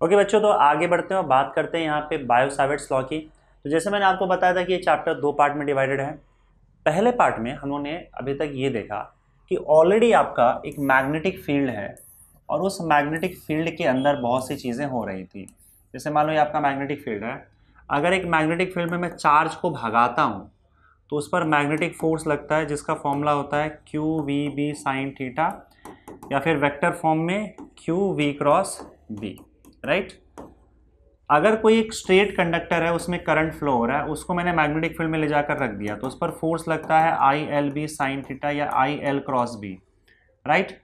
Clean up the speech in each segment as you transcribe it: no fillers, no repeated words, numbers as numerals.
Okay बच्चों, तो आगे बढ़ते हैं और बात करते हैं यहाँ पे बायो सावर्ट्स लॉ की। तो जैसे मैंने आपको बताया था कि ये चैप्टर दो पार्ट में डिवाइडेड है। पहले पार्ट में हम लोगों ने अभी तक ये देखा कि ऑलरेडी आपका एक मैग्नेटिक फील्ड है और उस मैग्नेटिक फील्ड के अंदर बहुत सी चीज़ें हो रही थी। जैसे मान लो ये आपका मैग्नेटिक फील्ड है। अगर एक मैग्नेटिक फील्ड में मैं चार्ज को भगाता हूँ तो उस पर मैग्नेटिक फोर्स लगता है, जिसका फॉर्मूला होता है Q V B sine theta, या फिर वेक्टर फॉर्म में Q V cross B, right. अगर कोई एक स्ट्रेट कंडक्टर है, उसमें करंट फ्लो हो रहा है, उसको मैंने मैग्नेटिक फील्ड में ले जाकर रख दिया तो उस पर फोर्स लगता है I L B sine theta या I L cross B, right.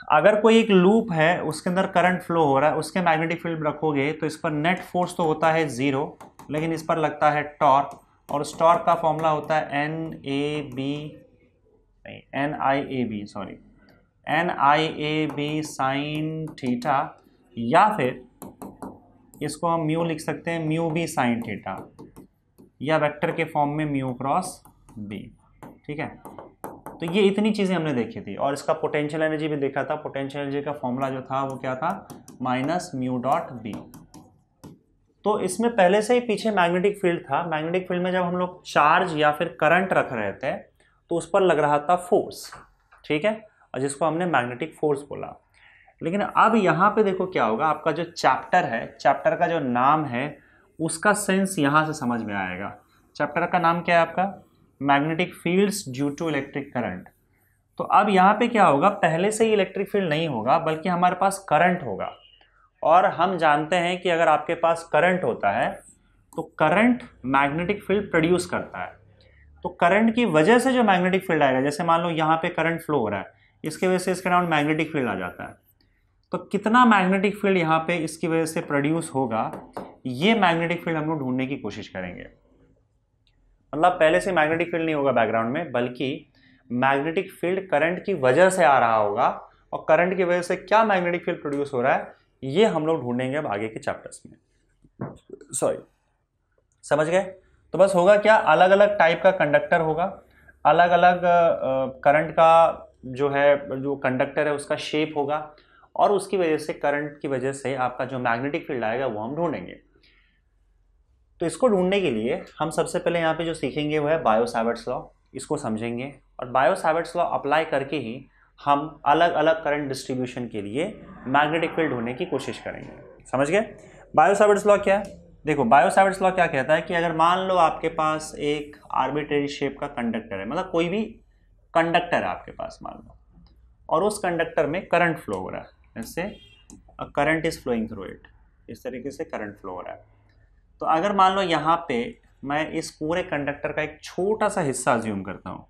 अगर कोई एक लूप है, उसके अंदर करंट फ्लो हो रहा है, उसके मैग्नेटिक फील्ड रखोगे तो इस पर नेट फोर्स तो होता है जीरो, लेकिन इस पर लगता है टॉर्क, और उस टॉर्क का फॉर्मूला होता है N I A B sine theta, या फिर इसको हम म्यू लिख सकते हैं म्यू बी साइन थीटा, या वेक्टर के फॉर्म में म्यू क्रॉस बी, ठीक है। तो ये इतनी चीज़ें हमने देखी थी और इसका पोटेंशियल एनर्जी भी देखा था। पोटेंशियल एनर्जी का फॉर्मूला जो था वो क्या था, माइनस म्यू डॉट बी। तो इसमें पहले से ही पीछे मैग्नेटिक फील्ड था। मैग्नेटिक फील्ड में जब हम लोग चार्ज या फिर करंट रख रहे थे तो उस पर लग रहा था फोर्स, ठीक है, और जिसको हमने मैग्नेटिक फोर्स बोला। लेकिन अब यहाँ पे देखो क्या होगा, आपका जो चैप्टर है, चैप्टर का जो नाम है उसका सेंस यहाँ से समझ में आएगा। चैप्टर का नाम क्या है आपका, magnetic fields due to electric current. तो अब यहाँ पे क्या होगा, पहले से ही इलेक्ट्रिक फील्ड नहीं होगा बल्कि हमारे पास करंट होगा। और हम जानते हैं कि अगर आपके पास करंट होता है तो करंट मैग्नेटिक फील्ड प्रोड्यूस करता है। तो करंट की वजह से जो मैग्नेटिक फील्ड आएगा, जैसे मान लो यहाँ पे करंट फ्लो हो रहा है, इसके वजह से इसके अराउंड मैग्नेटिक फील्ड आ जाता है। तो कितना मैग्नेटिक फील्ड यहाँ पे इसकी वजह से प्रोड्यूस होगा, ये मैग्नेटिक फील्ड हम लोग ढूंढने की कोशिश करेंगे। मतलब पहले से मैग्नेटिक फील्ड नहीं होगा बैकग्राउंड में, बल्कि मैग्नेटिक फील्ड करंट की वजह से आ रहा होगा, और करंट की वजह से क्या मैग्नेटिक फील्ड प्रोड्यूस हो रहा है ये हम लोग ढूंढेंगे अब आगे के चैप्टर्स में। सॉरी, समझ गए। तो बस होगा क्या, अलग अलग टाइप का कंडक्टर होगा, अलग अलग करंट का जो है, जो कंडक्टर है उसका शेप होगा, और उसकी वजह से, करंट की वजह से आपका जो मैग्नेटिक फील्ड आएगा वो हम ढूंढेंगे। तो इसको ढूंढने के लिए हम सबसे पहले यहाँ पे जो सीखेंगे वो है बायो सावर्ट्स लॉ। इसको समझेंगे और बायो सावर्ट्स लॉ अप्लाई करके ही हम अलग अलग करंट डिस्ट्रीब्यूशन के लिए मैग्नेटिक फील्ड ढूंढने की कोशिश करेंगे। समझ गए। बायो सावर्ट्स लॉ क्या है, देखो बायो सावर्ट्स लॉ क्या कहता है कि अगर मान लो आपके पास एक आर्बिट्रेरी शेप का कंडक्टर है, मतलब कोई भी कंडक्टर है आपके पास मान लो, और उस कंडक्टर में करंट फ्लो हो रहा है, जैसे current is flowing through it, इस तरीके से करंट फ्लो हो रहा है। तो अगर मान लो यहाँ पे मैं इस पूरे कंडक्टर का एक छोटा सा हिस्सा अज्यूम करता हूँ,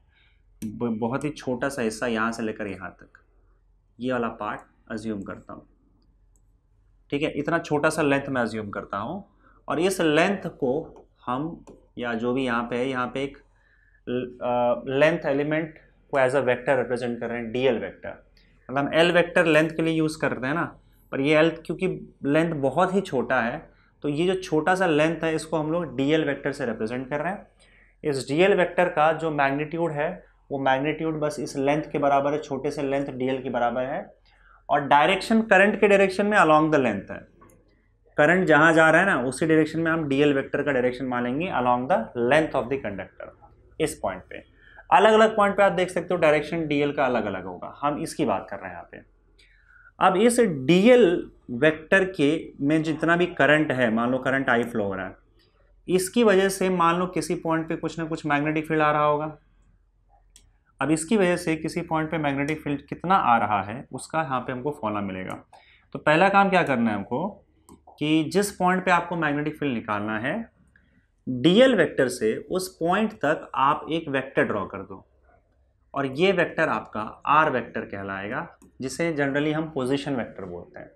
बहुत ही छोटा सा हिस्सा, यहाँ से लेकर यहाँ तक, ये वाला पार्ट अज्यूम करता हूँ, ठीक है, इतना छोटा सा लेंथ मैं अज्यूम करता हूँ, और इस लेंथ को हम, या जो भी यहाँ पे है, यहाँ पे एक लेंथ एलिमेंट को एज अ वेक्टर रिप्रेजेंट कर रहे हैं, डीएल वेक्टर। मतलब हम एल वेक्टर लेंथ के लिए यूज़ करते हैं ना, पर ये एल क्योंकि लेंथ बहुत ही छोटा है तो ये जो छोटा सा लेंथ है इसको हम लोग डीएल वेक्टर से रिप्रेजेंट कर रहे हैं। इस डीएल वेक्टर का जो मैग्नीट्यूड है वो मैग्नीट्यूड बस इस लेंथ के बराबर है, छोटे से लेंथ डीएल के बराबर है, और डायरेक्शन करंट के डायरेक्शन में अलॉन्ग द लेंथ है। करंट जहाँ जा रहा है ना उसी डायरेक्शन में हम डीएल वेक्टर का डायरेक्शन मानेंगे along the length of the conductor. इस पॉइंट पे, अलग अलग पॉइंट पे आप देख सकते हो डायरेक्शन डीएल का अलग अलग होगा, हम इसकी बात कर रहे हैं यहाँ पे। अब इस डीएल वेक्टर के में जितना भी करंट है, मान लो करंट आई फ्लो हो रहा है, इसकी वजह से मान लो किसी पॉइंट पे कुछ ना कुछ मैग्नेटिक फील्ड आ रहा होगा। अब इसकी वजह से किसी पॉइंट पे मैग्नेटिक फील्ड कितना आ रहा है उसका यहाँ पे हमको फॉर्मूला मिलेगा। तो पहला काम क्या करना है हमको, कि जिस पॉइंट पे आपको मैग्नेटिक फील्ड निकालना है, डीएल वेक्टर से उस पॉइंट तक आप एक वेक्टर ड्रॉ कर दो, और ये वेक्टर आपका आर वेक्टर कहलाएगा, जिसे जनरली हम पोजीशन वेक्टर बोलते हैं।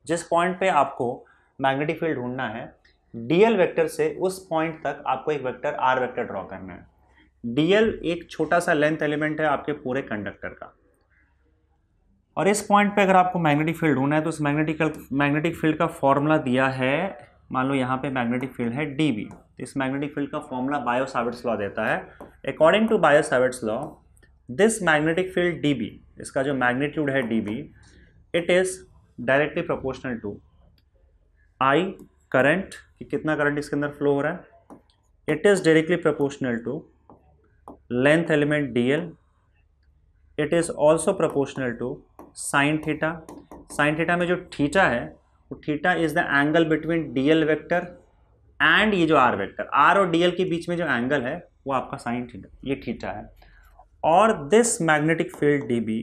जिस पॉइंट पे आपको मैग्नेटिक फील्ड ढूंढना है, डीएल वेक्टर से उस पॉइंट तक आपको एक वेक्टर आर वेक्टर ड्रॉ करना है। डीएल एक छोटा सा लेंथ एलिमेंट है आपके पूरे कंडक्टर का, और इस पॉइंट पे अगर आपको मैग्नेटिक फील्ड ढूंढना है तो उस मैग्नेटिक फील्ड का फॉर्मूला दिया है, मान लो यहाँ पे मैग्नेटिक फील्ड है डीबी। इस मैग्नेटिक फील्ड का फॉर्मूला बायो सावर्ट्स लॉ देता है। According to Biot Savart's law, this magnetic field dB, इसका जो मैग्नीट्यूड है dB, it is directly proportional to I current, कि कितना करंट इसके अंदर फ्लो हो रहा है, it is directly proportional to length element dl, it is also proportional to sine theta. Sine theta में जो थीटा है वो theta is the angle between dl vector and ये जो r वेक्टर, r और dl के बीच में जो एंगल है वो आपका साइन थीटा, ये थीटा है। और this magnetic field dB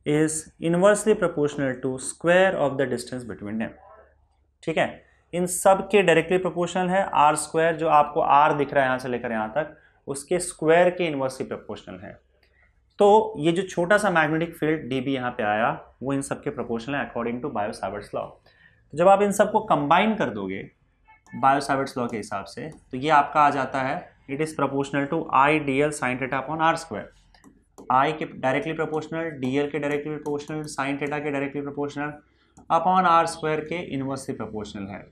is inversely proportional to square of the distance between them. ठीक है, इन सब के डायरेक्टली प्रोपोर्शनल है, आर स्क्वायर जो आपको आर दिख रहा है यहाँ से लेकर यहाँ तक, उसके स्क्वायर के इनवर्सली प्रोपोर्शनल है। तो ये जो छोटा सा मैग्नेटिक फील्ड dB यहाँ पे आया वो इन सब के प्रोपोर्शनल है अकॉर्डिंग टू बायो-सावर्ट्स लॉ। तो जब आप इन सबको कंबाइन कर दोगे बायो-सावर्ट्स लॉ के हिसाब से, तो ये आपका आ जाता है it is proportional to I dl sine theta upon R square. I के डायरेक्टली प्रोपोर्शनल, dl के डायरेक्टली प्रोपोर्शनल, साइन थीटा के directly proportional upon R square के इनवर्सली प्रोपोर्शनल है।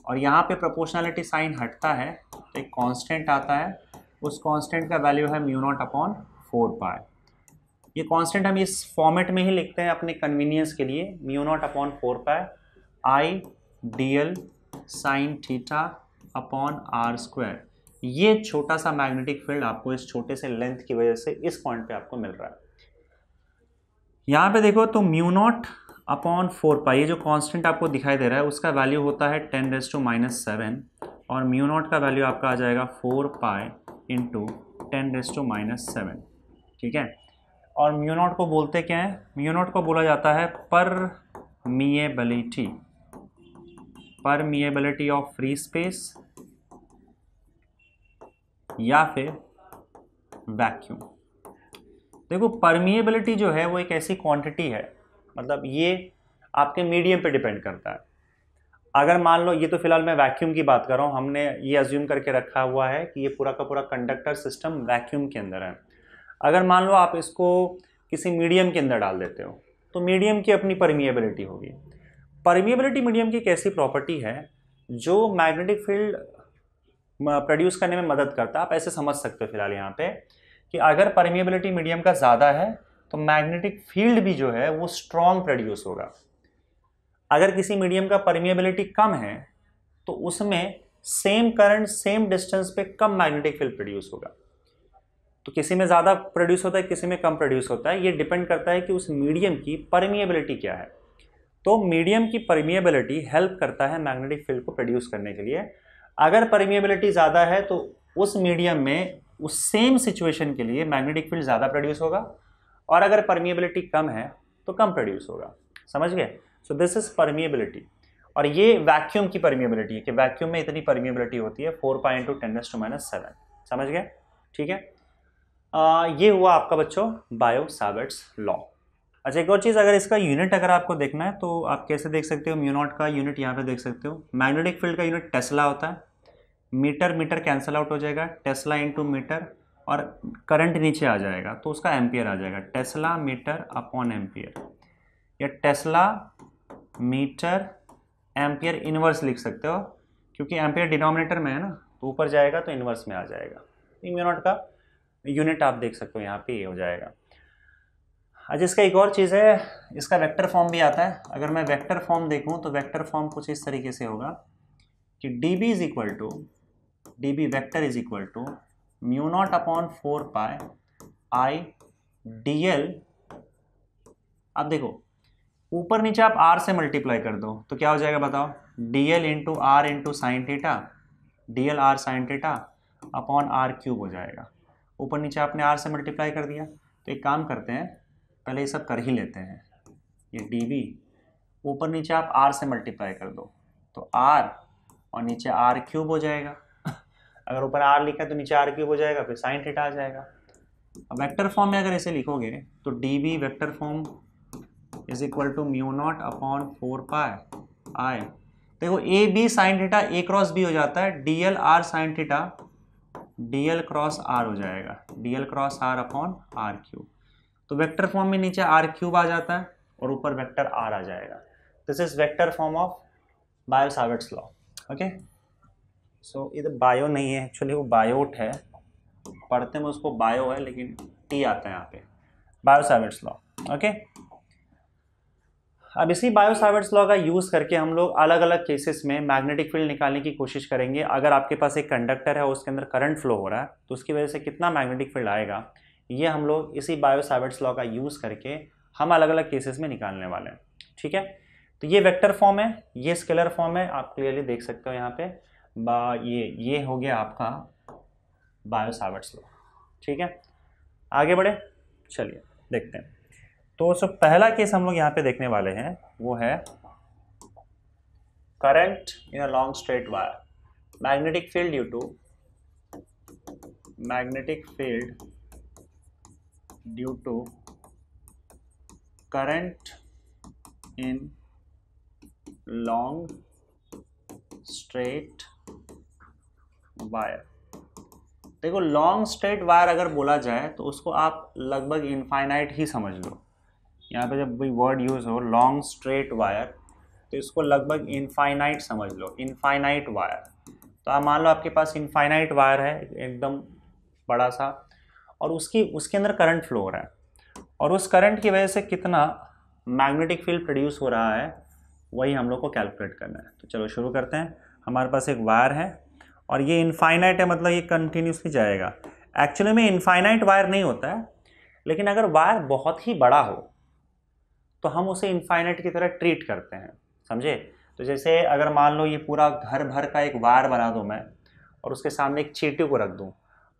और यहाँ पे प्रोपोर्शनलिटी साइन हटता है तो एक कांस्टेंट आता है, उस कांस्टेंट का वैल्यू है म्यू नॉट अपॉन 4 ये कांस्टेंट हम इस फॉर्मेट में ही लिखते हैं अपने कन्वीनियंस के लिए, mu naught upon 4 I dl sine theta upon R square. ये छोटा सा मैग्नेटिक फील्ड आपको इस छोटे से लेंथ की वजह से इस पॉइंट पे आपको मिल रहा है। यहाँ पे देखो तो म्यू नॉट अपॉन 4 ये जो कांस्टेंट आपको दिखाई दे रहा है उसका वैल्यू होता है 10⁻⁻7 और म्यू नॉट का वैल्यू आपका आ जाएगा 4 इंटू 10⁻⁻7। ठीक है, और म्यू नॉट को बोलते क्या है, म्यू नॉट को बोला जाता है परमिएबिलिटी ऑफ फ्री स्पेस या फिर वैक्यूम। देखो परमिएबिलिटी जो है वो एक ऐसी क्वांटिटी है, मतलब ये आपके मीडियम पे डिपेंड करता है। अगर मान लो, ये तो फिलहाल मैं वैक्यूम की बात कर रहा हूँ, हमने ये अज्यूम करके रखा हुआ है कि ये पूरा का पूरा कंडक्टर सिस्टम वैक्यूम के अंदर है। अगर मान लो आप इसको किसी मीडियम के अंदर डाल देते हो तो मीडियम की अपनी परमिएबिलिटी होगी। परमिएबिलिटी मीडियम की एक ऐसी प्रॉपर्टी है जो मैग्नेटिक फील्ड प्रोड्यूस करने में मदद करता है। आप ऐसे समझ सकते हो फिलहाल यहाँ पे कि अगर परमिएबिलिटी मीडियम का ज़्यादा है तो मैग्नेटिक फील्ड भी जो है वो स्ट्रॉन्ग प्रोड्यूस होगा। अगर किसी मीडियम का परमिएबिलिटी कम है तो उसमें सेम करंट सेम डिस्टेंस पे कम मैग्नेटिक फील्ड प्रोड्यूस होगा। तो किसी में ज़्यादा प्रोड्यूस होता है, किसी में कम प्रोड्यूस होता है, ये डिपेंड करता है कि उस मीडियम की परमिएबिलिटी क्या है। तो मीडियम की परमिएबिलिटी हेल्प करता है मैग्नेटिक फील्ड को प्रोड्यूस करने के लिए। अगर परमिएबिलिटी ज़्यादा है तो उस मीडियम में उस सेम सिचुएशन के लिए मैग्नेटिक फील्ड ज़्यादा प्रोड्यूस होगा, और अगर परमिएबिलिटी कम है तो कम प्रोड्यूस होगा। समझ गए? सो दिस इज परमिएबिलिटी। और ये वैक्यूम की परमिएबिलिटी है कि वैक्यूम में इतनी परमिएबिलिटी होती है 4 इंटू 10⁻⁷। समझ गए? ठीक है, ये हुआ आपका बच्चों बायो-सावर्ट्स लॉ। अच्छा, एक और चीज़, अगर इसका यूनिट अगर आपको देखना है तो आप कैसे देख सकते हो, म्यू नॉट का यूनिट यहाँ पे देख सकते हो। मैग्नेटिक फील्ड का यूनिट टेस्ला होता है, मीटर मीटर कैंसिल आउट हो जाएगा, टेस्ला इंटू मीटर, और करंट नीचे आ जाएगा तो उसका एम्पियर आ जाएगा, टेस्ला मीटर अपॉन एम्पियर, या टेस्ला मीटर एम्पियर इनवर्स लिख सकते हो, क्योंकि एम्पियर डिनोमिनेटर में है ना, तो ऊपर जाएगा तो इनवर्स में आ जाएगा। म्यू नॉट का यूनिट आप देख सकते हो यहाँ पे, ये हो जाएगा। अच्छा, इसका एक और चीज़ है, इसका वेक्टर फॉर्म भी आता है। अगर मैं वेक्टर फॉर्म देखूँ तो वेक्टर फॉर्म कुछ इस तरीके से होगा कि dB is equal to, dB vector is equal to mu naught upon 4 I dl। अब देखो ऊपर नीचे आप r से मल्टीप्लाई कर दो तो क्या हो जाएगा बताओ, dl into R into sine theta, dl r sine theta upon r cube हो जाएगा। ऊपर नीचे आपने r से मल्टीप्लाई कर दिया, तो एक काम करते हैं, पहले ये सब कर ही लेते हैं। ये dB ऊपर नीचे आप r से मल्टीप्लाई कर दो तो r और नीचे r क्यूब हो जाएगा। अगर ऊपर r लिखा है तो नीचे r क्यूब हो जाएगा, फिर साइन थीटा आ जाएगा। अब वेक्टर फॉर्म में अगर ऐसे लिखोगे तो dB vector form is equal to mu naught upon 4 I, देखो A B sine theta A cross B हो जाता है, dl r sine theta dl cross r हो जाएगा, dl cross r upon r cube. तो वेक्टर फॉर्म में नीचे r cube आ जाता है और ऊपर वेक्टर r आ जाएगा। This is vector form of Biot Savart's law. Okay, so इधर बायो नहीं है, एक्चुअली वो बायोट है, पढ़ते में उसको बायो है लेकिन टी आता है यहाँ पे, बायो-सावर्ट्स लॉ। ओके, अब इसी बायो सावर्ट्स लॉ का यूज़ करके हम लोग अलग अलग केसेस में मैग्नेटिक फील्ड निकालने की कोशिश करेंगे। अगर आपके पास एक कंडक्टर है, उसके अंदर करंट फ्लो हो रहा है, तो उसकी वजह से कितना मैग्नेटिक फील्ड आएगा, ये हम लोग इसी बायो सावर्ट्स लॉ का यूज़ करके हम अलग अलग केसेस में निकालने वाले हैं। ठीक है, तो ये वेक्टर फॉर्म है, ये स्केलर फॉर्म है, आप क्लियरली देख सकते हो यहाँ पे। ये हो गया आपका बायो सावर्ट्स लॉ। ठीक है, आगे बढ़े, चलिए देखते हैं। तो पहला केस हम लोग यहाँ पे देखने वाले हैं, वो है current in a long straight wire, magnetic field due to current in long straight wire. देखो, लॉन्ग स्ट्रेट वायर अगर बोला जाए तो उसको आप लगभग इनफाइनाइट ही समझ लो। यहाँ पे जब कोई वर्ड यूज़ हो लॉन्ग स्ट्रेट वायर, तो इसको लगभग इनफाइनाइट समझ लो, इनफाइनाइट वायर। तो आप मान लो आपके पास इनफाइनाइट वायर है एकदम बड़ा सा, और उसके अंदर करंट फ्लो हो रहा है, और उस करंट की वजह से कितना मैग्नेटिक फील्ड प्रोड्यूस हो रहा है, वही हम लोग को कैलकुलेट करना है। तो चलो शुरू करते हैं। हमारे पास एक वायर है और ये इनफाइनाइट है, मतलब ये कंटिन्यूसली जाएगा। एक्चुअली में इनफाइनाइट वायर नहीं होता है, लेकिन अगर वायर बहुत ही बड़ा हो तो हम उसे इनफाइनाइट की तरह ट्रीट करते हैं, समझे। तो जैसे अगर मान लो ये पूरा घर भर का एक वायर बना दूं मैं, और उसके सामने एक चींटी को रख दूं,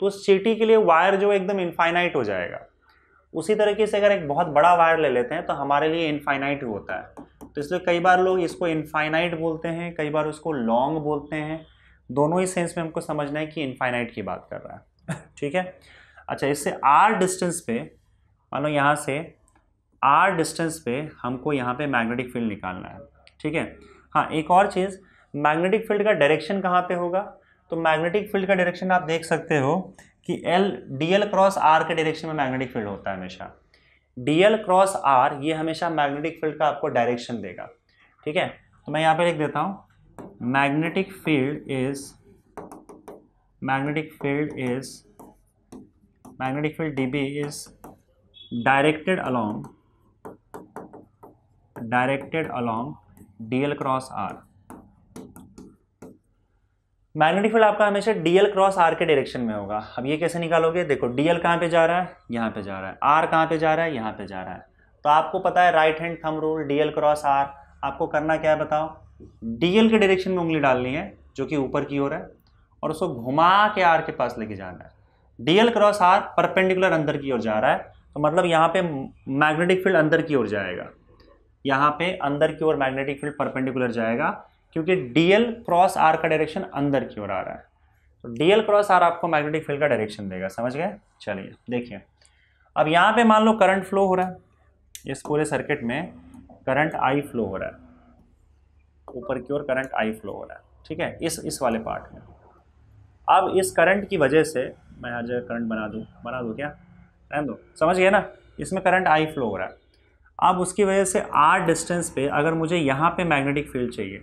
तो उस चींटी के लिए वायर जो एकदम इनफाइनाइट हो जाएगा। उसी तरीके से अगर एक बहुत बड़ा वायर ले लेते हैं तो हमारे लिए इनफाइनाइट होता है। तो इसलिए कई बार लोग इसको इनफाइनाइट बोलते हैं, कई बार उसको लॉन्ग बोलते हैं। दोनों ही सेंस में हमको समझना है कि इनफाइनाइट की बात कर रहा है। ठीक है, अच्छा, इससे आर डिस्टेंस पे, मान लो यहाँ से आर डिस्टेंस पे हमको यहाँ पे मैग्नेटिक फील्ड निकालना है। ठीक है, हाँ, एक और चीज़, मैग्नेटिक फील्ड का डायरेक्शन कहाँ पे होगा। तो मैग्नेटिक फील्ड का डायरेक्शन आप देख सकते हो कि डी एल क्रॉस आर के डायरेक्शन में मैग्नेटिक फील्ड होता है हमेशा। डी एल क्रॉस आर ये हमेशा मैग्नेटिक फील्ड का आपको डायरेक्शन देगा। ठीक है, तो मैं यहाँ पे लिख देता हूँ, magnetic field dB is directed along dl cross R. Magnetic field आपका हमेशा डीएल क्रॉस आर के डायरेक्शन में होगा। अब ये कैसे निकालोगे, देखो डीएल कहाँ पे जा रहा है, यहाँ पे जा रहा है, आर कहाँ पे जा रहा है, यहाँ पे जा रहा है। तो आपको पता है right hand thumb rule, dl cross R. आपको करना क्या है बताओ, डीएल के डायरेक्शन में उंगली डालनी है जो कि ऊपर की ओर है, और उसको घुमा के आर के पास लेके जाना है। डीएल क्रॉस आर परपेंडिकुलर अंदर की ओर जा रहा है, तो मतलब यहाँ पे मैग्नेटिक फील्ड अंदर की ओर जाएगा, यहाँ पे अंदर की ओर मैग्नेटिक फील्ड परपेंडिकुलर जाएगा, क्योंकि डीएल क्रॉस आर का डायरेक्शन अंदर की ओर आ रहा है। तो डीएल क्रॉस आर आपको मैग्नेटिक फील्ड का डायरेक्शन देगा, समझ गए। चलिए देखिए, अब यहाँ पे मान लो करंट फ्लो हो रहा है, इस पूरे सर्किट में करंट आई फ्लो हो रहा है, ऊपर की ओर करंट आई फ्लो हो रहा है। ठीक है, इस वाले पार्ट में। अब इस करंट की वजह से मैं हर जगह करंट बना दूँ क्या, रहने दो, समझ गए ना। इसमें करंट आई फ्लो हो रहा है। अब उसकी वजह से आर डिस्टेंस पे अगर मुझे यहाँ पे मैग्नेटिक फील्ड चाहिए,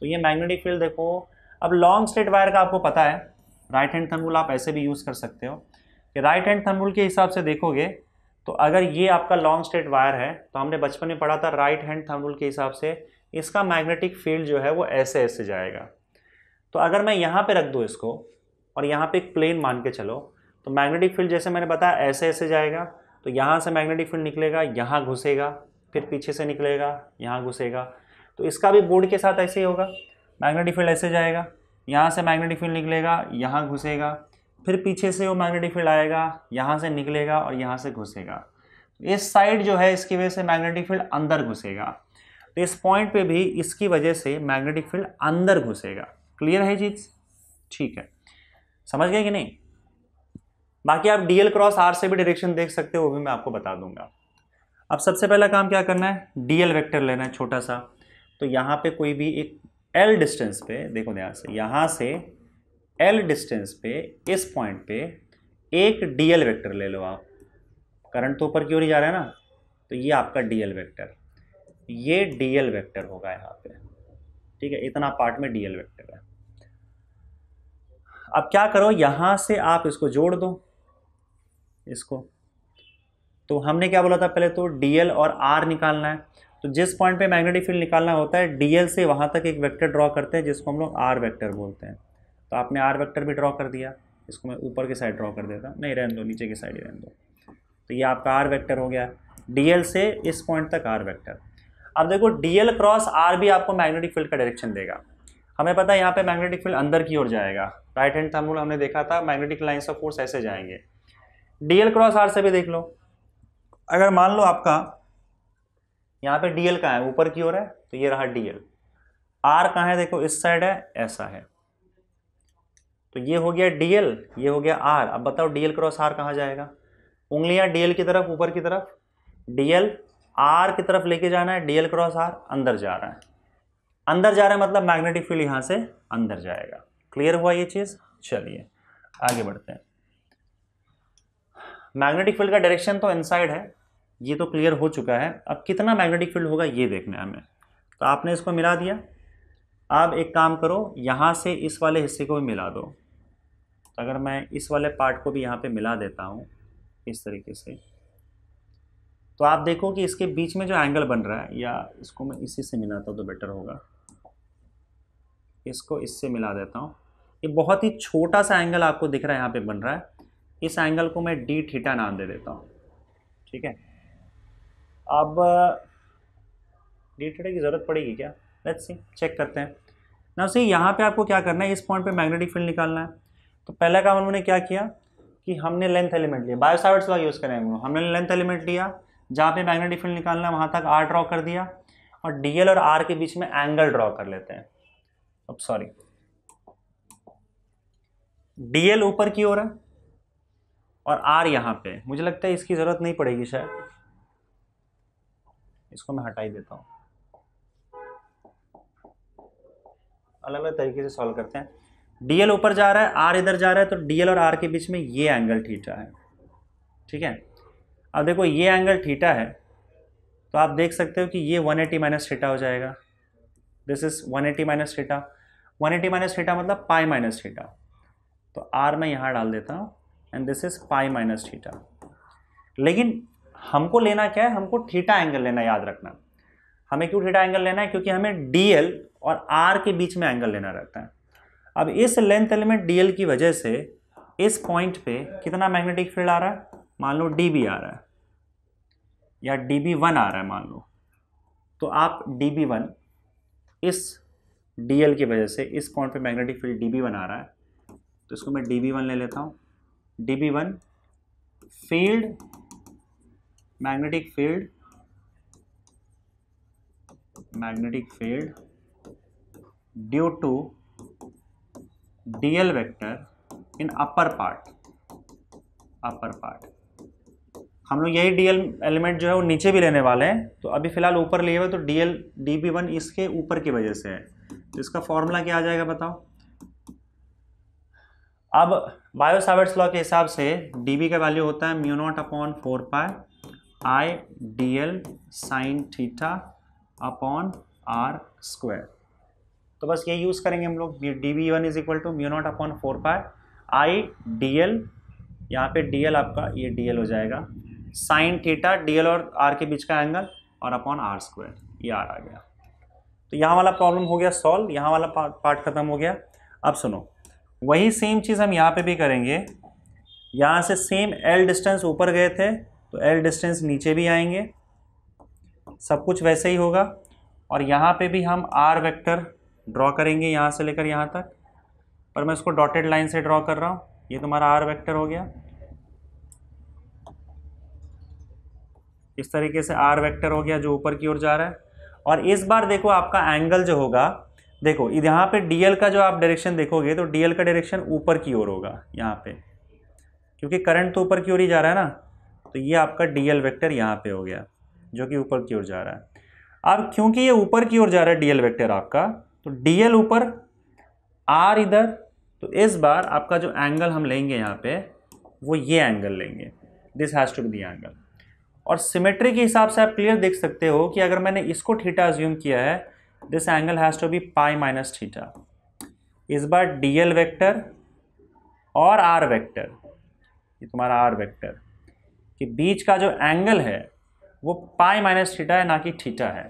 तो ये मैग्नेटिक फील्ड देखो, अब लॉन्ग स्ट्रेट वायर का आपको पता है, राइट हैंड थंब रूल आप ऐसे भी यूज़ कर सकते हो कि राइट हैंड थंब रूल के हिसाब से देखोगे तो अगर ये आपका लॉन्ग स्ट्रेट वायर है, तो हमने बचपन में पढ़ा था राइट हैंड थंब रूल के हिसाब से इसका मैग्नेटिक फील्ड जो है वो ऐसे ऐसे जाएगा। तो अगर मैं यहाँ पे रख दूँ इसको और यहाँ पे एक प्लेन मान के चलो, तो मैग्नेटिक फील्ड जैसे मैंने बताया ऐसे ऐसे जाएगा। तो यहाँ से मैग्नेटिक फील्ड निकलेगा, यहाँ घुसेगा, फिर पीछे से निकलेगा, यहाँ घुसेगा। तो इसका भी बोर्ड के साथ ऐसे ही होगा, मैग्नेटिक फील्ड ऐसे जाएगा, यहाँ से मैग्नेटिक फील्ड निकलेगा, यहाँ घुसेगा, फिर पीछे से वो मैग्नेटिक फील्ड आएगा, यहाँ से निकलेगा और यहाँ से घुसेगा। इस साइड जो है इसकी वजह से मैग्नेटिक फील्ड अंदर घुसेगा, तो इस पॉइंट पे भी इसकी वजह से मैग्नेटिक फील्ड अंदर घुसेगा। क्लियर है चीज़, ठीक है, समझ गए कि नहीं। बाकी आप डीएल क्रॉस आर से भी डायरेक्शन देख सकते हो, वो भी मैं आपको बता दूंगा। अब सबसे पहला काम क्या करना है, डीएल वेक्टर लेना है छोटा सा। तो यहाँ पे कोई भी एक एल डिस्टेंस पे, देखो ध्यान से, यहाँ से एल डिस्टेंस पे इस पॉइंट पे एक डीएल वेक्टर ले लो आप। करंट तो ऊपर की ओर ही जा रहा है ना, तो ये आपका डीएल वेक्टर, ये डीएल वेक्टर होगा यहाँ पे। ठीक है, इतना पार्ट में डीएल वेक्टर है। अब क्या करो, यहाँ से आप इसको जोड़ दो, इसको। तो हमने क्या बोला था पहले, तो डीएल और आर निकालना है। तो जिस पॉइंट पे मैग्नेटिक फील्ड निकालना होता है डीएल से वहाँ तक एक वेक्टर ड्रॉ करते हैं जिसको हम लोग आर वेक्टर बोलते हैं। तो आपने आर वेक्टर भी ड्रॉ कर दिया, इसको मैं ऊपर की साइड ड्रॉ कर देता हूँ, नहीं रहने दो, नीचे की साइड ही रहने दो। तो ये आपका आर वेक्टर हो गया, डीएल से इस पॉइंट तक आर वेक्टर। अब देखो डीएल क्रॉस आर भी आपको मैग्नेटिक फील्ड का डायरेक्शन देगा। हमें पता है यहाँ पे मैग्नेटिक फील्ड अंदर की ओर जाएगा, राइट हैंड थंब रूल हमने देखा था, मैग्नेटिक लाइंस ऑफ फोर्स ऐसे जाएंगे। डीएल क्रॉस आर से भी देख लो, अगर मान लो आपका यहाँ पे डीएल कहाँ है, ऊपर की ओर है, तो ये रहा डीएल। आर कहाँ है, देखो इस साइड है, ऐसा है, तो ये हो गया डीएल, ये हो गया आर। अब बताओ डीएल क्रॉस आर कहाँ जाएगा, उंगलियां डीएल की तरफ, ऊपर की तरफ, डीएल आर की तरफ लेके जाना है, डीएल क्रॉस आर अंदर जा रहा है, अंदर जा रहा है मतलब मैग्नेटिक फील्ड यहां से अंदर जाएगा। क्लियर हुआ ये चीज? चलिए आगे बढ़ते हैं। मैग्नेटिक फील्ड का डायरेक्शन तो इनसाइड है, ये तो क्लियर हो चुका है। अब कितना मैग्नेटिक फील्ड होगा ये देखना है हमें, तो आपने इसको मिला दिया। अब एक काम करो, यहां से इस वाले हिस्से को भी मिला दो। तो अगर मैं इस वाले पार्ट को भी यहाँ पे मिला देता हूँ इस तरीके से, तो आप देखो कि इसके बीच में जो एंगल बन रहा है, या इसको मैं इसी से मिलाता हूँ तो बेटर होगा, इसको इससे मिला देता हूँ। ये बहुत ही छोटा सा एंगल आपको दिख रहा है यहाँ पे बन रहा है, इस एंगल को मैं डी थीटा नाम दे देता हूँ, ठीक है। अब डी थीटा की ज़रूरत पड़ेगी क्या, लेट्स सी, चेक करते हैं ना। सी यहाँ पे आपको क्या करना है, इस पॉइंट पे मैग्नेटिक फील्ड निकालना है। तो पहला काम हमने क्या किया कि हमने लेंथ एलिमेंट लिया, बायो सावर्ट्स लॉ यूज़ करेंगे, हमने लेंथ एलिमेंट लिया, जहाँ पे मैग्नेटिक फील्ड निकालना है वहाँ तक आर ड्रॉ कर दिया, और डीएल और आर के बीच में एंगल ड्रॉ कर लेते हैं। अब सॉरी, डीएल ऊपर की ओर है और आर यहाँ पे, मुझे लगता है इसकी ज़रूरत नहीं पड़ेगी शायद, इसको मैं हटा ही देता हूँ। अलग अलग तरीके से सॉल्व करते हैं। डीएल ऊपर जा रहा है, आर इधर जा रहा है, तो डीएल और आर के बीच में ये एंगल थीटा है, ठीक है। अब देखो ये एंगल थीटा है, तो आप देख सकते हो कि ये 180 माइनस थीटा हो जाएगा। This is 180 minus theta, 180 minus theta मतलब पाई माइनस थीटा। तो आर मैं यहाँ डाल देता हूँ, and this is pi minus theta. लेकिन हमको लेना क्या है, हमको थीटा एंगल लेना, याद रखना। हमें क्यों थीटा एंगल लेना है, क्योंकि हमें डीएल और आर के बीच में एंगल लेना रहता है। अब इस लेंथ एलिमेंट डीएल की वजह से इस पॉइंट पे कितना मैग्नेटिक फील्ड आ रहा है, मान लो डीबी आ रहा है या dB1 आ रहा है मान लो, तो आप dB1 इस dl की वजह से इस पॉइंट पे मैग्नेटिक फील्ड dB1 आ रहा है, तो इसको मैं dB1 ले लेता हूँ। dB1 field, magnetic field due to dl vector in upper part. हम लोग यही डीएल एलिमेंट जो है वो नीचे भी लेने वाले हैं, तो अभी फिलहाल ऊपर लिए हुए, तो डीएल dB1 इसके ऊपर की वजह से है। तो इसका फॉर्मूला क्या आ जाएगा बताओ। अब बायो सावर्ट्स लॉ के हिसाब से dB का वैल्यू होता है μ0/4 I dl sine theta upon r square. तो बस ये यूज करेंगे हम लोग, dB1 is equal to μ0/4 I dl, यहाँ पे dl आपका ये dl हो जाएगा साइन थीटा, डीएल और आर के बीच का एंगल, और अपॉन आर स्क्वायर, ये आर आ गया। तो यहाँ वाला प्रॉब्लम हो गया सॉल्व, यहाँ वाला पार्ट खत्म हो गया। अब सुनो, वही सेम चीज़ हम यहाँ पे भी करेंगे। यहाँ से सेम एल डिस्टेंस ऊपर गए थे, तो एल डिस्टेंस नीचे भी आएंगे, सब कुछ वैसे ही होगा। और यहाँ पे भी हम आर वेक्टर ड्रॉ करेंगे यहाँ से लेकर यहाँ तक, पर मैं इसको डॉटेड लाइन से ड्रॉ कर रहा हूँ। ये तुम्हारा आर वेक्टर हो गया, इस तरीके से आर वेक्टर हो गया जो ऊपर की ओर जा रहा है। और इस बार देखो आपका एंगल जो होगा, देखो यहाँ पे डीएल का जो आप डायरेक्शन देखोगे, तो डीएल का डायरेक्शन ऊपर की ओर होगा यहाँ पे, क्योंकि करंट तो ऊपर की ओर ही जा रहा है ना। तो ये आपका डीएल वेक्टर यहाँ पे हो गया जो कि ऊपर की ओर जा रहा है। अब क्योंकि ये ऊपर की ओर जा रहा है डीएल वेक्टर आपका, तो डीएल ऊपर, आर इधर, तो इस बार आपका जो एंगल हम लेंगे यहाँ पे वो ये एंगल लेंगे, this has to be the angle. और सिमेट्री के हिसाब से आप क्लियर देख सकते हो कि अगर मैंने इसको थीटा अज्यूम किया है, this angle has to be pi minus theta. इस बार डीएल वेक्टर और आर वेक्टर, ये तुम्हारा आर वेक्टर के बीच का जो एंगल है वो पाई माइनस थीटा है, ना कि थीटा है,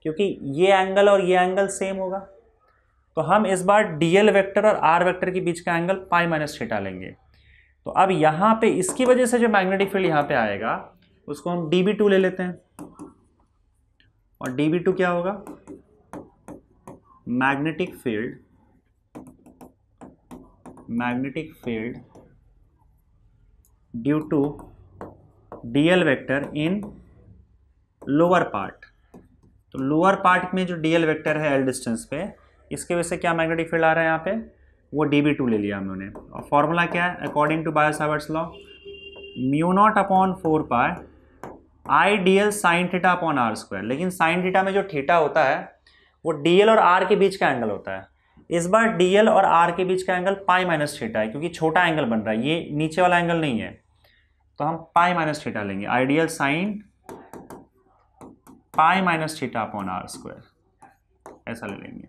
क्योंकि ये एंगल और ये एंगल सेम होगा। तो हम इस बार डीएल वेक्टर और आर वेक्टर के बीच का एंगल पाई माइनस थीटा लेंगे। तो अब यहाँ पे इसकी वजह से जो मैग्नेटिक फील्ड यहाँ पे आएगा उसको हम dB2 ले लेते हैं, और dB2 क्या होगा, magnetic field due to DL vector in lower part. तो लोअर पार्ट में जो डीएल वेक्टर है एल डिस्टेंस पे, इसके वजह से क्या मैग्नेटिक फील्ड आ रहा है यहाँ पे, वो dB2 ले लिया हमने। और फॉर्मूला क्या है, according to Biot Savart's law, mu naught upon 4 pi I D L sine theta upon R square. लेकिन साइन थीटा में जो थीटा होता है वो डीएल और आर के बीच का एंगल होता है। इस बार डीएल और आर के बीच का एंगल पाई माइनस थीटा है, क्योंकि छोटा एंगल बन रहा है, ये नीचे वाला एंगल नहीं है, तो हम पाई माइनस थीटा लेंगे, I D L sine pi minus theta upon R square, ऐसा ले लेंगे।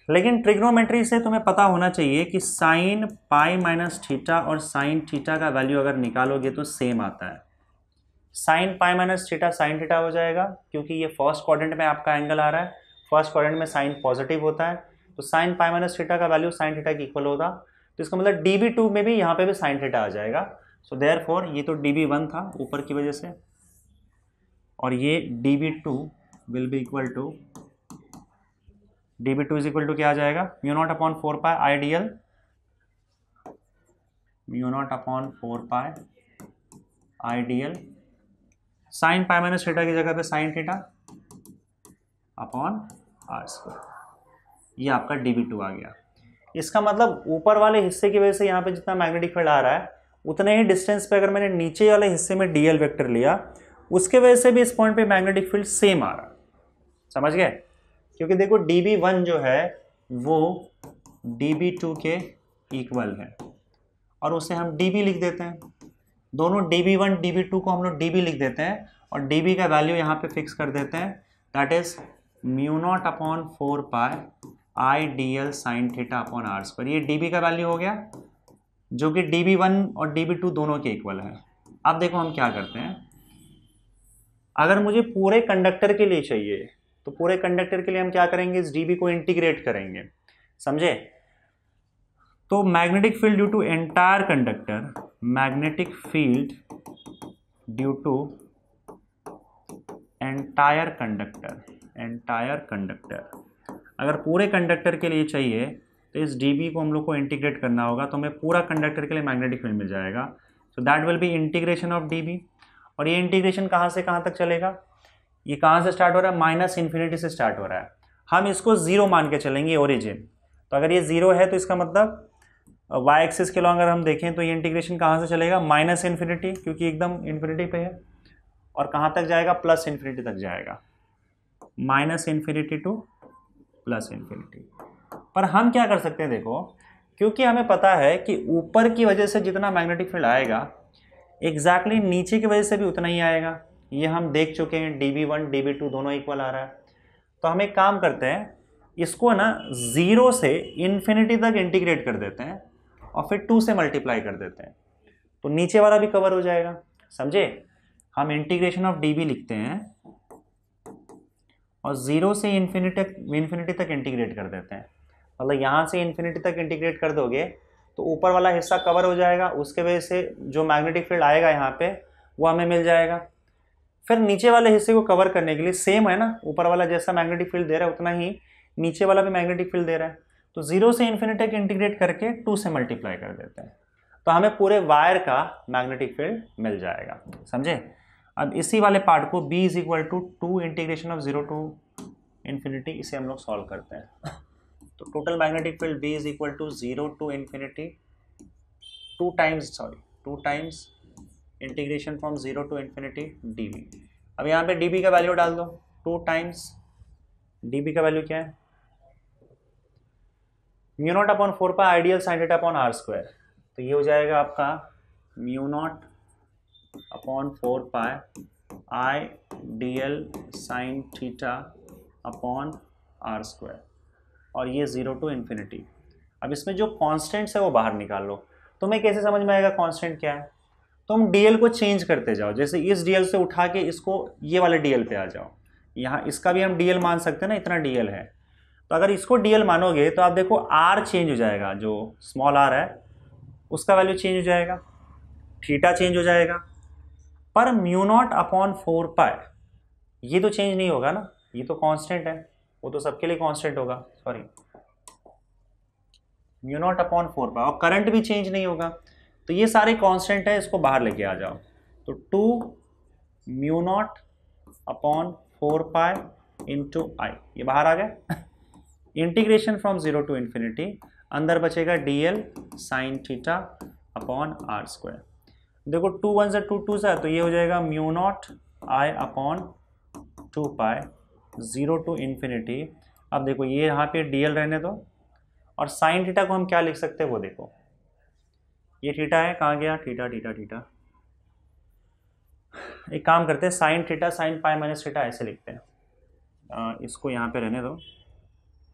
लेकिन ट्रिग्नोमेट्री से तुम्हें पता होना चाहिए कि साइन पाई माइनस थीटा और साइन थीटा का वैल्यू अगर निकालोगे तो सेम आता है। Sign pi minus theta sine theta हो जाएगा, क्योंकि ये फर्स्ट क्वाड्रेंट में आपका एंगल आ रहा है, फर्स्ट क्वाड्रेंट में साइन पॉजिटिव होता है, तो साइन पाई माइनस थीटा का वैल्यू साइन थीटा के इक्वल होगा। तो इसका मतलब dB2 में भी यहाँ पे भी साइन थीटा आ जाएगा। सो देयरफॉर ये तो dB1 था ऊपर की वजह से, और ये dB2 will be equal to, dB2 is equal to क्या आ जाएगा, mu naught upon 4 pi I D L, mu naught upon 4 pi I D L sine pi minus theta की जगह पे sine theta upon R square, ये आपका dB2 आ गया। इसका मतलब ऊपर वाले हिस्से की वजह से यहाँ पे जितना मैग्नेटिक फील्ड आ रहा है उतने ही डिस्टेंस पे अगर मैंने नीचे वाले हिस्से में डीएल वेक्टर लिया, उसके वजह से भी इस पॉइंट पे मैग्नेटिक फील्ड सेम आ रहा है। समझ गए? क्योंकि देखो dB1 जो है वो dB2 के इक्वल है, और उसे हम dB लिख देते हैं। दोनों dB1 dB2 को हम लोग dB लिख देते हैं, और dB का वैल्यू यहाँ पे फिक्स कर देते हैं, that is mu naught upon 4 pi I D L sine theta upon R square. ये dB का वैल्यू हो गया, जो कि dB1 और dB2 दोनों के इक्वल है। अब देखो हम क्या करते हैं, अगर मुझे पूरे कंडक्टर के लिए चाहिए तो पूरे कंडक्टर के लिए हम क्या करेंगे, इस dB को इंटीग्रेट करेंगे, समझे? तो magnetic field due to entire conductor, magnetic field due to entire conductor, अगर पूरे कंडक्टर के लिए चाहिए तो इस dB को हम लोग को इंटीग्रेट करना होगा, तो हमें पूरा कंडक्टर के लिए मैग्नेटिक फील्ड मिल जाएगा। So that will B integration of dB। और ये इंटीग्रेशन कहाँ से कहाँ तक चलेगा, ये कहाँ से स्टार्ट हो रहा है, माइनस इन्फिनिटी से स्टार्ट हो रहा है। हम इसको जीरो मान के चलेंगे ओरिजिन, तो अगर ये जीरो है तो इसका मतलब वाई एक्सिस के लॉन्ग अगर हम देखें तो ये इंटीग्रेशन कहाँ से चलेगा, माइनस इन्फिनिटी, क्योंकि एकदम इन्फिनिटी पे है, और कहाँ तक जाएगा, प्लस इन्फिनिटी तक जाएगा, minus infinity two plus infinity. पर हम क्या कर सकते हैं, देखो, क्योंकि हमें पता है कि ऊपर की वजह से जितना मैग्नेटिक फील्ड आएगा एग्जैक्टली नीचे की वजह से भी उतना ही आएगा। ये हम देख चुके हैं, dB1 dB2 दोनों इक्वल आ रहा है। तो हम एक काम करते हैं, इसको ना जीरो से इन्फिनिटी तक इंटीग्रेट कर देते हैं और फिर 2 से मल्टीप्लाई कर देते हैं, तो नीचे वाला भी कवर हो जाएगा। समझे? हम इंटीग्रेशन ऑफ dB लिखते हैं और जीरो से इन्फिनिटी तक इंटीग्रेट कर देते हैं, मतलब यहाँ से इन्फिनिटी तक इंटीग्रेट कर दोगे तो ऊपर वाला हिस्सा कवर हो जाएगा, उसके वजह से जो मैग्नेटिक फील्ड आएगा यहाँ पे वो हमें मिल जाएगा। फिर नीचे वाले हिस्से को कवर करने के लिए सेम है ना, ऊपर वाला जैसा मैग्नेटिक फील्ड दे रहा है उतना ही नीचे वाला भी मैग्नेटिक फील्ड दे रहा है, तो जीरो से इन्फिनिटी तक इंटीग्रेट करके 2 से मल्टीप्लाई कर देते हैं, तो हमें पूरे वायर का मैग्नेटिक फील्ड मिल जाएगा। समझे? अब इसी वाले पार्ट को b is equal to 2 integration of 0 to infinity, इसे हम लोग सॉल्व करते हैं। तो total magnetic field b is equal to 0 to infinity 2 times integration from 0 to infinity dB। अब यहाँ पे dB का वैल्यू डाल दो, 2 टाइम्स dB का वैल्यू क्या है, mu naught upon 4 pi I D L sine theta upon R square, तो ये हो जाएगा आपका mu naught upon 4 pi I D L sine theta upon R square, और ये 0 टू इन्फिनिटी। अब इसमें जो कॉन्स्टेंट्स है वो बाहर निकाल लो, तुम्हें कैसे समझ में आएगा कॉन्स्टेंट क्या है? तो हम डीएल को चेंज करते जाओ, जैसे इस डीएल से उठा के इसको ये वाले डीएल पे आ जाओ, यहाँ इसका भी हम डीएल मान सकते हैं ना, इतना डीएल है। तो अगर इसको डीएल मानोगे तो आप देखो आर चेंज हो जाएगा, जो स्मॉल आर है उसका वैल्यू चेंज हो जाएगा, थीटा चेंज हो जाएगा, पर म्यू नॉट अपॉन 4 पाई ये तो चेंज नहीं होगा ना, ये तो कांस्टेंट है, वो तो सबके लिए कांस्टेंट होगा, सॉरी म्यू नॉट अपॉन 4 पाई, और करंट भी चेंज नहीं होगा। तो ये सारे कांस्टेंट है, इसको बाहर लेके आ जाओ। तो 2 mu naught upon 4 pi into I, ये बाहर आ गया। इंटीग्रेशन फ्रॉम 0 टू इन्फिनिटी, अंदर बचेगा DL sine theta upon R square. देखो 2 1 से 2 2 से, तो ये हो जाएगा mu naught I upon 2 pi 0 to infinity. अब देखो ये यहाँ पे डीएल रहने दो, और साइन थीटा को हम क्या लिख सकते हैं वो देखो, ये थीटा है, कहाँ गया थीटा, थीटा थीटा, एक काम करते हैं sine theta sine pi minus theta ऐसे लिखते हैं, इसको यहाँ पे रहने दो,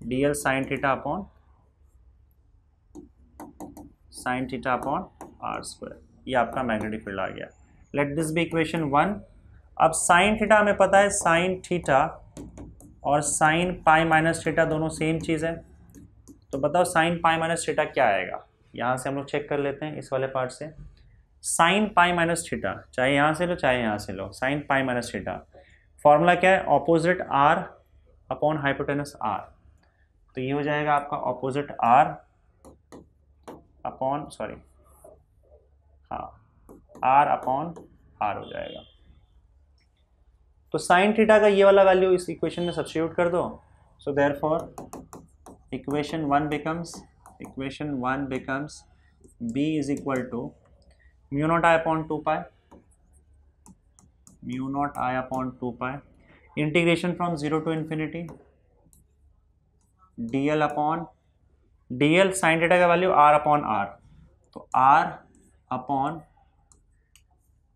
DL sine theta upon sine theta upon R square, ये आपका मैग्नेटिक फील्ड आ गया। Let this be equation 1। अब साइन थीटा हमें पता है, साइन थीटा और साइन पाई माइनस थीटा दोनों सेम चीज़ है, तो बताओ साइन पाई माइनस थीटा क्या आएगा। यहाँ से हम लोग चेक कर लेते हैं, इस वाले पार्ट से। साइन पाई माइनस थीटा चाहे यहाँ से लो चाहे यहाँ से लो, sine pi minus theta formula क्या है, opposite R upon hypotenuse R. तो ये हो जाएगा आपका ऑपोजिट आर अपॉन, सॉरी हाँ, आर अपॉन आर हो जाएगा। तो साइन थीटा का ये वाला वैल्यू इस इक्वेशन में सब्स्टिट्यूट कर दो। So therefore equation 1 becomes b is equal to mu naught I upon 2 pi, mu naught I upon 2 pi integration from 0 to infinity dl upon dl sine theta का value r upon r, तो r upon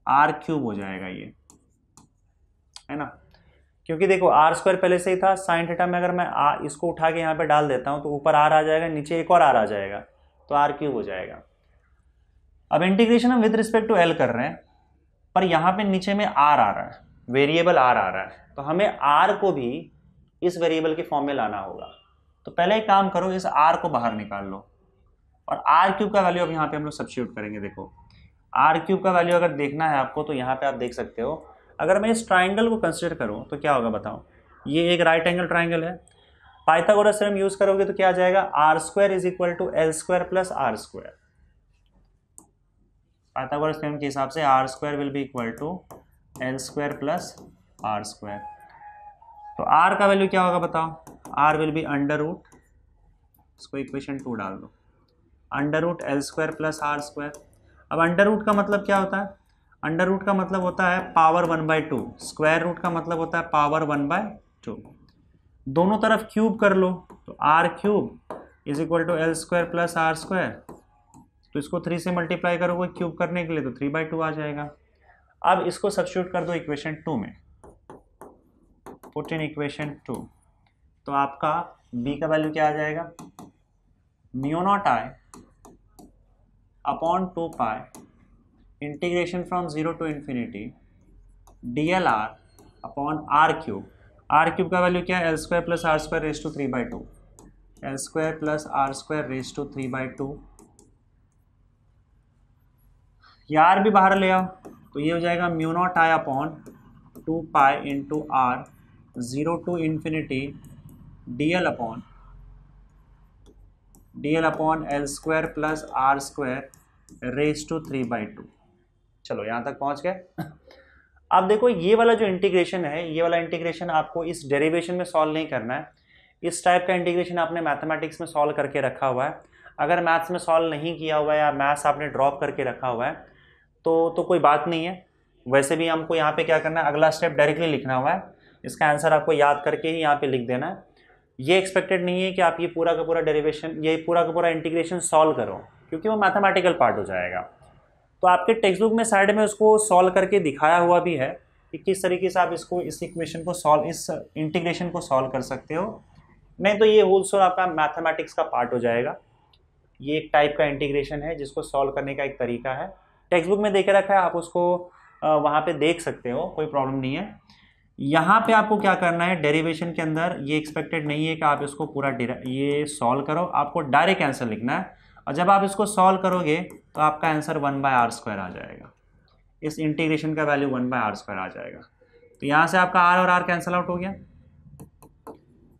r cube हो जाएगा, ये है ना, क्योंकि देखो R square पहले से ही था, साइन थीटा में अगर मैं इसको उठा के यहाँ पे डाल देता हूँ तो ऊपर आर आ जाएगा, नीचे एक और आर आ जाएगा, तो आर क्यूब हो जाएगा। अब इंटीग्रेशन हम विद रिस्पेक्ट टू एल कर रहे हैं, पर यहाँ पे नीचे में आर आ रहा है, वेरिएबल आर आ रहा है, तो हमें आर को भी इस वेरिएबल के फॉर्म में लाना होगा। तो पहले एक काम करो, इस आर को बाहर निकाल लो, और आर क्यूब का वैल्यू अब यहाँ पे हम लोग सब्स्टिट्यूट करेंगे। देखो आर क्यूब का वैल्यू अगर देखना है आपको, तो यहाँ पे आप देख सकते हो, अगर मैं इस ट्राइंगल को कंसिडर करूँ तो क्या होगा बताओ, ये एक राइट एंगल ट्राइंगल है, पाइथागोरस थ्योरम यूज करोगे तो क्या आ जाएगा, R square is equal to L square plus R square. Pythagoras theorem के हिसाब से R square will be equal to L square plus R square. तो आर का वैल्यू क्या होगा बताओ, R will be under root, इसको इक्वेशन 2 डाल दो, under root L square plus R square. अब अंडर रूट का मतलब क्या होता है, अंडर रूट का मतलब होता है पावर 1/2, स्क्वायर रूट का मतलब होता है पावर 1/2। दोनों तरफ क्यूब कर लो, तो R cube is equal to L square plus R square, तो इसको 3 से मल्टीप्लाई करोगे क्यूब करने के लिए, तो 3/2 आ जाएगा। अब इसको सब्स्टिट्यूट कर दो इक्वेशन 2 में, पुट इन इक्वेशन 2, तो आपका b का वैल्यू क्या आ जाएगा, mu naught I upon 2 pi integration from 0 to infinity dl r upon R cube का वैल्यू क्या है, L square plus R square raise to 3/2, L square plus R square raise to 3/2। ये are भी बाहर ले आओ, तो ये हो जाएगा mu naught I upon 2 pi into R 0 to infinity dl upon L square plus R square raise to 3/2। चलो यहाँ तक पहुँच गए। अब देखो ये वाला जो इंटीग्रेशन है, ये वाला इंटीग्रेशन आपको इस डेरिवेशन में सॉल्व नहीं करना है, इस टाइप का इंटीग्रेशन आपने मैथमेटिक्स में सॉल्व करके रखा हुआ है। अगर मैथ्स में सॉल्व नहीं किया हुआ है या मैथ्स आपने ड्रॉप करके रखा हुआ है तो कोई बात नहीं है। वैसे भी हमको यहाँ पे क्या करना है, अगला स्टेप डायरेक्टली लिखना हुआ है, इसका आंसर आपको याद करके ही यहाँ पे लिख देना है। ये एक्सपेक्टेड नहीं है कि आप ये पूरा का पूरा डेरिवेशन, ये पूरा का पूरा इंटीग्रेशन सॉल्व करो, क्योंकि वो मैथमेटिकल पार्ट हो जाएगा। तो आपके टेक्स्ट बुक में साइड में उसको सॉल्व करके दिखाया हुआ भी है कि किस तरीके से आप इसको, इस इक्वेशन को सॉल्व, इस इंटीग्रेशन को सॉल्व कर सकते हो। नहीं तो ये होल आपका मैथमेटिक्स का पार्ट हो जाएगा। ये एक टाइप का इंटीग्रेशन है जिसको सॉल्व करने का एक तरीका है। टेक्स्ट बुक में दे के रखा है, आप उसको वहाँ पे देख सकते हो, कोई प्रॉब्लम नहीं है। यहाँ पे आपको क्या करना है, डेरिवेशन के अंदर ये एक्सपेक्टेड नहीं है कि आप इसको पूरा ये सॉल्व करो, आपको डायरेक्ट आंसर लिखना है। और जब आप इसको सॉल्व करोगे तो आपका आंसर 1/r² आ जाएगा। इस इंटीग्रेशन का वैल्यू 1/r² आ जाएगा। तो यहाँ से आपका r और r कैंसिल आउट हो गया,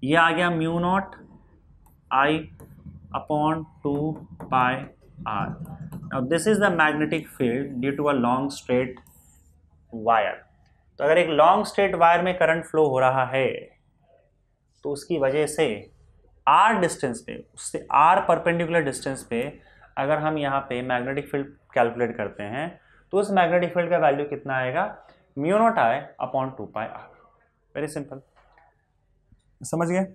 ये आ गया μ0 I/2πr। Now this is the magnetic field due to a long straight wire। तो अगर एक लॉन्ग स्ट्रेट वायर में करंट फ्लो हो रहा है तो उसकी वजह से r डिस्टेंस पे, उससे r परपेंडिकुलर डिस्टेंस पे अगर हम यहाँ पे मैग्नेटिक फील्ड कैलकुलेट करते हैं तो उस मैग्नेटिक फील्ड का वैल्यू कितना आएगा, μ0 I/2πr। वेरी सिंपल, समझ गए।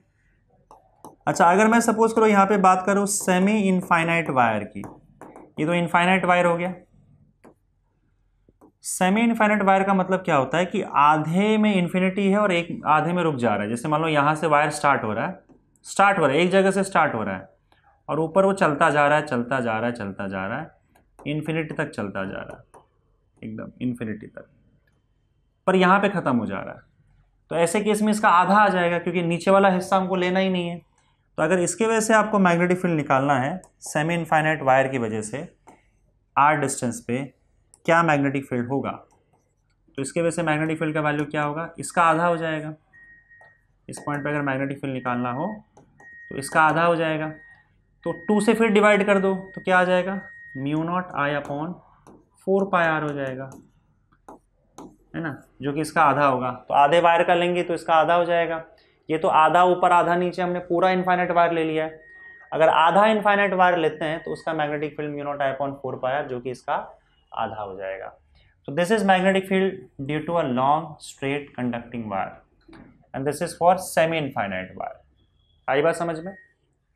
अच्छा, अगर मैं सपोज करो यहाँ पे बात करूँ सेमी इनफाइनाइट वायर की, ये तो इनफाइनाइट वायर हो गया। सेमी इनफाइनाइट वायर का मतलब क्या होता है कि आधे में इन्फिनिटी है और एक आधे में रुक जा रहा है। जैसे मान लो यहाँ से वायर स्टार्ट हो रहा है, एक जगह से स्टार्ट हो रहा है और ऊपर वो चलता जा रहा है, इन्फिनिटी तक चलता जा रहा है, एकदम इन्फिनिटी तक, पर यहाँ पे ख़त्म हो जा रहा है। तो ऐसे केस में इसका आधा आ जाएगा, क्योंकि नीचे वाला हिस्सा हमको लेना ही नहीं है। तो अगर इसके वजह से आपको मैग्नेटिक फील्ड निकालना है सेमी इनफाइनाइट वायर की वजह से r डिस्टेंस पे क्या मैग्नेटिक फील्ड होगा, तो इसके वजह से मैग्नेटिक फील्ड का वैल्यू क्या होगा, इसका आधा हो जाएगा। इस पॉइंट पे अगर मैग्नेटिक फील्ड निकालना हो तो इसका आधा हो जाएगा। तो 2 से फिर डिवाइड कर दो तो क्या आ जाएगा, μ0 I/4πr हो जाएगा, है ना, जो कि इसका आधा होगा। तो आधे वायर का लेंगे तो इसका आधा हो जाएगा। ये तो आधा ऊपर आधा नीचे, हमने पूरा इनफाइनाइट वायर ले लिया है। अगर आधा इनफाइनाइट वायर लेते हैं तो उसका मैग्नेटिक फील्ड μ0 I/4πr, जो कि इसका आधा हो जाएगा। तो this is magnetic field due to a long straight conducting wire and this is for semi infinite wire. आई बात समझ में।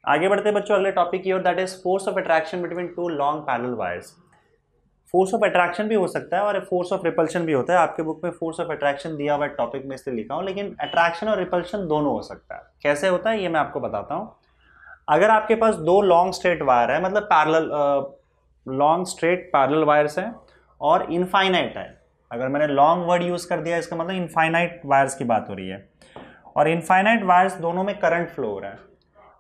आगे बढ़ते बच्चों अगले टॉपिक की ओर, that is force of attraction between 2 long parallel wires. Force of attraction भी हो सकता है और फोर्स ऑफ रिपल्शन भी होता है। आपके बुक में फोर्स ऑफ अट्रैक्शन दिया हुआ है टॉपिक में, इसलिए लिखा हूँ, लेकिन अट्रैक्शन और रिपल्शन दोनों हो सकता है। कैसे होता है ये मैं आपको बताता हूँ। अगर आपके पास 2 लॉन्ग स्ट्रेट वायर है, मतलब parallel long straight parallel wires हैं और इनफाइनाइट है, अगर मैंने लॉन्ग वर्ड यूज कर दिया इसका मतलब इनफाइनाइट वायर्स की बात हो रही है, और इनफाइनाइट वायर्स दोनों में करंट फ्लो हो रहा है।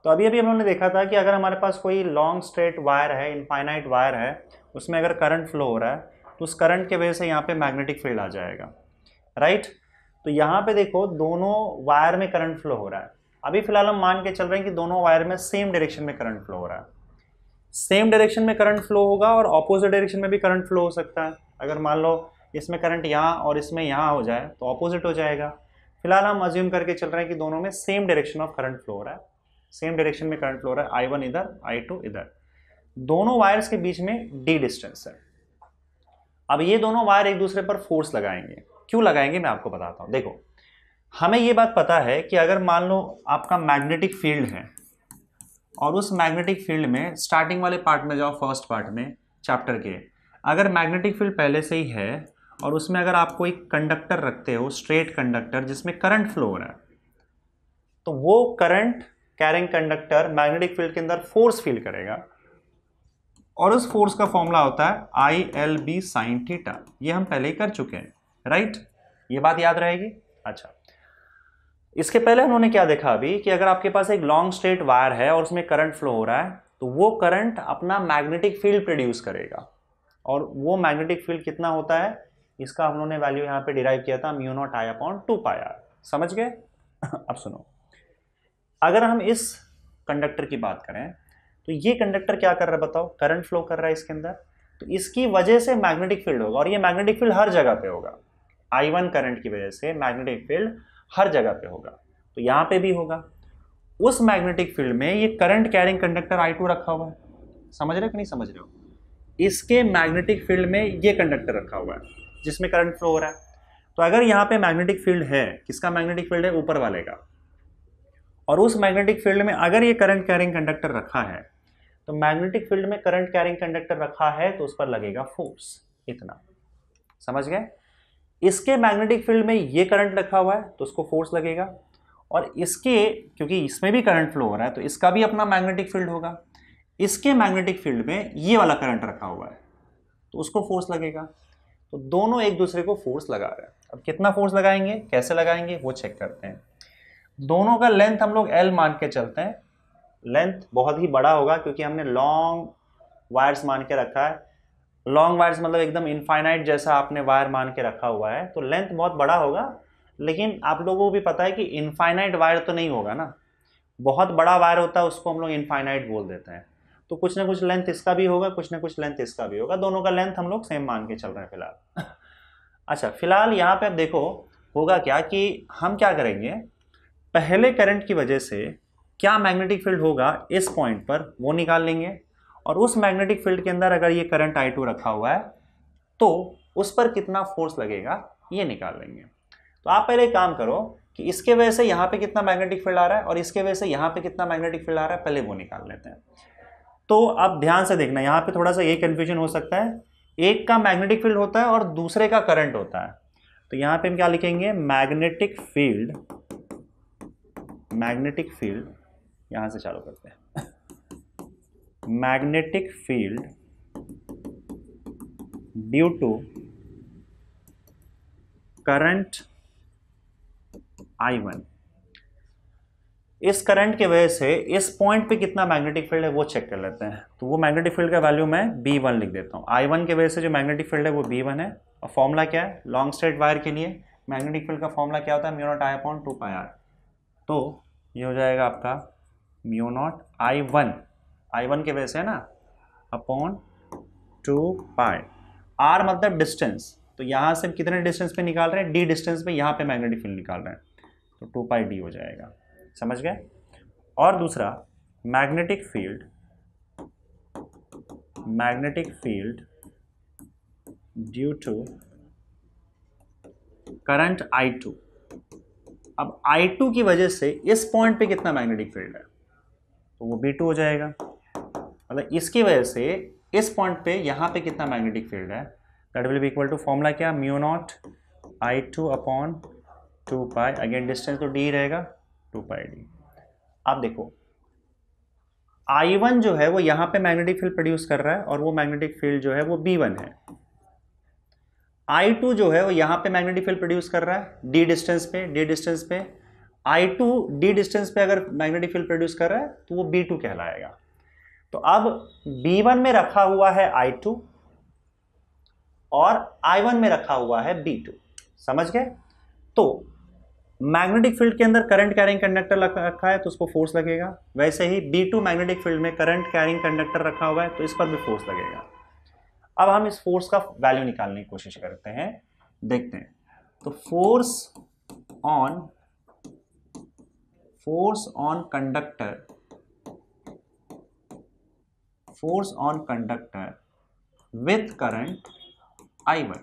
तो अभी हम लोगों ने देखा था कि अगर हमारे पास कोई लॉन्ग स्ट्रेट वायर है, इनफाइनाइट वायर है, उसमें अगर करंट फ्लो हो रहा है तो उस करंट के वजह से यहाँ पे मैग्नेटिक फील्ड आ जाएगा, राइट। तो यहाँ पे देखो दोनों वायर में करंट फ्लो हो रहा है। अभी फिलहाल हम मान के चल रहे हैं कि दोनों वायर में सेम डायरेक्शन में करंट फ्लो हो रहा है। सेम डायरेक्शन में करंट फ्लो होगा और ऑपोजिट डायरेक्शन में भी करंट फ्लो हो सकता है। अगर मान लो इसमें करंट यहाँ और इसमें यहाँ हो जाए तो ऑपोजिट हो जाएगा। फिलहाल हम अज्यूम करके चल रहे हैं कि दोनों में same direction of current flow हो रहा है, सेम डायरेक्शन में करंट फ्लो हो रहा है, I1 इधर I2 इधर। दोनों वायर्स के बीच में d डिस्टेंस है। अब ये दोनों वायर एक दूसरे पर फोर्स लगाएंगे। क्यों लगाएंगे मैं आपको बताता हूं। देखो, हमें ये बात पता है कि अगर मान लो आपका मैग्नेटिक फील्ड है और उस मैग्नेटिक फील्ड में स्टार्टिंग वाले पार्ट में जाओ, फर्स्ट पार्ट में चैप्टर के, अगर मैग्नेटिक फील्ड पहले से ही है और उसमें अगर आप कोई कंडक्टर रखते हो, स्ट्रेट कंडक्टर जिसमें करंट फ्लो हो रहा है, तो वो current carrying conductor magnetic field के अंदर फोर्स फील करेगा और उस फोर्स का फॉर्मूला होता है ILB sin थीटा। ये हम पहले ही कर चुके हैं, राइट। ये बात याद रहेगी। अच्छा, इसके पहले उन्होंने क्या देखा अभी कि अगर आपके पास एक लॉन्ग स्ट्रेट वायर है और उसमें करंट फ्लो हो रहा है तो वो करंट अपना मैग्नेटिक फील्ड प्रोड्यूस करेगा, और वो मैग्नेटिक फील्ड कितना होता है इसका हम लोगों ने वैल्यू यहाँ पे डिराइव किया था μ0 I/2πr। समझ गए। अब सुनो, अगर हम इस कंडक्टर की बात करें तो ये कंडक्टर क्या कर रहा है बताओ, करंट फ्लो कर रहा है इसके अंदर, तो इसकी वजह से मैग्नेटिक फील्ड होगा, और ये मैग्नेटिक फील्ड हर जगह पे होगा। I1 करंट की वजह से मैग्नेटिक फील्ड हर जगह पे होगा, तो यहाँ पे भी होगा। उस मैग्नेटिक फील्ड में ये करंट कैरिंग कंडक्टर I2 रखा हुआ है, समझ रहे हो कि नहीं समझ रहे हो। इसके मैग्नेटिक फील्ड में ये कंडक्टर रखा हुआ है जिसमें करंट फ्लो हो रहा है। तो अगर यहाँ पे मैग्नेटिक फील्ड है, किसका मैग्नेटिक फील्ड है, ऊपर वाले का, और उस मैग्नेटिक फील्ड में अगर ये करंट कैरिंग कंडक्टर रखा है, तो मैग्नेटिक फील्ड में करंट कैरिंग कंडक्टर रखा है तो उस पर लगेगा फोर्स, इतना। समझ गए। इसके मैग्नेटिक फील्ड में ये करंट रखा हुआ है तो उसको फोर्स लगेगा, और इसके, क्योंकि इसमें भी करंट फ्लो हो रहा है तो इसका भी अपना मैग्नेटिक फील्ड होगा। इसके मैग्नेटिक फील्ड में ये वाला करंट रखा हुआ है तो उसको फोर्स लगेगा। तो दोनों एक दूसरे को फोर्स लगा रहे हैं। अब कितना फोर्स लगाएंगे, कैसे लगाएंगे, वो चेक करते हैं। दोनों का लेंथ हम लोग L मान के चलते हैं। लेंथ बहुत ही बड़ा होगा क्योंकि हमने लॉन्ग वायर्स मान के रखा है। लॉन्ग वायर्स मतलब एकदम इनफाइनाइट जैसा आपने वायर मान के रखा हुआ है, तो लेंथ बहुत बड़ा होगा। लेकिन आप लोगों को भी पता है कि इनफाइनाइट वायर तो नहीं होगा ना, बहुत बड़ा वायर होता है उसको हम लोग इनफाइनाइट बोल देते हैं। तो कुछ ना कुछ लेंथ इसका भी होगा, कुछ ना कुछ लेंथ इसका भी होगा। दोनों का लेंथ हम लोग सेम मान के चल रहे हैं फिलहाल। अच्छा, फिलहाल यहाँ पे अब देखो होगा क्या कि हम क्या करेंगे, पहले करंट की वजह से क्या मैग्नेटिक फील्ड होगा इस पॉइंट पर वो निकाल लेंगे, और उस मैग्नेटिक फील्ड के अंदर अगर ये करंट I2 रखा हुआ है तो उस पर कितना फोर्स लगेगा ये निकाल लेंगे। तो आप पहले एक काम करो कि इसके वजह से यहाँ पे कितना मैग्नेटिक फील्ड आ रहा है और इसके वजह से यहाँ पे कितना मैग्नेटिक फील्ड आ रहा है, पहले वो निकाल लेते हैं। तो अब ध्यान से देखना, यहाँ पे थोड़ा सा ये कंफ्यूजन हो सकता है, एक का मैग्नेटिक फील्ड होता है और दूसरे का करंट होता है। तो यहाँ पे हम क्या लिखेंगे, मैग्नेटिक फील्ड, मैग्नेटिक फील्ड यहां से चालू करते हैं, magnetic field due to current I1। इस करंट की वजह से इस पॉइंट पे कितना मैग्नेटिक फील्ड है वो चेक कर लेते हैं। तो वो मैग्नेटिक फील्ड का वैल्यू मैं B1 लिख देता हूं। I1 की वजह से जो मैग्नेटिक फील्ड है वो B1 है। और फॉर्मूला क्या है, लॉन्ग स्ट्रेट वायर के लिए मैग्नेटिक फील्ड का फॉर्मूला क्या होता है, mu naught I upon 2πr। तो ये हो जाएगा आपका म्यू नॉट I1 की वजह से है ना, अपॉन 2π। r मतलब डिस्टेंस, तो यहां से कितने डिस्टेंस पे निकाल रहे हैं, d डिस्टेंस पे यहाँ पे मैग्नेटिक फील्ड निकाल रहे हैं, तो 2πd हो जाएगा। समझ गए। और दूसरा magnetic field due to current I2। अब I2 की वजह से इस पॉइंट पे कितना मैग्नेटिक फील्ड है, तो वो B2 हो जाएगा। मतलब इसकी वजह से इस पॉइंट पे यहां पे कितना मैग्नेटिक फील्ड है, that will be equal to formula क्या, mu naught I2 upon 2π, again distance तो d रहेगा 2πd। आप देखो I1 जो है वो यहां पे मैग्नेटिक फील्ड प्रोड्यूस कर रहा है और वो मैग्नेटिक फील्ड जो है वो B1 है। I2 जो है वो यहां पे मैग्नेटिक फील्ड प्रोड्यूस कर रहा है d डिस्टेंस पे। I2 d डिस्टेंस पे अगर मैग्नेटिक फील्ड प्रोड्यूस कर रहा है तो वो B2 कहलाएगा। तो अब B1 में रखा हुआ है I2 और I1 में रखा हुआ है B2। समझ गए। तो मैग्नेटिक फील्ड के अंदर करंट कैरिंग कंडक्टर रखा है तो उसको फोर्स लगेगा, वैसे ही B2 मैग्नेटिक फील्ड में करंट कैरिंग कंडक्टर रखा हुआ है तो इस पर भी फोर्स लगेगा। अब हम इस फोर्स का वैल्यू निकालने की कोशिश करते हैं, देखते हैं। तो force on conductor with current I1,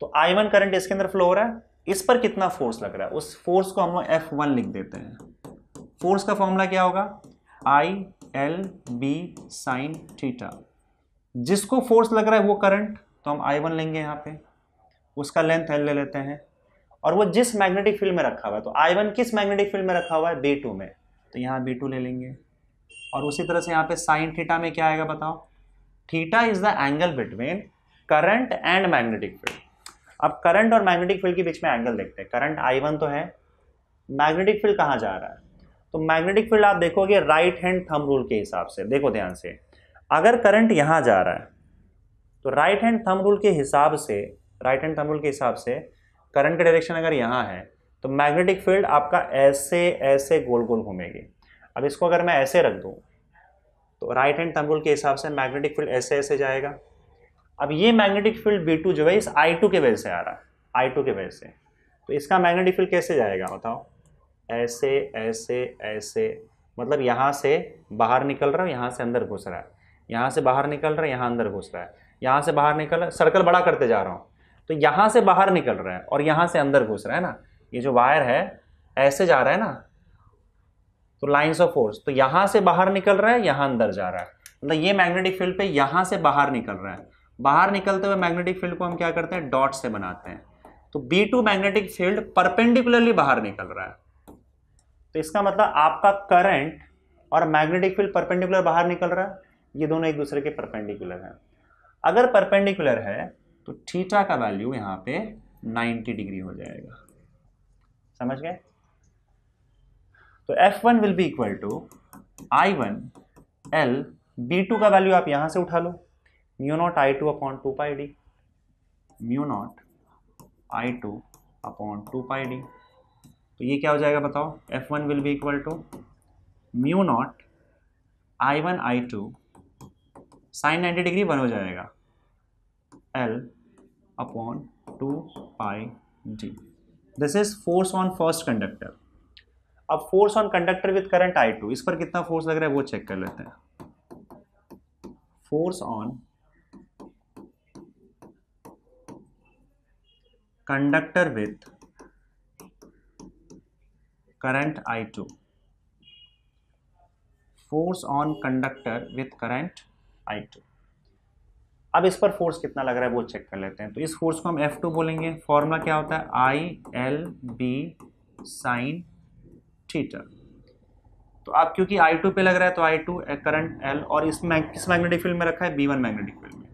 तो I1 करंट इसके अंदर फ्लो हो रहा है, इस पर कितना फोर्स लग रहा है, उस फोर्स को हम लोग F1 लिख देते हैं। फोर्स का फॉर्मूला क्या होगा, ILB sin थीटा। जिसको फोर्स लग रहा है वो करंट, तो हम I1 लेंगे यहाँ पे, उसका लेंथ L ले लेते हैं, और वो जिस मैग्नेटिक फील्ड में रखा हुआ है, तो I1 किस मैग्नेटिक फील्ड में रखा हुआ है, B2 में, तो यहाँ B2 ले लेंगे। और उसी तरह से यहाँ पे साइन थीटा में क्या आएगा बताओ, theta is the angle between current and magnetic field. अब करंट और मैग्नेटिक फील्ड के बीच में एंगल देखते हैं। करंट I1 तो है, मैग्नेटिक फील्ड कहाँ जा रहा है, तो मैग्नेटिक फील्ड आप देखोगे राइट हैंड थंब रूल के हिसाब से, देखो ध्यान से, अगर करंट यहां जा रहा है तो राइट हैंड थंब रूल के हिसाब से करंट की डायरेक्शन अगर यहां है तो मैग्नेटिक फील्ड आपका ऐसे ऐसे गोल गोल घूमेगी। अब इसको अगर मैं ऐसे रख दूं तो राइट हैंड थंब रूल के हिसाब से मैग्नेटिक फील्ड ऐसे ऐसे जाएगा। अब ये मैग्नेटिक फील्ड B2 जो है इस I2 के वजह से आ रहा है, I2 के वजह से, तो इसका मैग्नेटिक फील्ड कैसे जाएगा बताओ, ऐसे ऐसे ऐसे, मतलब यहां से बाहर निकल रहा है, यहां से अंदर घुस रहा है, यहां से बाहर निकल रहा है, यहां अंदर घुस रहा है, यहां से बाहर निकल रहा है, सर्कल बड़ा करते जा रहा हूं, तो यहां से बाहर निकल रहा है और यहां से अंदर घुस रहा है ना, ये जो वायर है ऐसे जा रहा है ना, तो लाइंस ऑफ फोर्स, तो यहां से बाहर निकल रहा है, यहां अंदर जा रहा है, मतलब ये मैग्नेटिक फील्ड पे यहां से बाहर निकल रहा है। बाहर निकलते हुए मैग्नेटिक फील्ड को हम क्या करते हैं, डॉट से बनाते हैं। तो B2 मैग्नेटिक फील्ड परपेंडिकुलरली बाहर निकल रहा है, तो इसका मतलब आपका करंट और मैग्नेटिक फील्ड परपेंडिकुलर बाहर निकल रहा है, ये दोनों एक दूसरे के परपेंडिकुलर हैं। अगर परपेंडिकुलर है तो थीटा का वैल्यू यहाँ पे 90 डिग्री हो जाएगा। समझ गए? तो F1 will be equal to I1 L, B2 का वैल्यू आप यहां से उठा लो, mu naught I2 upon 2 pi D, mu naught I2 upon 2 pi D. तो ये क्या हो जाएगा बताओ? F1 will be equal to mu naught I1 I2 sine 90 degree 1 हो जाएगा, L upon 2 pi D. This is force on first conductor. अब force on conductor with current I2, इस पर कितना फोर्स लग रहा है वो चेक कर लेते हैं। Force on conductor with current I2, force on conductor with current I2। अब इस पर फोर्स कितना लग रहा है वो चेक कर लेते हैं। तो इस फोर्स को हम F2 बोलेंगे। फॉर्मूला क्या होता है? ILB sine theta. तो अब क्योंकि I2 पे लग रहा है तो I2 करंट L, और इसमें किस मैग्नेटिक फील्ड में रखा है? B1 मैग्नेटिक फील्ड में।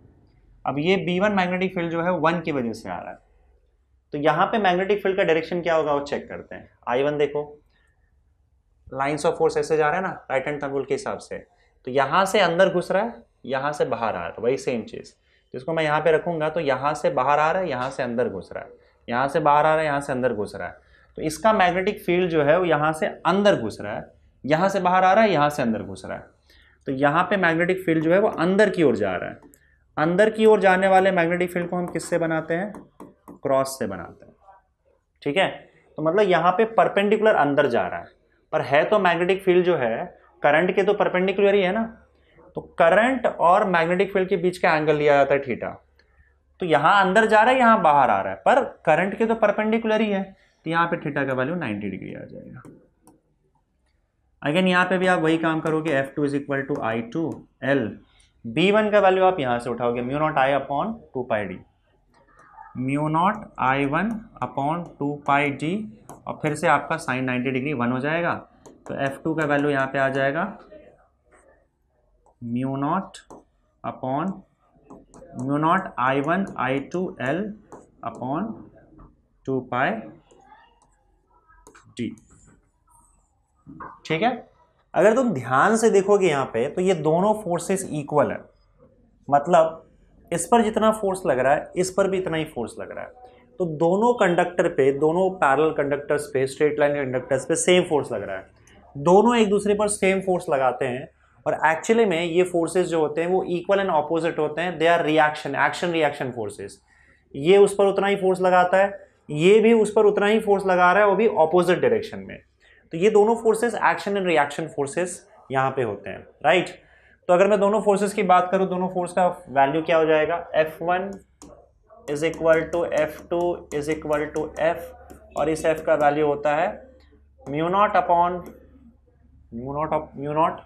अब ये B1 मैग्नेटिक फील्ड जो है 1 की वजह से आ रहा है, तो यहाँ पे मैग्नेटिक फील्ड का डायरेक्शन क्या होगा वो चेक करते हैं। I1 देखो, लाइन्स ऑफ फोर्स ऐसे जा रहा है ना, राइट हैंड थंब रूल के हिसाब से, तो यहाँ से अंदर घुस रहा है, यहाँ से बाहर आ रहा है, वही सेम चीज़। तो इसको मैं यहाँ पे रखूंगा तो यहाँ से बाहर आ रहा है, यहाँ से अंदर घुस रहा है, यहाँ से बाहर आ रहा है, यहाँ से अंदर घुस रहा है। तो इसका मैग्नेटिक फील्ड जो है वो यहाँ से अंदर घुस रहा है, यहाँ से बाहर आ रहा है, यहाँ से अंदर घुस रहा है। तो यहाँ पे मैग्नेटिक फील्ड जो है वो अंदर की ओर जा रहा है। अंदर की ओर जाने वाले मैग्नेटिक फील्ड को हम किससे बनाते हैं? क्रॉस से बनाते हैं। ठीक है, तो मतलब यहाँ पे परपेंडिकुलर अंदर जा रहा है, पर है तो मैग्नेटिक फील्ड जो है करंट के तो परपेंडिकुलर ही है ना। तो करंट और मैग्नेटिक फील्ड के बीच का एंगल लिया जाता है थीटा। तो यहाँ अंदर जा रहा है, यहाँ बाहर आ रहा है, पर करंट के तो परपेंडिकुलर ही है, तो यहाँ पे थीटा का वैल्यू 90 डिग्री आ जाएगा। अगेन यहाँ पे भी आप वही काम करोगे, F2 is equal to I2 L, B1 का वैल्यू आप यहाँ से उठाओगे, mu naught I upon 2 pi D, mu naught I1 upon 2 pi D, और फिर से आपका साइन 90 डिग्री 1 हो जाएगा। तो F2 का वैल्यू यहाँ पे आ जाएगा mu naught upon mu naught I1 I2 L upon 2 pi D. ठीक है, अगर तुम ध्यान से देखोगे यहाँ पे तो ये दोनों फोर्सेस इक्वल है, मतलब इस पर जितना फोर्स लग रहा है इस पर भी इतना ही फोर्स लग रहा है। तो दोनों कंडक्टर पे, दोनों पैरेलल कंडक्टर्स पे, स्ट्रेट लाइन कंडक्टर्स पे सेम फोर्स लग रहा है। दोनों एक दूसरे पर सेम फोर्स लगाते हैं, और एक्चुअली में ये फोर्सेस जो होते हैं वो इक्वल एंड ऑपोजिट होते हैं। They are reaction, action reaction forces. ये उस पर उतना ही फोर्स लगाता है, ये भी उस पर उतना ही फोर्स लगा रहा है, वो भी ऑपोजिट डायरेक्शन में। तो ये दोनों forces action and reaction forces यहाँ पे होते हैं, राइट। तो अगर मैं दोनों फोर्सेस की बात करूँ, दोनों फोर्स का वैल्यू क्या हो जाएगा? F1 is equal to F2 is equal to F, और इस F का वैल्यू होता है mu naught upon mu naught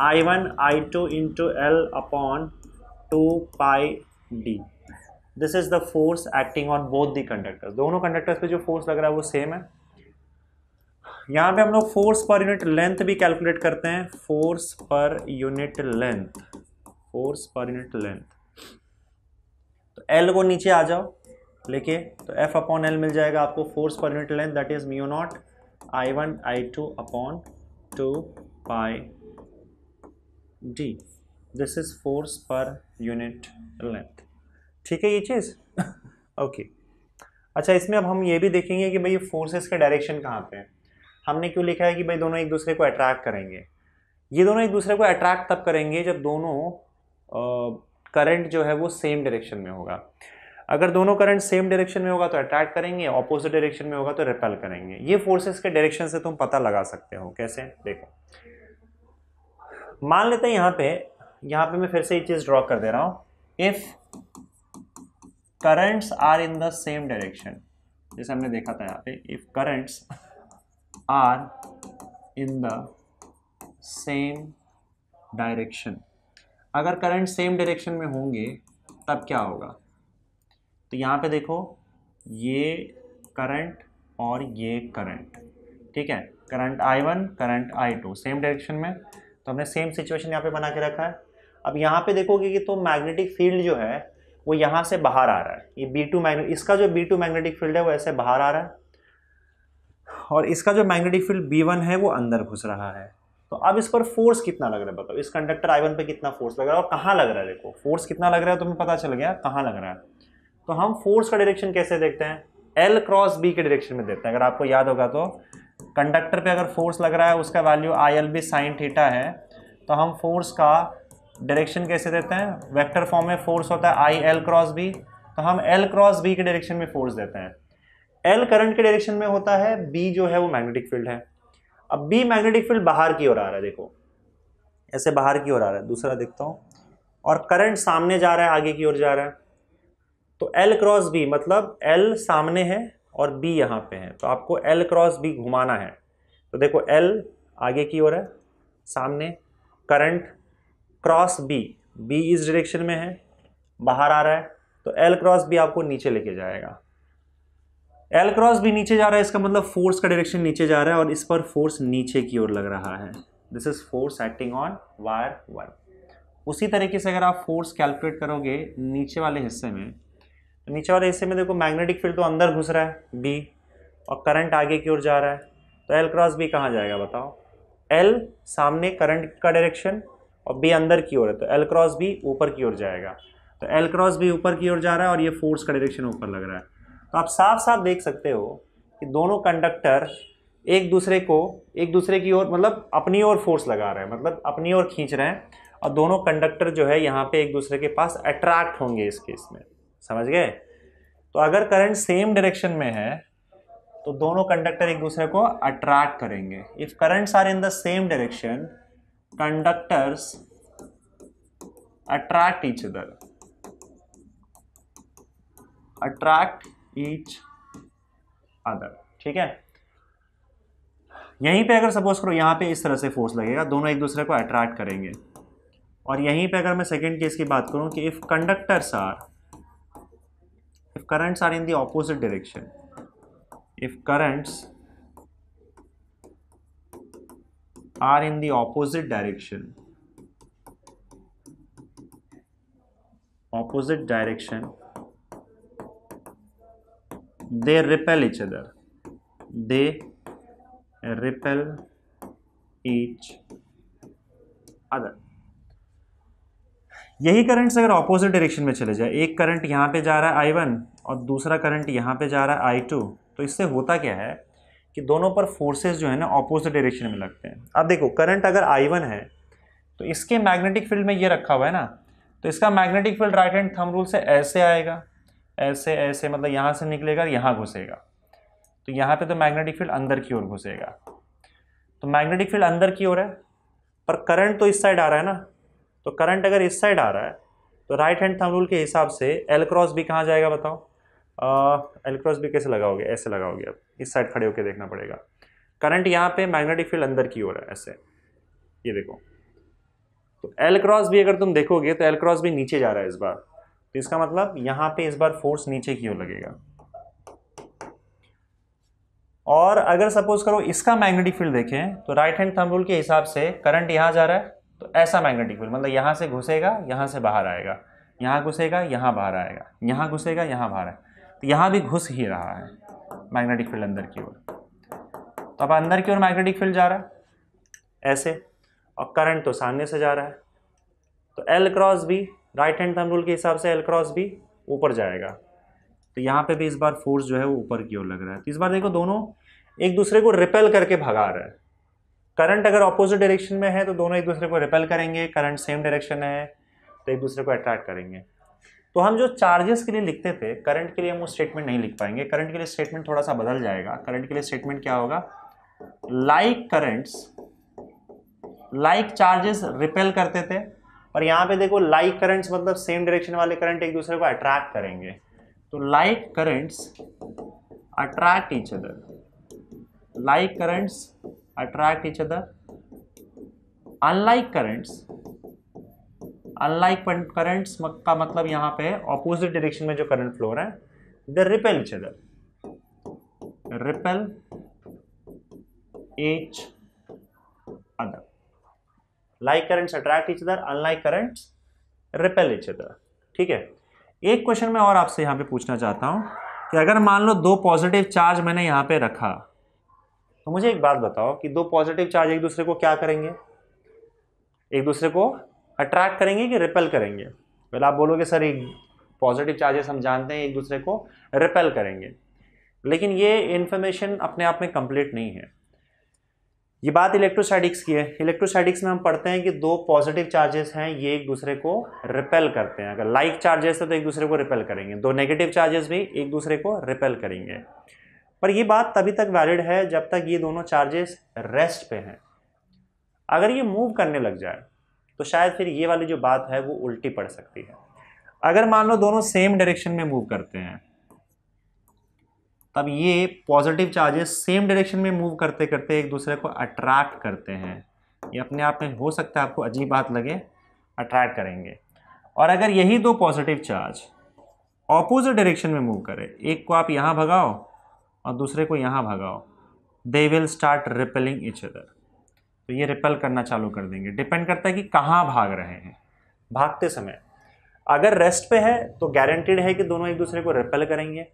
I1 I2 into L upon 2 pi D. This is the force acting on both the conductors. दोनों conductors पे जो force लग रहा है वो सेम है। यहाँ पे हम लोग फोर्स पर यूनिट लेंथ भी कैलकुलेट करते हैं, force per unit length, force per unit length. तो L को नीचे आ जाओ लेके, तो F अपॉन L मिल जाएगा आपको force per unit length, that is mu naught I1 I2 upon 2 pi D. This is force per unit length. ठीक है ये चीज़ ओके। अच्छा, इसमें अब हम ये भी देखेंगे कि भाई फोर्सेस के डायरेक्शन कहाँ पे है। हमने क्यों लिखा है कि भाई दोनों एक दूसरे को अट्रैक्ट करेंगे? ये दोनों एक दूसरे को अट्रैक्ट तब करेंगे जब दोनों करंट जो है वो सेम डायरेक्शन में होगा। अगर दोनों करंट सेम डायरेक्शन में होगा तो अट्रैक्ट करेंगे, ऑपोजिट डायरेक्शन में होगा तो रिपेल करेंगे। ये फोर्सेस के डायरेक्शन से तुम पता लगा सकते हो। कैसे? देखो, मान लेते हैं यहाँ पे मैं फिर से ये चीज ड्रॉ कर दे रहा हूँ। If currents are in the same direction, जैसे हमने देखा था यहाँ पे, if currents are in the same direction, अगर करंट सेम डायरेक्शन में होंगे तब क्या होगा? तो यहाँ पे देखो, ये करंट और ये करंट, ठीक है, current I1 current I2 same direction में, तो हमने सेम सिचुएशन यहाँ पे बना के रखा है। अब यहाँ पे देखोगे कि तो मैग्नेटिक फील्ड जो है वो यहाँ से बाहर आ रहा है, ये B2 मैग्नेटिक, इसका जो B2 मैग्नेटिक फील्ड है वो ऐसे बाहर आ रहा है, और इसका जो मैग्नेटिक फील्ड B1 है वो अंदर घुस रहा है। तो अब इस पर फोर्स कितना लग रहा है बताओ, इस कंडक्टर I1 पे कितना फोर्स लग रहा है और कहाँ लग रहा है। देखो फोर्स कितना लग रहा है तुम्हें पता चल गया कहाँ लग रहा है। तो हम फोर्स का डायरेक्शन कैसे देखते हैं, L क्रॉस B के डायरेक्शन में देते हैं। अगर आपको याद होगा तो कंडक्टर पे अगर फोर्स लग रहा है उसका वैल्यू ILB sin थीटा है, तो हम फोर्स का डायरेक्शन कैसे देते हैं, वेक्टर फॉर्म में फोर्स होता है IL क्रॉस B, तो हम L क्रॉस B के डायरेक्शन में फोर्स देते हैं। L करंट के डायरेक्शन में होता है, B जो है वो मैग्नेटिक फील्ड है। अब B मैग्नेटिक फील्ड बाहर की ओर आ रहा है, देखो ऐसे बाहर की ओर आ रहा है। दूसरा देखता हूं, और करंट सामने जा रहा है, आगे की ओर जा रहा है। तो L क्रॉस B मतलब L सामने है और B यहाँ पे है, तो आपको L क्रॉस B घुमाना है। तो देखो L आगे की ओर है, सामने करंट क्रॉस B, B इस डायरेक्शन में है, बाहर आ रहा है, तो L क्रॉस B आपको नीचे लेके जाएगा। L क्रॉस B नीचे जा रहा है, इसका मतलब फोर्स का डायरेक्शन नीचे जा रहा है और इस पर फोर्स नीचे की ओर लग रहा है। This is force acting on wire 1। उसी तरीके से अगर आप फोर्स कैलकुलेट करोगे नीचे वाले हिस्से में, तो नीचे वाले हिस्से में देखो मैग्नेटिक फील्ड तो अंदर घुस रहा है B, और करंट आगे की ओर जा रहा है, तो L क्रॉस B कहाँ जाएगा बताओ। L सामने करंट का डायरेक्शन और B अंदर की ओर है, तो L क्रॉस B ऊपर की ओर जाएगा। तो L क्रॉस B ऊपर की ओर जा रहा है और ये फोर्स का डायरेक्शन ऊपर लग रहा है। तो आप साफ साफ देख सकते हो कि दोनों कंडक्टर एक दूसरे की ओर मतलब अपनी ओर फोर्स लगा रहे हैं, मतलब अपनी ओर खींच रहे हैं, और दोनों कंडक्टर जो है यहाँ पे एक दूसरे के पास अट्रैक्ट होंगे इस केस में, समझ गए। तो अगर करंट सेम डायरेक्शन में है तो दोनों कंडक्टर एक दूसरे को अट्रैक्ट करेंगे। If currents are in the same direction, conductors attract each other, attract each other, ठीक है। यहीं पे अगर सपोज करो यहाँ पे इस तरह से फोर्स लगेगा, दोनों एक दूसरे को अट्रैक्ट करेंगे। और यहीं पे अगर मैं सेकेंड केस की बात करूं कि if currents are in the opposite direction, if currents are in the opposite direction, they repel each other, यही करंट्स अगर ऑपोजिट डायरेक्शन में चले जाए, एक करंट यहाँ पे जा रहा है I1 और दूसरा करंट यहाँ पे जा रहा है I2, तो इससे होता क्या है कि दोनों पर फोर्सेस जो है ना ऑपोजिट डायरेक्शन में लगते हैं। अब देखो करंट अगर I1 है तो इसके मैग्नेटिक फील्ड में ये रखा हुआ है ना, तो इसका magnetic field right hand thumb rule से ऐसे आएगा, ऐसे ऐसे, मतलब यहाँ से निकलेगा यहाँ घुसेगा, तो यहाँ पे तो मैग्नेटिक फील्ड अंदर की ओर घुसेगा। तो मैग्नेटिक फील्ड अंदर की ओर है, पर करंट तो इस साइड आ रहा है ना, तो करंट अगर इस साइड आ रहा है तो राइट हैंड थंब रूल के हिसाब से L क्रॉस B कहाँ जाएगा बताओ। L क्रॉस B कैसे लगाओगे, ऐसे लगाओगे, अब इस साइड खड़े होकर देखना पड़ेगा। करंट यहाँ पे, मैग्नेटिक फील्ड अंदर की ओर है ऐसे, ये देखो। तो L क्रॉस B अगर तुम देखोगे तो L क्रॉस B नीचे जा रहा है इस बार, तो इसका मतलब यहाँ पे इस बार फोर्स नीचे की ओर लगेगा। और अगर सपोज करो इसका मैग्नेटिक फील्ड देखें तो राइट हैंड थंब रूल के हिसाब से करंट यहाँ जा रहा है, तो ऐसा मैग्नेटिक फील्ड, मतलब यहाँ से घुसेगा यहाँ से बाहर आएगा, यहाँ घुसेगा यहाँ बाहर आएगा, यहाँ घुसेगा यहाँ बाहर आएगा, तो यहाँ भी घुस ही रहा है मैग्नेटिक फील्ड अंदर की ओर। तो अब अंदर की ओर मैग्नेटिक फील्ड जा रहा है ऐसे, और करंट तो सामने से जा रहा है, तो L cross B right hand thumb rule के हिसाब से L क्रॉस B ऊपर जाएगा, तो यहाँ पे भी इस बार फोर्स जो है वो ऊपर की ओर लग रहा है। तो इस बार देखो दोनों एक दूसरे को रिपेल करके भगा रहा है। करंट अगर ऑपोजिट डायरेक्शन में है तो दोनों एक दूसरे को रिपेल करेंगे, करंट सेम डायरेक्शन है तो एक दूसरे को अट्रैक्ट करेंगे। तो हम जो चार्जेस के लिए लिखते थे, करंट के लिए हम वो स्टेटमेंट नहीं लिख पाएंगे। करंट के लिए स्टेटमेंट थोड़ा सा बदल जाएगा। करंट के लिए स्टेटमेंट क्या होगा, like currents, like charges repel करते थे, और यहाँ पे देखो लाइक करंट्स मतलब सेम डायरेक्शन वाले करंट एक दूसरे को अट्रैक्ट करेंगे। तो like currents attract each other, like currents attract each other. Unlike currents का मतलब यहाँ पे ऑपोजिट डायरेक्शन में जो करंट फ्लो रहा है, they repel each other, repel each other. Like currents attract each other, unlike currents repel each other. ठीक है, एक क्वेश्चन मैं और आपसे यहाँ पे पूछना चाहता हूँ कि अगर मान लो दो पॉजिटिव चार्ज मैंने यहाँ पे रखा, तो मुझे एक बात बताओ कि दो पॉजिटिव चार्ज एक दूसरे को क्या करेंगे? एक दूसरे को अट्रैक्ट करेंगे कि रिपेल करेंगे? पहले आप बोलोगे सर एक पॉजिटिव चार्जेस हम जानते हैं एक दूसरे को रिपेल करेंगे, लेकिन ये इंफॉर्मेशन अपने आप में कंप्लीट नहीं है। ये बात इलेक्ट्रोस्टैटिक्स की है। इलेक्ट्रोस्टैटिक्स में हम पढ़ते हैं कि दो पॉजिटिव चार्जेस हैं, ये एक दूसरे को रिपेल करते हैं। अगर लाइक चार्जेस है तो एक दूसरे को रिपेल करेंगे, दो नेगेटिव चार्जेस भी एक दूसरे को रिपेल करेंगे। पर ये बात तभी तक वैलिड है जब तक ये दोनों चार्जेस रेस्ट पे हैं। अगर ये मूव करने लग जाए तो शायद फिर ये वाली जो बात है वो उल्टी पड़ सकती है। अगर मान लो दोनों सेम डायरेक्शन में मूव करते हैं, तब ये पॉजिटिव चार्जेस सेम डायरेक्शन में मूव करते करते एक दूसरे को अट्रैक्ट करते हैं। ये अपने आप में हो सकता है आपको अजीब बात लगे, अट्रैक्ट करेंगे। और अगर यही दो पॉजिटिव चार्ज ऑपोजिट डायरेक्शन में मूव करें, एक को आप यहाँ भगाओ और दूसरे को यहाँ भगाओ, they will start repelling each other. तो ये रिपेल करना चालू कर देंगे। डिपेंड करता है कि कहाँ भाग रहे हैं। भागते समय अगर रेस्ट पे है तो गारंटीड है कि दोनों एक दूसरे को रिपेल करेंगे,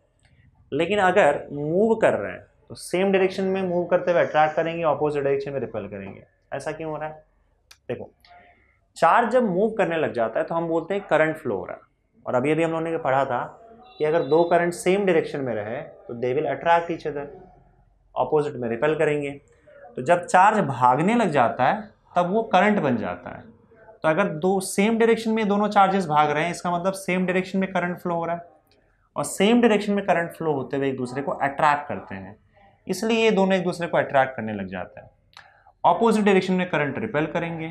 लेकिन अगर मूव कर रहे हैं तो सेम डायरेक्शन में मूव करते हुए अट्रैक्ट करेंगे, ऑपोजिट डायरेक्शन में रिपेल करेंगे। ऐसा क्यों हो रहा है? देखो, चार्ज जब मूव करने लग जाता है तो हम बोलते हैं करंट फ्लो हो रहा है। और अभी अभी हम लोगों ने पढ़ा था कि अगर दो करंट सेम डायरेक्शन में रहे तो they will attract each other, opposite में रिपेल करेंगे। तो जब चार्ज भागने लग जाता है तब वो करंट बन जाता है। तो अगर दो सेम डायरेक्शन में दोनों चार्जेस भाग रहे हैं, इसका मतलब सेम डायरेक्शन में करंट फ्लो हो रहा है, और सेम डायरेक्शन में करंट फ्लो होते हुए एक दूसरे को अट्रैक्ट करते हैं, इसलिए ये दोनों एक दूसरे को अट्रैक्ट करने लग जाता है। ऑपोजिट डायरेक्शन में करंट रिपेल करेंगे।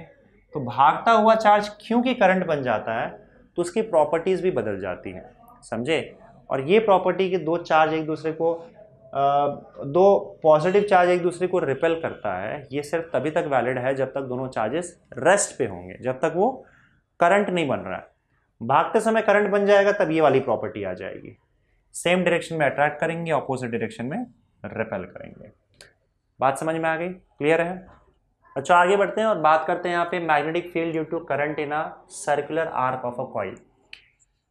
तो भागता हुआ चार्ज क्योंकि करंट बन जाता है तो उसकी प्रॉपर्टीज भी बदल जाती हैं, समझे? और ये प्रॉपर्टी कि दो चार्ज एक दूसरे को दो पॉजिटिव चार्ज एक दूसरे को रिपेल करता है, ये सिर्फ तभी तक वैलिड है जब तक दोनों चार्जेस रेस्ट पे होंगे, जब तक वो करंट नहीं बन रहा है। भागते समय करंट बन जाएगा तब ये वाली प्रॉपर्टी आ जाएगी, सेम डायरेक्शन में अट्रैक्ट करेंगे, ऑपोजिट डायरेक्शन में रिपेल करेंगे। बात समझ में आ गई? क्लियर है? अच्छा, आगे बढ़ते हैं और बात करते हैं यहाँ पे magnetic field due to current in a circular arc of a coil.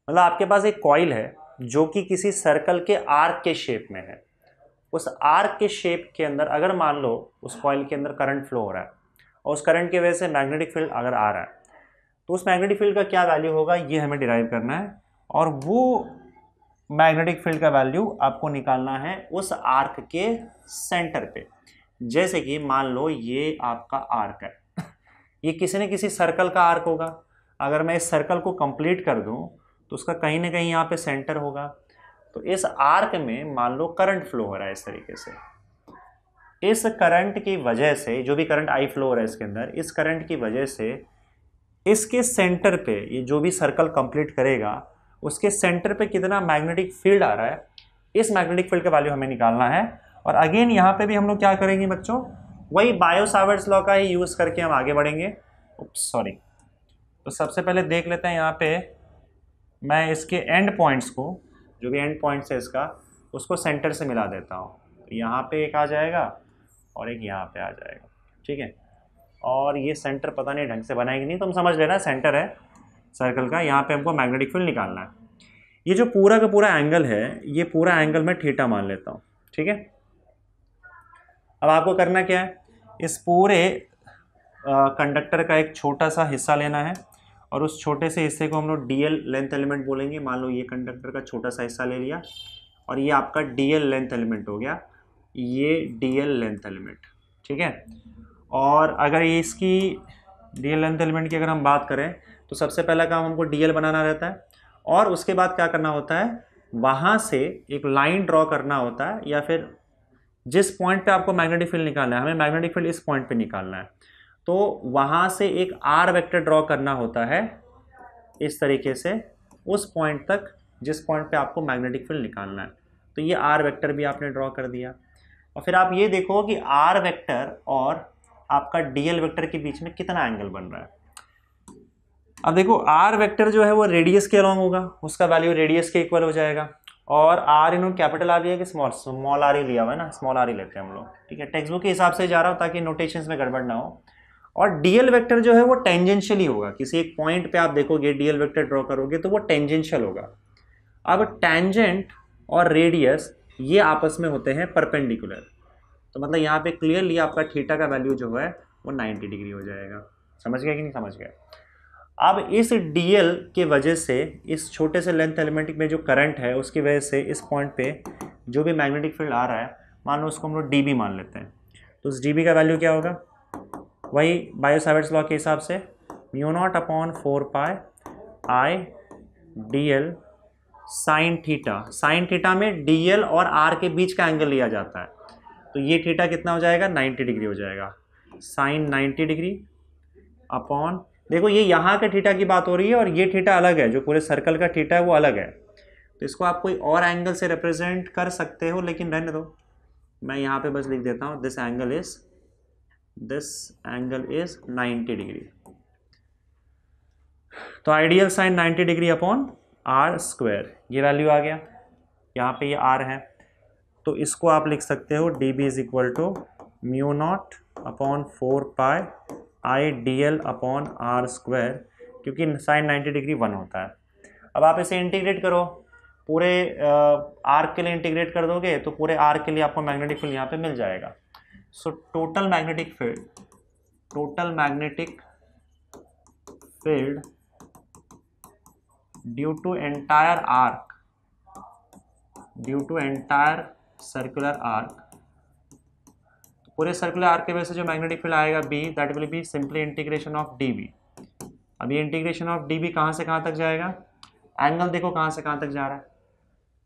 मतलब आपके पास एक कॉइल है जो कि किसी सर्कल के आर्क के शेप में है। उस आर्क के शेप के अंदर अगर मान लो उस कॉइल के अंदर करंट फ्लो हो रहा है और उस करंट की वजह से मैग्नेटिक फील्ड अगर आ रहा है, तो उस मैग्नेटिक फील्ड का क्या वैल्यू होगा ये हमें डिराइव करना है। और वो मैग्नेटिक फील्ड का वैल्यू आपको निकालना है उस आर्क के सेंटर पे। जैसे कि मान लो ये आपका आर्क है, ये किसी न किसी सर्कल का आर्क होगा। अगर मैं इस सर्कल को कंप्लीट कर दूं तो उसका कहीं ना कहीं यहाँ पे सेंटर होगा। तो इस आर्क में मान लो करंट फ्लो हो रहा है इस तरीके से। इस करंट की वजह से, जो भी करंट आई फ्लो हो रहा है इसके अंदर, इस करंट की वजह से इसके सेंटर पे ये जो भी सर्कल कंप्लीट करेगा उसके सेंटर पे कितना मैग्नेटिक फील्ड आ रहा है, इस मैग्नेटिक फील्ड का वैल्यू हमें निकालना है। और अगेन यहाँ पे भी हम लोग क्या करेंगे बच्चों, वही बायो-सावर्ट्स लॉ का ही यूज करके हम आगे बढ़ेंगे। सॉरी, तो सबसे पहले देख लेते हैं यहाँ पे, मैं इसके एंड पॉइंट्स को, जो भी एंड पॉइंट्स है इसका, उसको सेंटर से मिला देता हूँ। तो यहाँ पे एक आ जाएगा और एक यहाँ पे आ जाएगा, ठीक है। और ये सेंटर पता नहीं ढंग से बनाएगी नहीं, तो हम समझ लेना सेंटर है सर्कल का। यहाँ पे हमको मैग्नेटिक फील्ड निकालना है। ये जो पूरा का पूरा एंगल है, ये पूरा एंगल मैं थीटा मान लेता हूँ, ठीक है। अब आपको करना क्या है, इस पूरे कंडक्टर का एक छोटा सा हिस्सा लेना है और उस छोटे से हिस्से को हम लोग डीएल लेंथ एलिमेंट बोलेंगे। मान लो ये कंडक्टर का छोटा सा हिस्सा ले लिया और ये आपका डीएल लेंथ एलिमेंट हो गया, ये डीएल लेंथ एलिमेंट, ठीक है। और अगर ये इसकी डीएल लेंथ एलिमेंट की अगर हम बात करें तो सबसे पहला काम हमको डीएल बनाना रहता है और उसके बाद क्या करना होता है, वहाँ से एक लाइन ड्रॉ करना होता है, या फिर जिस पॉइंट पे आपको मैग्नेटिक फील्ड निकालना है, हमें मैग्नेटिक फील्ड इस पॉइंट पे निकालना है, तो वहाँ से एक आर वेक्टर ड्रॉ करना होता है इस तरीके से उस पॉइंट तक जिस पॉइंट पे आपको मैग्नेटिक फील्ड निकालना है। तो ये आर वेक्टर भी आपने ड्रॉ कर दिया। और फिर आप ये देखो कि आर वेक्टर और आपका डीएल वेक्टर के बीच में कितना एंगल बन रहा है। अब देखो आर वेक्टर जो है वो रेडियस के अलॉन्ग होगा, उसका वैल्यू रेडियस के इक्वल हो जाएगा, और आर इन्होंने कैपिटल आर लिया कि स्मॉल आर ही लिया हुआ है ना, स्मॉल आर ही लेते हैं हम लोग, ठीक है। टेक्स्ट बुक के हिसाब से जा रहा हो ताकि नोटेशंस में गड़बड़ ना हो। और डीएल वेक्टर जो है वो टेंजेंशियली होगा, किसी एक पॉइंट पे आप देखोगे डीएल वेक्टर ड्रॉ करोगे तो वो टेंजेंशियल होगा। अब टेंजेंट और रेडियस ये आपस में होते हैं परपेंडिकुलर, तो मतलब यहाँ पे क्लियरली आपका थीटा का वैल्यू जो है वो 90 डिग्री हो जाएगा। समझ गया कि नहीं समझ गया? अब इस डीएल के वजह से इस छोटे से लेंथ एलिमेंट में जो करंट है उसकी वजह से इस पॉइंट पे जो भी मैग्नेटिक फील्ड आ रहा है, मान लो उसको हम लोग डीबी मान लेते हैं, तो उस डीबी का वैल्यू क्या होगा? वही बायो सावर्ट्स लॉ के हिसाब से mu naught upon 4 pi I D L sine theta. Sine theta में डी एल और आर के बीच का एंगल लिया जाता है, तो ये थीटा कितना हो जाएगा? 90 डिग्री हो जाएगा। साइन 90 डिग्री अपॉन, देखो ये यहाँ के थीटा की बात हो रही है और ये थीटा अलग है, जो पूरे सर्कल का थीटा है वो अलग है, तो इसको आप कोई और एंगल से रिप्रेजेंट कर सकते हो, लेकिन रहने दो, मैं यहाँ पे बस लिख देता हूँ दिस एंगल इज 90 डिग्री। तो I D L sine 90 degree upon R square, ये वैल्यू आ गया, यहाँ पे ये आर है, तो इसको आप लिख सकते हो D B is equal to mu naught upon 4 pi I D L upon R square, क्योंकि साइन 90 डिग्री 1 होता है। अब आप इसे इंटीग्रेट करो, पूरे आर्क के लिए इंटीग्रेट कर दोगे तो पूरे आर्क के लिए आपको मैग्नेटिक फील्ड यहाँ पे मिल जाएगा। So total magnetic field due to entire circular arc, पूरे सर्कुलर आर्क के वजह से जो मैग्नेटिक फील्ड आएगा B, that will be simply integration of D B. अब ये इंटीग्रेशन ऑफ डी बी कहाँ से कहाँ तक जाएगा? एंगल देखो कहाँ से कहाँ तक जा रहा है,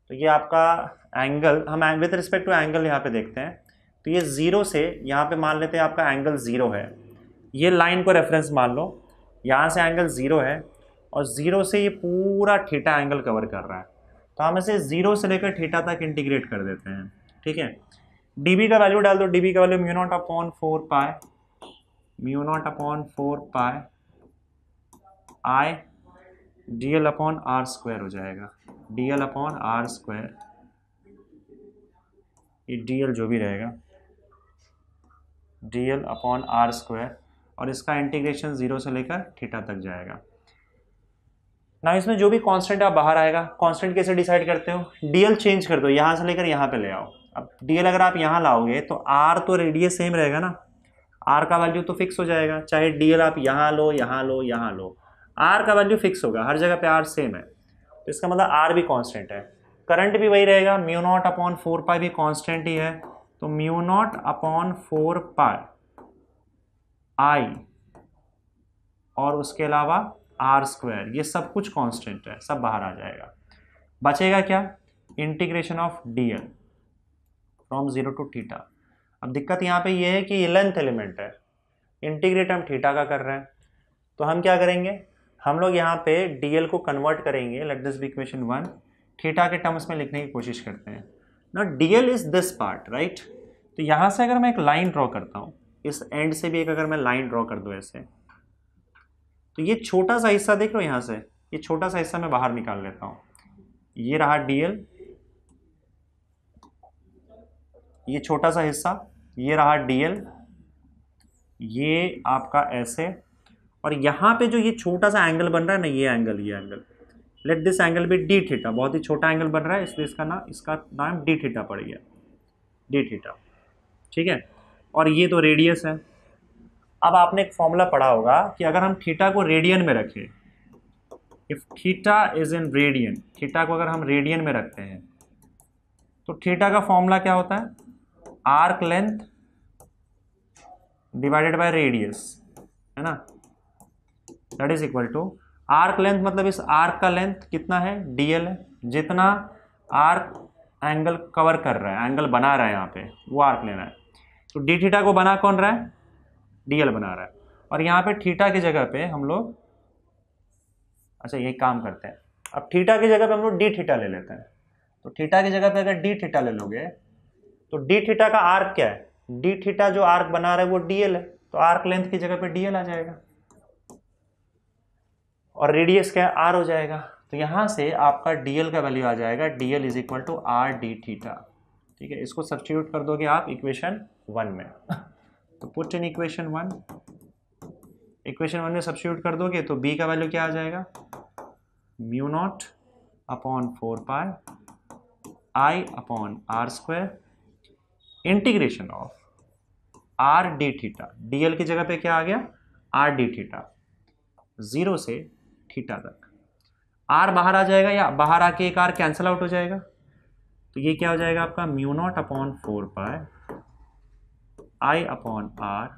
तो ये आपका एंगल, हम विद रिस्पेक्ट टू एंगल यहाँ पे देखते हैं, तो ये 0 से यहाँ पे मान लेते हैं आपका एंगल 0 है, ये लाइन को रेफरेंस मान लो, यहाँ से एंगल 0 है और 0 से ये पूरा थीटा एंगल कवर कर रहा है, तो हम इसे 0 से लेकर थीटा तक इंटीग्रेट कर देते हैं, ठीक है। डीबी का वैल्यू डाल दो, डीबी का value mu naught upon 4 pi I D L upon R square हो जाएगा, D L upon R square, ये डी एल जो भी रहेगा D L upon R square, और इसका इंटीग्रेशन 0 से लेकर थीटा तक जाएगा। ना इसमें जो भी कांस्टेंट आप बाहर आएगा, कांस्टेंट कैसे डिसाइड करते हो? डीएल चेंज कर दो, यहाँ से लेकर यहाँ पे ले आओ। अब डीएल अगर आप यहाँ लाओगे तो आर तो रेडियस सेम रहेगा ना, आर का वैल्यू तो फिक्स हो जाएगा, चाहे डीएल आप यहाँ लो यहाँ लो यहाँ लो, आर का वैल्यू फिक्स होगा, हर जगह पे आर सेम है, तो इसका मतलब आर भी कांस्टेंट है। करंट भी वही रहेगा, म्यू नॉट अपॉन 4 पाई भी कांस्टेंट ही है, तो म्यू नॉट अपॉन 4 पाई आई और उसके अलावा आर स्क्वायर, ये सब कुछ कांस्टेंट है, सब बाहर आ जाएगा। बचेगा क्या? Integration of DL from 0 to theta. अब दिक्कत यहाँ पे ये है कि ये लेंथ एलिमेंट है, इंटीग्रेट हम थीटा का कर रहे हैं, तो हम क्या करेंगे, हम लोग यहाँ पे डीएल को कन्वर्ट करेंगे, let this be equation 1, theta के टर्म्स में लिखने की कोशिश करते हैं ना। DL is this part, right? तो यहाँ से अगर मैं एक लाइन ड्रॉ करता हूँ, इस एंड से भी एक अगर मैं लाइन ड्रॉ कर दूँ ऐसे, तो ये छोटा सा हिस्सा देख लो, यहाँ से ये छोटा सा हिस्सा मैं बाहर निकाल लेता हूँ, ये रहा डीएल, ये छोटा सा हिस्सा, ये रहा डीएल, ये आपका ऐसे, और यहाँ पे जो ये छोटा सा एंगल बन रहा है ना, ये एंगल, लेट दिस एंगल भी डी थीटा, बहुत ही छोटा एंगल बन रहा है, इसलिए इसका नाम डी थीटा पड़ गया, डी थीटा, ठीक है। और ये तो रेडियस है। अब आपने एक फॉर्मूला पढ़ा होगा कि अगर हम थीटा को रेडियन में रखें, if theta is in radian, theta को अगर हम रेडियन में रखते हैं तो थीटा का फॉर्मूला क्या होता है? Arc length divided by radius, है ना, that is equal to arc length, मतलब इस आर्क का लेंथ कितना है? डीएल है, जितना आर्क एंगल कवर कर रहा है, एंगल बना रहा है यहाँ पे, वो आर्क लेना है। तो डी थीटा को बना कौन रहा है? डीएल बना रहा है। और यहाँ पे थीटा की जगह पे हम लोग, अच्छा यही काम करते हैं, अब थीटा की जगह पे हम लोग डी थीटा ले लेते हैं। तो थीटा की जगह पे अगर डी थीटा ले लोगे तो डी थीटा का आर्क क्या है? डी थीटा जो आर्क बना रहा है वो डीएल है, तो आर्क लेंथ की जगह पे डीएल आ जाएगा, और रेडियस क्या है? आर हो जाएगा। तो यहाँ से आपका dl का वैल्यू आ जाएगा dl is equal to R D theta. ठीक है, इसको सब्स्टिट्यूट कर दोगे आप इक्वेशन 1 में। तो पुट इन इक्वेशन 1, इक्वेशन 1 में सब्स्टिट्यूट कर दोगे तो b का वैल्यू क्या आ जाएगा, mu naught upon 4 pi I upon R square integration of R D theta, dl की जगह पे क्या आ गया, आर डी थीटा, 0 से थीटा तक। आर बाहर आ जाएगा या बाहर आके एक आर कैंसिल आउट हो जाएगा, तो ये क्या हो जाएगा आपका mu naught upon 4 pi I upon R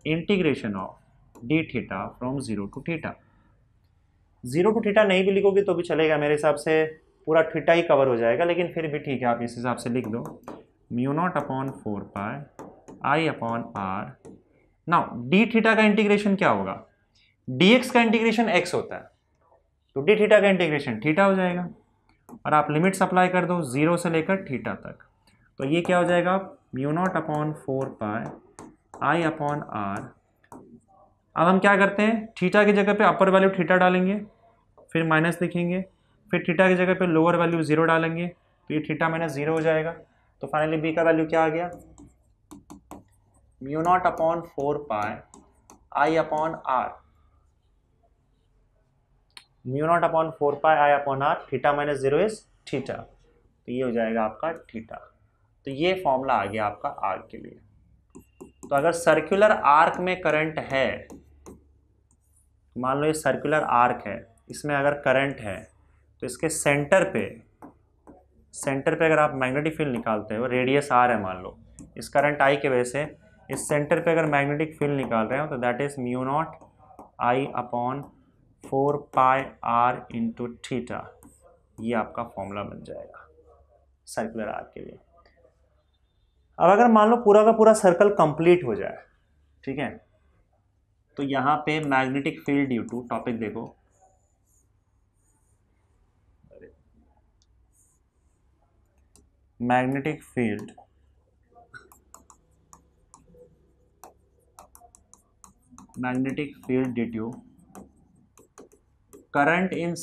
integration of D theta from 0 to theta. 0 to theta नहीं भी लिखोगे तो भी चलेगा, मेरे हिसाब से पूरा थीटा ही कवर हो जाएगा, लेकिन फिर भी ठीक है, आप इस हिसाब से लिख दो mu naught upon 4 pi I upon R. Now D theta का इंटीग्रेशन क्या होगा, dx का इंटीग्रेशन x होता है, तो डी थीटा का इंटीग्रेशन थीटा हो जाएगा, और आप लिमिट्स अप्लाई कर दो 0 से लेकर थीटा तक, तो ये क्या हो जाएगा mu naught upon 4 pi I upon R. अब हम क्या करते हैं, थीटा की जगह पे अपर वैल्यू थीटा डालेंगे, फिर माइनस लिखेंगे, फिर थीटा की जगह पे लोअर वैल्यू 0 डालेंगे, तो ये थीटा माइनस 0 हो जाएगा। तो फाइनली बी का वैल्यू क्या आ गया, mu naught upon 4 pi I upon R, mu naught upon 4 pi I upon R, theta minus 0 is theta, तो ये हो जाएगा आपका थीटा। तो ये फॉर्मूला आ गया आपका आर्क के लिए। तो अगर सर्कुलर आर्क में करंट है, मान लो ये सर्कुलर आर्क है, इसमें अगर करंट है तो इसके सेंटर पे अगर आप मैग्नेटिक फील्ड निकालते हो, रेडियस आर है मान लो, इस करंट आई की वजह से इस सेंटर पे अगर मैग्नेटिक फील्ड निकाल रहे हो तो that is mu naught I upon 4 pi R into theta, ये आपका फॉर्मूला बन जाएगा सर्कुलर आर्क के लिए। अब अगर मान लो पूरा का पूरा सर्कल कंप्लीट हो जाए, ठीक है, तो यहाँ पे magnetic field due to, topic देखो, magnetic field due to current in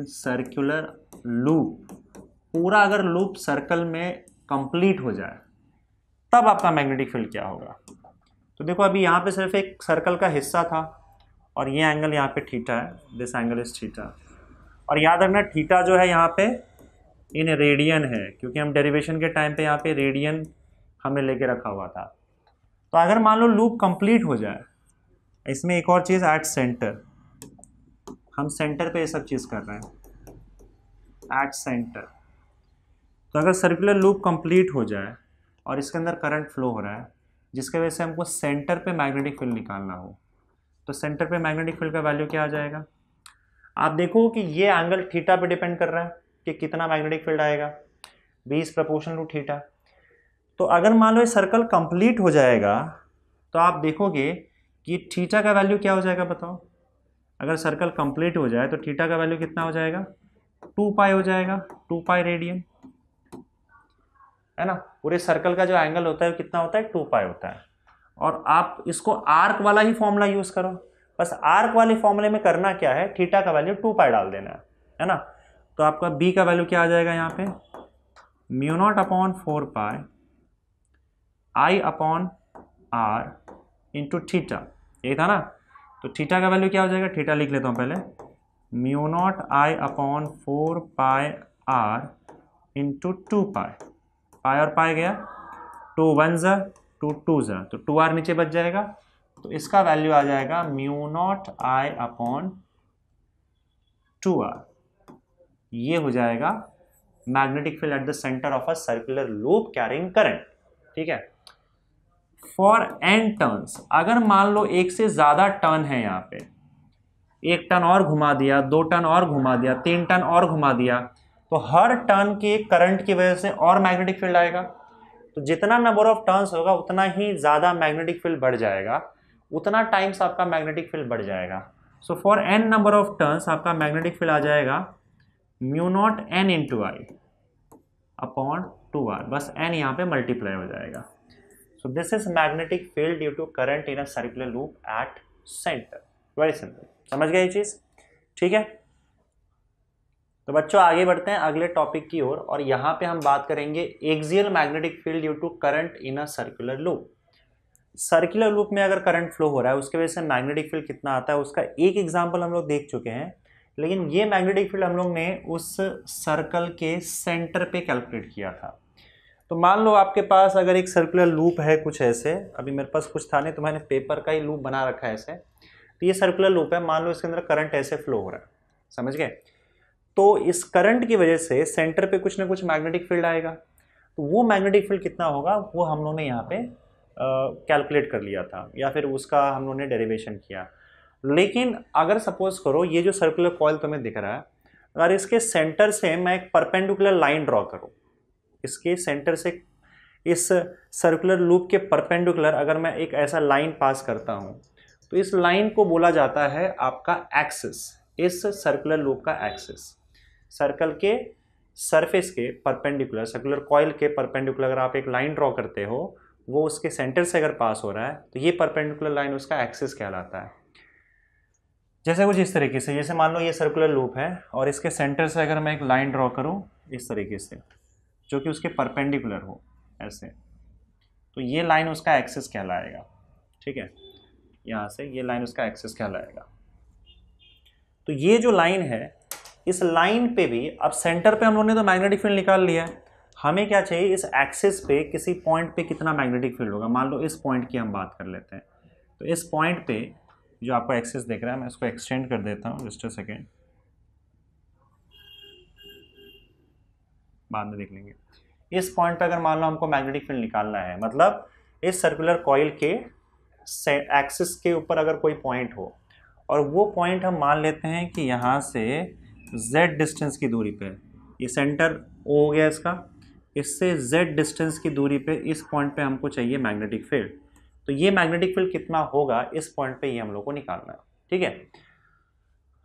circular loop, पूरा अगर लूप सर्कल में कंप्लीट हो जाए तब आपका मैग्नेटिक फील्ड क्या होगा। तो देखो अभी यहाँ पे सिर्फ एक सर्कल का हिस्सा था और ये एंगल यहाँ पे थीटा है, दिस एंगल इज थीटा, और याद रखना थीटा जो है यहाँ पे इन रेडियन है, क्योंकि हम डेरिवेशन के टाइम पे यहाँ पे रेडियन हमने लेके रखा हुआ था। तो अगर मान लो लूप कंप्लीट हो जाए, इसमें एक और चीज़ एट सेंटर, हम सेंटर पे ये सब चीज़ कर रहे हैं एट सेंटर, तो अगर सर्कुलर लूप कंप्लीट हो जाए और इसके अंदर करंट फ्लो हो रहा है जिसके वजह से हमको सेंटर पे मैग्नेटिक फील्ड निकालना हो, तो सेंटर पे मैग्नेटिक फील्ड का वैल्यू क्या आ जाएगा, आप देखो कि ये एंगल थीटा पे डिपेंड कर रहा है कि कितना मैग्नेटिक फील्ड आएगा, B is proportional to theta. तो अगर मान लो ये सर्कल कंप्लीट हो जाएगा तो आप देखोगे कि थीटा का वैल्यू क्या हो जाएगा बताओ, अगर सर्कल कंप्लीट हो जाए तो थीटा का वैल्यू कितना हो जाएगा, 2 पाई हो जाएगा, 2 पाई रेडियन, है ना। पूरे सर्कल का जो एंगल होता है कितना होता है, 2 पाई होता है। और आप इसको आर्क वाला ही फॉर्मूला यूज करो, बस आर्क वाले फॉर्मूले में करना क्या है, थीटा का वैल्यू 2 पाई डाल देना है ना। तो आपका बी का वैल्यू क्या आ जाएगा यहाँ पे, mu naught upon 4 pi I upon R into theta, यही था ना। तो थीटा का वैल्यू क्या हो जाएगा, थीटा लिख लेता हूँ पहले, mu naught I upon 4 pi R into 2 pi, pi और पाई गया, 2 1 ज़ा 2 2 ज़ा, तो 2r नीचे बच जाएगा, तो इसका वैल्यू आ जाएगा mu naught I upon 2r। ये हो जाएगा magnetic field at the centre of a circular loop carrying current, ठीक है। फॉर n टर्न्स, अगर मान लो एक से ज्यादा टर्न है, यहाँ पे 1 टर्न और घुमा दिया, 2 टर्न और घुमा दिया, 3 टर्न और घुमा दिया, तो हर टर्न के करंट की वजह से और मैग्नेटिक फील्ड आएगा। तो जितना नंबर ऑफ टर्न्स होगा उतना ही ज्यादा मैग्नेटिक फील्ड बढ़ जाएगा, उतना टाइम्स आपका मैग्नेटिक फील्ड बढ़ जाएगा। So for n number of turns आपका मैग्नेटिक फील्ड आ जाएगा mu naught n into I upon 2r, बस n यहाँ पे मल्टीप्लाई हो जाएगा। So this is magnetic field due to current in a circular loop at centre. Very simple, समझ गए ये चीज़, ठीक है। तो बच्चों आगे बढ़ते हैं अगले टॉपिक की ओर, और यहाँ पे हम बात करेंगे axial magnetic field due to current in a circular loop. Circular loop में अगर करंट फ्लो हो रहा है उसके वजह से मैग्नेटिक फील्ड कितना आता है, उसका एक एग्जांपल हम लोग देख चुके हैं, लेकिन ये मैग्नेटिक फील्ड हम लोग ने उस सर्कल के सेंटर पे कैलकुलेट किया था। तो मान लो आपके पास अगर एक सर्कुलर लूप है कुछ ऐसे, अभी मेरे पास कुछ था नहीं तो मैंने पेपर का ही लूप बना रखा है ऐसे, तो ये सर्कुलर लूप है, मान लो इसके अंदर करंट ऐसे फ्लो हो रहा है, समझ गए। तो इस करंट की वजह से सेंटर पे कुछ ना कुछ मैग्नेटिक फील्ड आएगा, तो वो मैग्नेटिक फील्ड कितना होगा वो हम लोगों ने यहाँ पे कैलकुलेट कर लिया था, या फिर उसका हम लोगों ने डेरिवेशन किया। लेकिन अगर सपोज करो ये जो सर्कुलर कॉइल तुम्हें दिख रहा है, अगर इसके सेंटर से मैं एक परपेंडिकुलर लाइन ड्रॉ करूँ, इसके सेंटर से इस सर्कुलर लूप के परपेंडिकुलर अगर मैं एक ऐसा लाइन पास करता हूँ, तो इस लाइन को बोला जाता है आपका एक्सिस, इस सर्कुलर लूप का एक्सिस। सर्कल के सरफेस के परपेंडिकुलर, सर्कुलर कॉइल के परपेंडिकुलर अगर आप एक लाइन ड्रॉ करते हो, वो उसके सेंटर से अगर पास हो रहा है तो ये परपेंडिकुलर लाइन उसका एक्सिस कहलाता है। जैसे कुछ इस तरीके से, जैसे मान लो ये सर्कुलर लूप है और इसके सेंटर से अगर मैं एक लाइन ड्रॉ करूँ इस तरीके से जो कि उसके परपेंडिकुलर हो ऐसे, तो ये लाइन उसका एक्सिस कहलाएगा, ठीक है। यहाँ से ये लाइन उसका एक्सिस कहलाएगा। तो ये जो लाइन है, इस लाइन पे भी अब सेंटर पे हम लोगों ने तो मैग्नेटिक फील्ड निकाल लिया है, हमें क्या चाहिए, इस एक्सिस पे किसी पॉइंट पे कितना मैग्नेटिक फील्ड होगा। मान लो इस पॉइंट की हम बात कर लेते हैं, तो इस पॉइंट पे जो आपको एक्सिस दिख रहा है, मैं इसको एक्सटेंड कर देता हूँ, जस्ट अ सेकेंड, बाद में देख लेंगे। इस पॉइंट पे अगर मान लो हमको मैग्नेटिक फील्ड निकालना है, मतलब इस सर्कुलर कॉइल के एक्सिस के ऊपर अगर कोई पॉइंट हो, और वो पॉइंट हम मान लेते हैं कि यहाँ से z डिस्टेंस की दूरी पे, ये सेंटर O हो गया इसका, इससे z डिस्टेंस की दूरी पे इस पॉइंट पे हमको चाहिए मैग्नेटिक फील्ड। तो ये मैग्नेटिक फील्ड कितना होगा इस पॉइंट पे, ये हम लोग को निकालना है, ठीक है।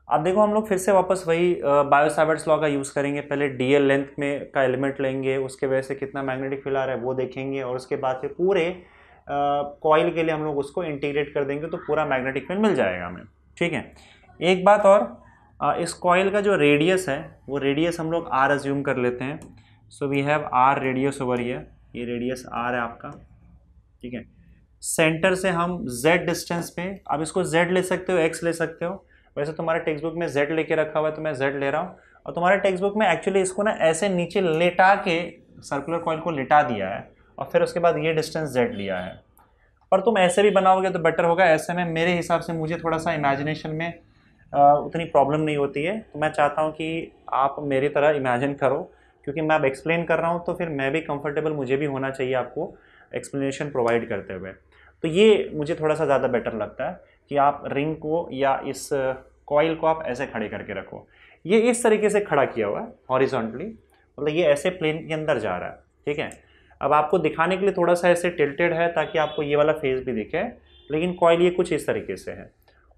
अब देखो हम लोग फिर से वापस वही बायो सावर्ट्स लॉ का यूज़ करेंगे। पहले डीएल लेंथ में का एलिमेंट लेंगे, उसके वजह से कितना मैग्नेटिक फील्ड आ रहा है वो देखेंगे, और उसके बाद फिर पूरे कॉइल के लिए हम लोग उसको इंटीग्रेट कर देंगे तो पूरा मैग्नेटिक फील्ड मिल जाएगा हमें, ठीक है। एक बात और, इस कॉइल का जो रेडियस है वो रेडियस हम लोग r अज्यूम कर लेते हैं। So we have r radius over here, ये रेडियस r है आपका, ठीक है। सेंटर से हम z डिस्टेंस पे, अब इसको z ले सकते हो x ले सकते हो, वैसे तुम्हारे टेक्स्ट बुक में z लेके रखा हुआ है तो मैं z ले रहा हूँ, और तुम्हारे टेक्स्ट बुक में एक्चुअली इसको ना ऐसे नीचे लेटा के सर्कुलर कॉइल को लेटा दिया है और फिर उसके बाद ये डिस्टेंस z लिया है। पर तुम ऐसे भी बनाओगे तो बेटर होगा, ऐसे में मेरे हिसाब से मुझे थोड़ा सा इमेजिनेशन में उतनी प्रॉब्लम नहीं होती है, तो मैं चाहता हूँ कि आप मेरी तरह इमेजिन करो, क्योंकि मैं अब एक्सप्लेन कर रहा हूँ तो फिर मैं भी कंफर्टेबल मुझे भी होना चाहिए आपको एक्सप्लेनेशन प्रोवाइड करते हुए। तो ये मुझे थोड़ा सा ज़्यादा बेटर लगता है कि आप रिंग को या इस कॉइल को आप ऐसे खड़े करके रखो। ये इस तरीके से खड़ा किया हुआ है हॉरिजॉन्टली, मतलब ये ऐसे प्लेन के अंदर जा रहा है, ठीक है। अब आपको दिखाने के लिए थोड़ा सा ऐसे टिल्टेड है ताकि आपको ये वाला फेस भी दिखे, लेकिन कॉइल ये कुछ इस तरीके से है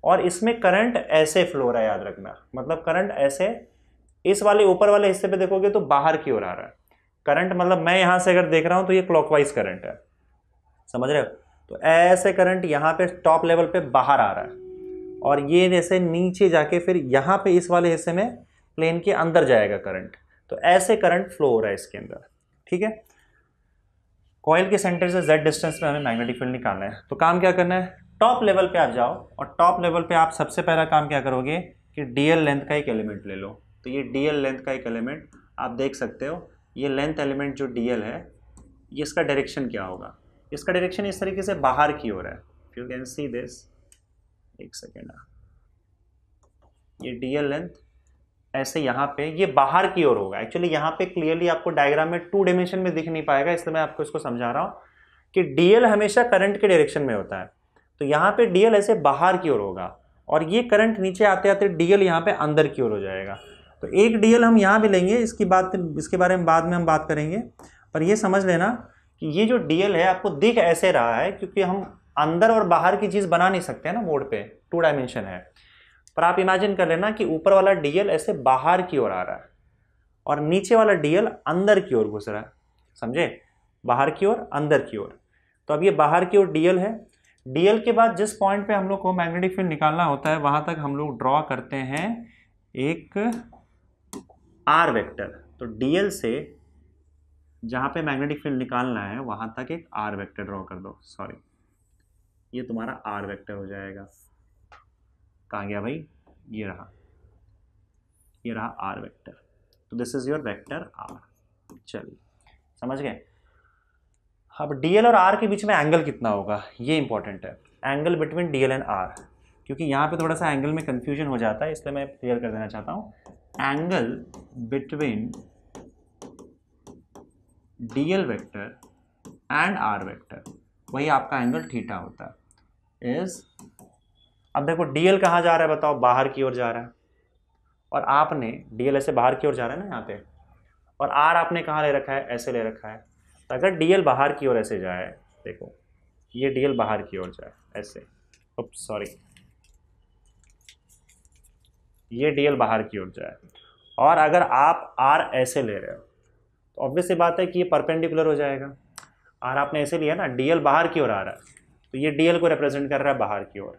और इसमें करंट ऐसे फ्लो हो रहा है, याद रखना, मतलब करंट ऐसे इस वाले ऊपर वाले हिस्से पे देखोगे तो बाहर की ओर आ रहा है करंट, मतलब मैं यहाँ से अगर देख रहा हूँ तो ये क्लॉकवाइज करंट है, समझ रहे हो। तो ऐसे करंट यहाँ पे टॉप लेवल पे बाहर आ रहा है और ये जैसे नीचे जाके फिर यहाँ पे इस वाले हिस्से में प्लेन के अंदर जाएगा करंट, तो ऐसे करंट फ्लो हो रहा है इसके अंदर, ठीक है। कॉइल के सेंटर से z डिस्टेंस पे हमें मैग्नेटिक फील्ड निकालना है, तो काम क्या करना है, टॉप लेवल पे आप जाओ और टॉप लेवल पे आप सबसे पहला काम क्या करोगे कि डीएल लेंथ का एक एलिमेंट ले लो। तो ये डीएल लेंथ का एक एलिमेंट आप देख सकते हो, ये लेंथ एलिमेंट जो डीएल है, ये इसका डायरेक्शन क्या होगा, इसका डायरेक्शन इस तरीके से बाहर की ओर है, यू कैन सी दिस, एक सेकेंड, ये डीएल लेंथ ऐसे यहाँ पे ये बाहर की ओर होगा। एक्चुअली यहाँ पे क्लियरली आपको डायग्राम में 2 डायमेंशन में दिख नहीं पाएगा, इसलिए मैं आपको इसको समझा रहा हूँ कि डीएल हमेशा करंट के डायरेक्शन में होता है, तो यहाँ पे डीएल ऐसे बाहर की ओर होगा और ये करंट नीचे आते आते डीएल यहाँ पे अंदर की ओर हो जाएगा। तो एक डीएल हम यहाँ भी लेंगे, इसके बारे में बाद में हम बात करेंगे, पर ये समझ लेना कि ये जो डीएल है आपको दिख ऐसे रहा है क्योंकि हम अंदर और बाहर की चीज़ बना नहीं सकते हैं ना, बोर्ड पे 2 डायमेंशन है, पर आप इमेजिन कर लेना कि ऊपर वाला डीएल ऐसे बाहर की ओर आ रहा है और नीचे वाला डीएल अंदर की ओर घुस रहा है, समझे, बाहर की ओर अंदर की ओर। तो अब ये बाहर की ओर डीएल है, डीएल के बाद जिस पॉइंट पे हम लोग को मैग्नेटिक फील्ड निकालना होता है वहां तक हम लोग ड्रॉ करते हैं एक आर वेक्टर। तो डीएल से जहां पे मैग्नेटिक फील्ड निकालना है वहां तक एक आर वेक्टर ड्रॉ कर दो। सॉरी, ये तुम्हारा आर वेक्टर हो जाएगा। कहाँ गया भाई, ये रहा, ये रहा आर वेक्टर। तो this is your vector R. चलिए समझ गए। अब डीएल और आर के बीच में एंगल कितना होगा ये इंपॉर्टेंट है, angle between DL and R, क्योंकि यहाँ पे थोड़ा सा एंगल में कंफ्यूजन हो जाता है, इसलिए मैं क्लियर कर देना चाहता हूँ। Angle between DL vector and R vector, वही आपका एंगल थीटा होता है। इज, अब देखो डीएल कहाँ जा रहा है बताओ, बाहर की ओर जा रहा है, और आपने डीएल ऐसे बाहर की ओर जा रहा है ना यहाँ पे, और आर आपने कहाँ ले रखा है, ऐसे ले रखा है। तो अगर डीएल बाहर की ओर ऐसे जाए, देखो ये डीएल बाहर की ओर जाए ऐसे, सॉरी, ये डीएल बाहर की ओर जाए, और अगर आप आर ऐसे ले रहे हो तो ऑब्वियस सी बात है कि ये परपेंडिकुलर हो जाएगा। आर आपने ऐसे लिया ना, डीएल बाहर की ओर आ रहा है, तो ये डीएल को रिप्रेजेंट कर रहा है बाहर की ओर,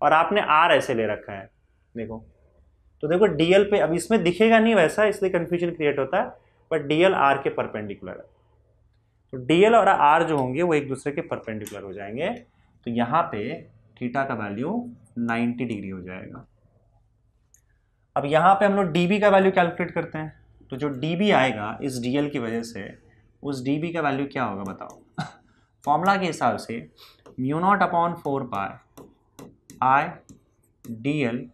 और आपने आर ऐसे ले रखा है, देखो। तो देखो डीएल पे, अब इसमें दिखेगा नहीं वैसा, इसलिए कंफ्यूजन क्रिएट होता है, बट डीएल आर के परपेंडिकुलर है। तो डीएल और आर जो होंगे वो एक दूसरे के परपेंडिकुलर हो जाएंगे। तो यहाँ पे थीटा का वैल्यू 90 डिग्री हो जाएगा। अब यहाँ पे हम लोग डीबी का वैल्यू कैलकुलेट करते हैं। तो जो डीबी आएगा इस डीएल की वजह से, उस डीबी का वैल्यू क्या होगा बताओ। फॉर्मूला के हिसाब से μ0/4 आई डीएल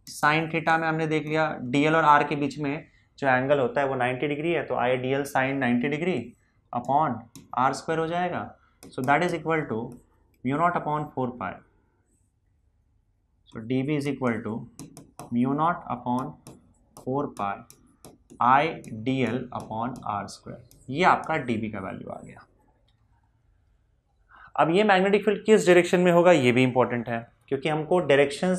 साइन थीटा में हमने देख लिया डीएल और आर के बीच में जो एंगल होता है वो 90 डिग्री है, तो I DL sine 90 degree upon R square हो जाएगा। So that is equal to μ0/4 so D B is equal to μ0/4 I D L upon R square. ये आपका डी बी का वैल्यू आ गया। अब ये मैग्नेटिक फील्ड किस डायरेक्शन में होगा ये भी इंपॉर्टेंट है, क्योंकि हमको डायरेक्शन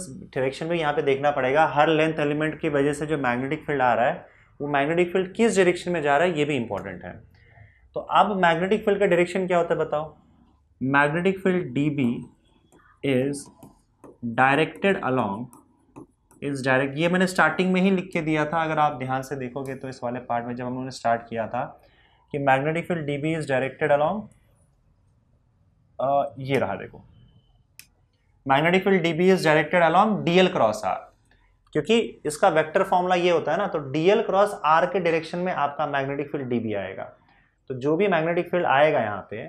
में यहाँ पे देखना पड़ेगा। हर लेंथ एलिमेंट की वजह से जो मैग्नेटिक फील्ड आ रहा है वो मैग्नेटिक फील्ड किस डायरेक्शन में जा रहा है ये भी इंपॉर्टेंट है। तो अब मैग्नेटिक फील्ड का डायरेक्शन क्या होता है बताओ। Magnetic field D B is directed along, is direct, ये मैंने स्टार्टिंग में ही लिख के दिया था, अगर आप ध्यान से देखोगे तो इस वाले पार्ट में जब हम लोगों ने स्टार्ट किया था कि magnetic field D B is directed along, ये रहा देखो, magnetic field dB is directed along DL cross R, क्योंकि इसका वेक्टर फॉर्मूला ये होता है ना, तो डीएल क्रॉस आर के डायरेक्शन में आपका मैग्नेटिक फील्ड डीबी आएगा। तो जो भी मैग्नेटिक फील्ड आएगा यहाँ पे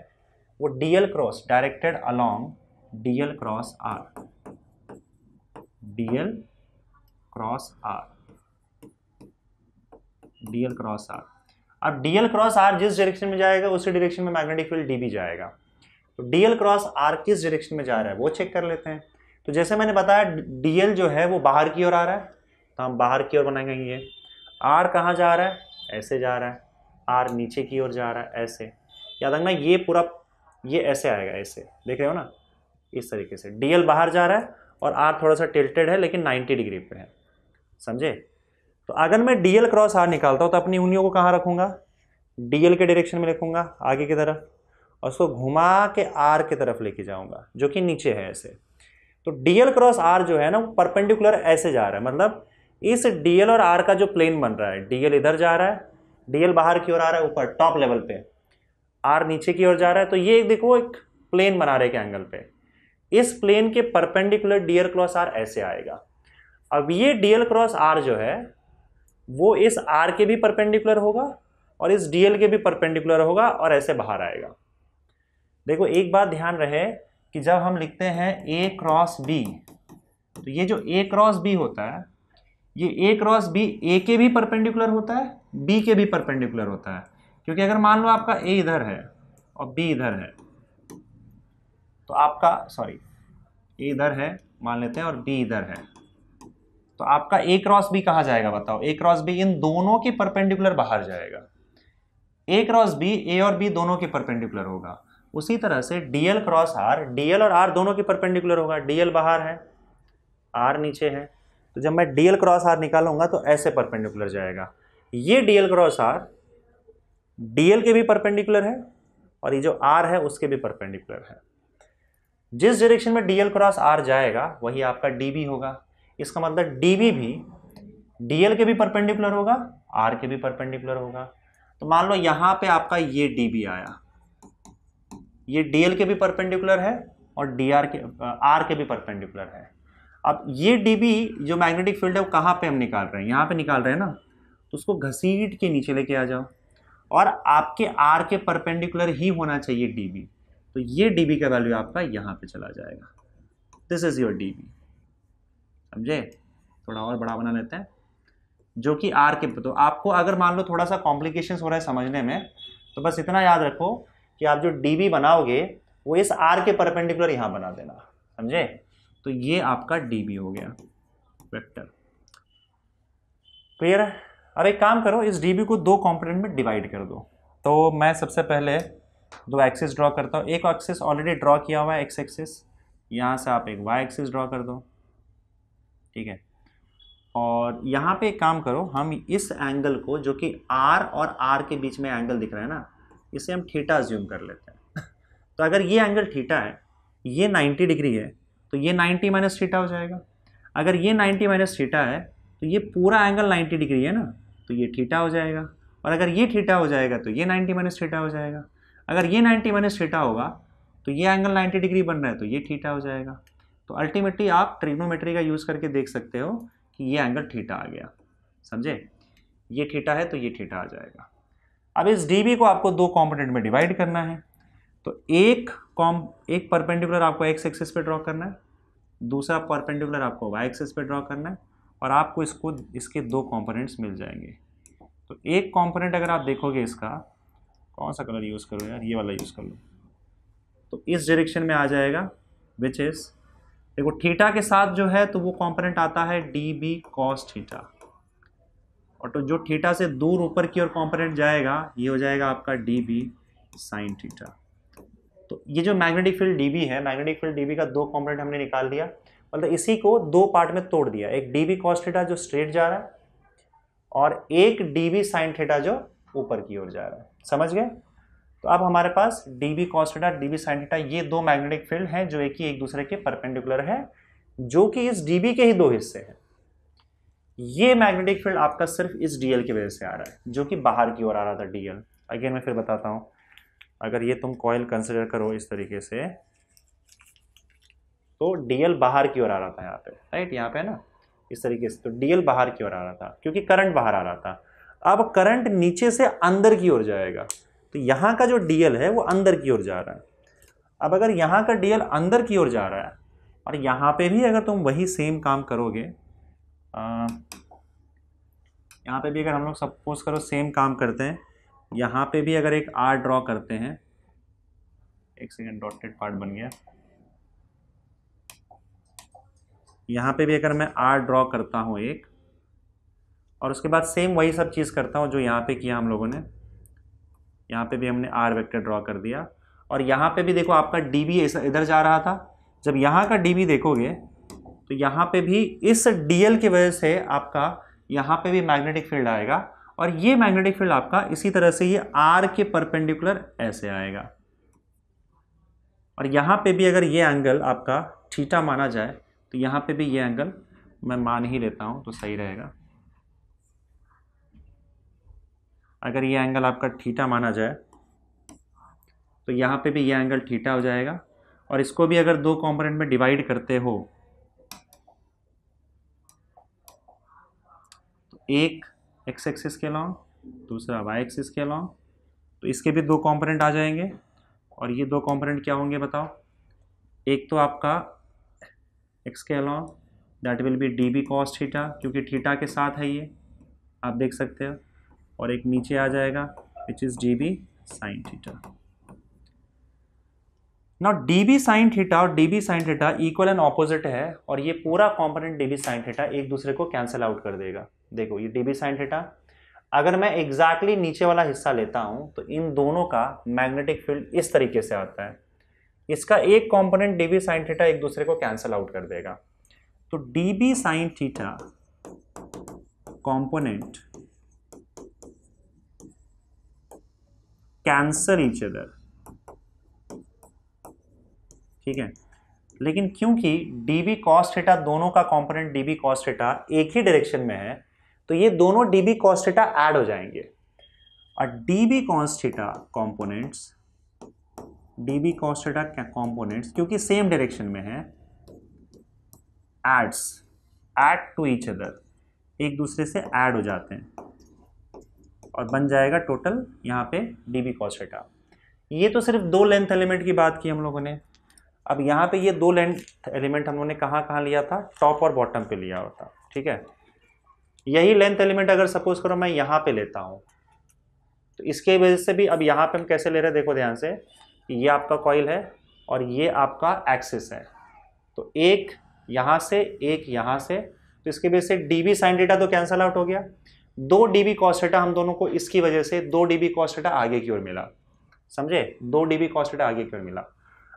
वो DL cross, directed along DL cross R, DL cross R, DL cross R. अब डीएल क्रॉस आर जिस डायरेक्शन में जाएगा उसी डायरेक्शन में मैग्नेटिक फील्ड डीबी जाएगा। तो डीएल क्रॉस आर किस डायरेक्शन में जा रहा है वो चेक कर लेते हैं। तो जैसे मैंने बताया डीएल जो है वो बाहर की ओर आ रहा है, तो हम बाहर की ओर बनाएंगे ये। आर कहाँ जा रहा है, ऐसे जा रहा है, आर नीचे की ओर जा रहा है ऐसे। याद रखना ये पूरा ये ऐसे आएगा, ऐसे देख रहे हो ना, इस तरीके से डीएल बाहर जा रहा है और आर थोड़ा सा टिल्टेड है लेकिन 90 डिग्री पे है, समझे। तो अगर मैं डीएल क्रॉस आर निकालता हूँ तो अपनी उंगलियों को कहाँ रखूंगा, डीएल के डायरेक्शन में रखूंगा आगे की तरफ, और उसको घुमा के आर की तरफ लेके जाऊंगा जो कि नीचे है ऐसे। तो डीएल क्रॉस आर जो है ना वो परपेंडिकुलर ऐसे जा रहा है, मतलब इस डीएल और आर का जो प्लेन बन रहा है, डीएल इधर जा रहा है, डीएल बाहर की ओर आ रहा है ऊपर टॉप लेवल पे, आर नीचे की ओर जा रहा है। तो ये देखो एक प्लेन बना रहे के एंगल पे, इस प्लेन के परपेंडिकुलर डीएल क्रॉस आर ऐसे आएगा। अब ये डीएल क्रॉस आर जो है वो इस आर के भी परपेंडिकुलर होगा और इस डीएल के भी परपेंडिकुलर होगा और ऐसे बाहर आएगा। देखो एक बात ध्यान रहे कि जब हम लिखते हैं ए क्रॉस बी, तो ये जो ए क्रॉस बी होता है, ये ए क्रॉस बी ए के भी परपेंडिकुलर होता है, बी के भी परपेंडिकुलर होता है। क्योंकि अगर मान लो आपका ए इधर है और बी इधर है, तो आपका ए इधर है मान लेते हैं और बी इधर है, तो आपका ए क्रॉस बी कहाँ जाएगा बताओ। ए क्रॉस बी इन दोनों के परपेंडिकुलर बाहर जाएगा। ए क्रॉस बी ए और बी दोनों के परपेंडिकुलर होगा। उसी तरह से डीएल क्रॉस आर, डीएल और आर दोनों के परपेंडिकुलर होगा। डीएल बाहर है, आर नीचे है, तो जब मैं डीएल क्रॉस आर निकालूंगा तो ऐसे परपेंडिकुलर जाएगा। ये डीएल क्रॉस आर डीएल के भी परपेंडिकुलर है और ये जो आर है उसके भी परपेंडिकुलर है। जिस डायरेक्शन में dl क्रॉस r जाएगा वही आपका db होगा। इसका मतलब db भी dl के भी परपेंडिकुलर होगा, r के भी परपेंडिकुलर होगा। तो मान लो यहां पे आपका ये db आया, ये dl के भी परपेंडिकुलर है और r के भी परपेंडिकुलर है। अब ये db जो मैग्नेटिक फील्ड है वो कहां पे हम निकाल रहे हैं, यहां पे निकाल रहे हैं ना, तो उसको घसीट के नीचे लेके आ जाओ और आपके r के परपेंडिकुलर ही होना चाहिए db। तो ये db का वैल्यू आपका यहां पे चला जाएगा। This is your db। समझे? थोड़ा और बड़ा बना लेते हैं, जो कि r के, तो आपको अगर मान लो थोड़ा सा कॉम्प्लिकेशंस हो रहा है समझने में, तो बस इतना याद रखो कि आप जो db बनाओगे वो इस r के परपेंडिकुलर यहां बना देना। समझे? तो ये आपका db हो गया वेक्टर। क्लियर है? अब एक काम करो, इस db को दो कंपोनेंट में डिवाइड कर दो। तो मैं सबसे पहले दो एक्सिस ड्रॉ करता हूँ। एक एक्सिस ऑलरेडी ड्रॉ किया हुआ है, एक्स एक्सिस, यहाँ से आप एक वाई एक्सिस ड्रॉ कर दो, ठीक है। और यहाँ पे एक काम करो, हम इस एंगल को, जो कि r और r के बीच में एंगल दिख रहा है ना, इसे हम थीटा अज्यूम कर लेते हैं। तो अगर ये एंगल थीटा है, ये 90 डिग्री है, तो ये 90 माइनस थीटा हो जाएगा। अगर ये 90 माइनस थीटा है तो ये पूरा एंगल 90 डिग्री है ना, तो ये थीटा हो जाएगा। और अगर ये थीटा हो जाएगा तो ये 90 माइनस थीटा हो जाएगा। अगर ये 90 माइनस थीटा होगा तो ये एंगल 90 डिग्री बन रहा है, तो ये थीटा हो जाएगा। तो अल्टीमेटली आप ट्रिग्नोमेट्री का यूज़ करके देख सकते हो कि ये एंगल थीटा आ गया। समझे? ये थीटा है तो ये थीटा आ जाएगा। अब इस dB को आपको दो कंपोनेंट में डिवाइड करना है। तो एक परपेंडिकुलर आपको एक्स एक्सिस पे ड्रॉ करना है, दूसरा परपेंडिकुलर आपको वाई एक्सिस पे ड्रॉ करना है, और आपको इसके दो कंपोनेंट्स मिल जाएंगे। तो एक कंपोनेंट अगर आप देखोगे, इसका कौन सा कलर यूज़ करो यार, ये वाला यूज़ कर लो, तो इस डायरेक्शन में आ जाएगा, विच इज, देखो थीटा के साथ जो है तो वो कंपोनेंट आता है dB cos थीटा, और तो जो थीटा से दूर ऊपर की ओर कंपोनेंट जाएगा ये हो जाएगा आपका dB sin थीटा। तो ये जो मैग्नेटिक फील्ड dB है, मैग्नेटिक फील्ड dB का दो कंपोनेंट हमने निकाल दिया, मतलब इसी को दो पार्ट में तोड़ दिया। एक dB cos थीटा जो स्ट्रेट जा रहा है, और एक dB sin थीटा जो ऊपर की ओर जा रहा है। समझ गए? तो अब हमारे पास dB cos theta, dB sin theta, ये दो मैग्नेटिक फील्ड हैं जो एक दूसरे के परपेंडिकुलर है, जो कि इस dB के ही दो हिस्से हैं। ये मैग्नेटिक फील्ड आपका सिर्फ इस dl की वजह से आ रहा है, जो कि बाहर की ओर आ रहा था dl। अगेन मैं फिर बताता हूं, अगर ये तुम कॉइल कंसिडर करो इस तरीके से, तो dl बाहर की ओर आ रहा था यहाँ पे, राइट, यहाँ पे ना इस तरीके से, तो dl बाहर की ओर आ रहा था क्योंकि करंट बाहर आ रहा था। अब करंट नीचे से अंदर की ओर जाएगा, तो यहाँ का जो dl है वो अंदर की ओर जा रहा है। अब अगर यहाँ का dl अंदर की ओर जा रहा है, और यहाँ पे भी अगर तुम वही सेम काम करोगे, यहाँ पे भी अगर हम लोग सपोज करो सेम काम करते हैं, यहाँ पे भी अगर एक r ड्रॉ करते हैं, एक सेकेंड, डॉटेड पार्ट बन गया, यहाँ पे भी अगर मैं r ड्रॉ करता हूँ एक, और उसके बाद सेम वही सब चीज़ करता हूँ जो यहाँ पे किया हम लोगों ने, यहाँ पे भी हमने r वेक्टर ड्रॉ कर दिया, और यहाँ पे भी देखो आपका dB इधर जा रहा था। जब यहाँ का dB देखोगे तो यहाँ पे भी इस dl की वजह से आपका यहाँ पे भी मैग्नेटिक फील्ड आएगा, और ये मैग्नेटिक फील्ड आपका इसी तरह से ये r के परपेंडिकुलर ऐसे आएगा। और यहाँ पे भी अगर ये एंगल आपका थीटा माना जाए, तो यहाँ पे भी ये एंगल मैं मान ही लेता हूँ तो सही रहेगा। अगर ये एंगल आपका थीटा माना जाए तो यहाँ पे भी ये एंगल थीटा हो जाएगा, और इसको भी अगर दो कंपोनेंट में डिवाइड करते हो, तो एक एक्स एक्सिस के लॉन्ग, दूसरा वाई एक्सिस के लॉन्ग, तो इसके भी दो कंपोनेंट आ जाएंगे। और ये दो कंपोनेंट क्या होंगे बताओ? एक तो आपका एक्स के long, that will B dB cos theta, क्योंकि थीटा के साथ है ये, आप देख सकते हो, और एक नीचे आ जाएगा which is dB sin theta. Now dB sin theta और dB sin theta equal and opposite है, और ये पूरा कंपोनेंट dB sin थीटा एक दूसरे को कैंसिल आउट कर देगा। देखो ये dB sin थीटा, अगर मैं एग्जैक्टली नीचे वाला हिस्सा लेता हूं तो इन दोनों का मैग्नेटिक फील्ड इस तरीके से आता है, इसका एक कंपोनेंट dB sin थीटा एक दूसरे को कैंसिल आउट कर देगा। तो dB sin theta component cancel each other, ठीक है। लेकिन क्योंकि डी बी कॉस थीटा दोनों का component D B cos theta एक ही डायरेक्शन में है, तो ये दोनों D B cos theta add हो जाएंगे और D B cos theta components, D B cos theta components क्योंकि सेम डायरेक्शन में है, एड टू ईच अदर, एक दूसरे से ऐड हो जाते हैं और बन जाएगा टोटल यहाँ पे डी बी कॉस थीटा। ये तो सिर्फ दो लेंथ एलिमेंट की बात की हम लोगों ने। अब यहाँ पे ये दो लेंथ एलिमेंट हम लोगों ने कहाँ लिया था, टॉप और बॉटम पे लिया होता, ठीक है। यही लेंथ एलिमेंट अगर सपोज करो मैं यहाँ पे लेता हूँ, तो इसके वजह से भी अब यहाँ पे हम कैसे ले रहे हैं, देखो ध्यान से, ये आपका कॉइल है और ये आपका एक्सिस है, तो एक यहाँ से एक यहाँ से, तो इसकी वजह से डी बी साइन थीटा तो कैंसल आउट हो गया, दो डी बी कॉस थीटा हम दोनों को इसकी वजह से दो डी बी कॉस थीटा आगे की ओर मिला, समझे, दो डी बी कॉस थीटा आगे की ओर मिला।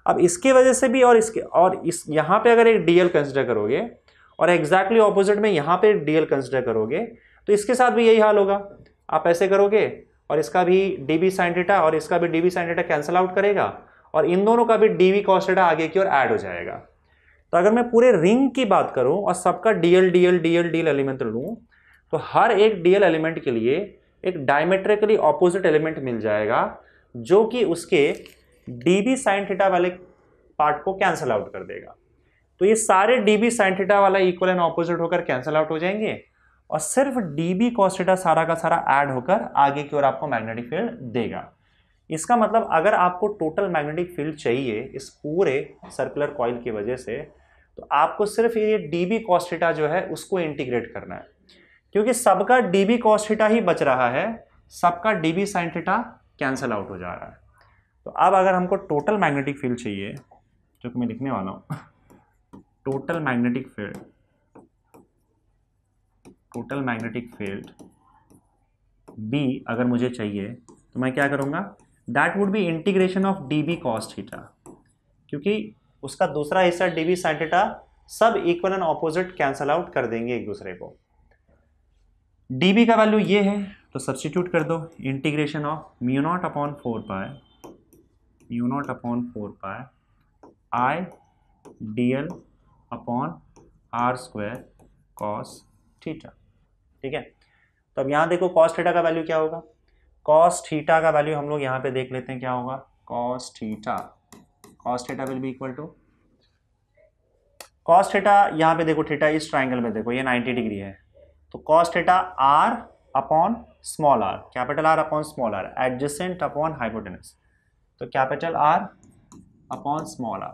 अब इसकी वजह से भी और इसके और इस यहाँ पे अगर एक डीएल कंसिडर करोगे और एग्जैक्टली ऑपोजिट में यहाँ पे डीएल कंसिडर करोगे, तो इसके साथ भी यही हाल होगा। आप ऐसे करोगे और इसका भी डी बी साइन थीटा और इसका भी D B sine theta cancel out करेगा और इन दोनों का भी डी बी कॉस थीटा आगे की ओर ऐड हो जाएगा। तो अगर मैं पूरे रिंग की बात करूं और सबका DL DL DL DL element लूं, तो हर एक डीएल एलिमेंट के लिए एक डायमेट्रिकली ऑपोजिट एलिमेंट मिल जाएगा जो कि उसके डीबी साइन थीटा वाले पार्ट को कैंसल आउट कर देगा। तो ये सारे डीबी साइन थीटा वाला इक्वल एंड ऑपोजिट होकर कैंसल आउट हो जाएंगे और सिर्फ डीबी कॉस थीटा सारा का सारा ऐड होकर आगे की ओर आपको मैग्नेटिक फील्ड देगा। इसका मतलब अगर आपको टोटल मैग्नेटिक फील्ड चाहिए इस पूरे सर्कुलर कॉइल की वजह से, तो आपको सिर्फ ये डीबी कॉस थीटा जो है उसको इंटीग्रेट करना है, क्योंकि सबका डीबी कॉस थीटा ही बच रहा है, सबका dB sign theta cancel out हो जा रहा है। तो अब अगर हमको टोटल मैग्नेटिक फील्ड चाहिए, जो कि मैं लिखने वाला हूं, टोटल मैग्नेटिक फील्ड बी अगर मुझे चाहिए, तो मैं क्या करूंगा, that would be integration of dB cos theta, क्योंकि उसका दूसरा हिस्सा डीबी साइन थीटा सब equal and opposite cancel out कर देंगे एक दूसरे को। डीबी का वैल्यू ये है, तो सब्स्टिट्यूट कर दो, integration of mu naught upon 4 pi I DL upon R square cos theta, ठीक है। तो अब यहाँ देखो कॉस थीटा का वैल्यू क्या होगा, कॉस थीटा का वैल्यू हम लोग यहाँ पे देख लेते हैं क्या होगा, cos theta will be equal to cos theta, यहाँ पे देखो थीटा इस ट्राइंगल में देखो ये 90 डिग्री है, तो cos theta R upon small R, capital R upon small R, adjacent upon hypotenuse, तो capital R upon small R.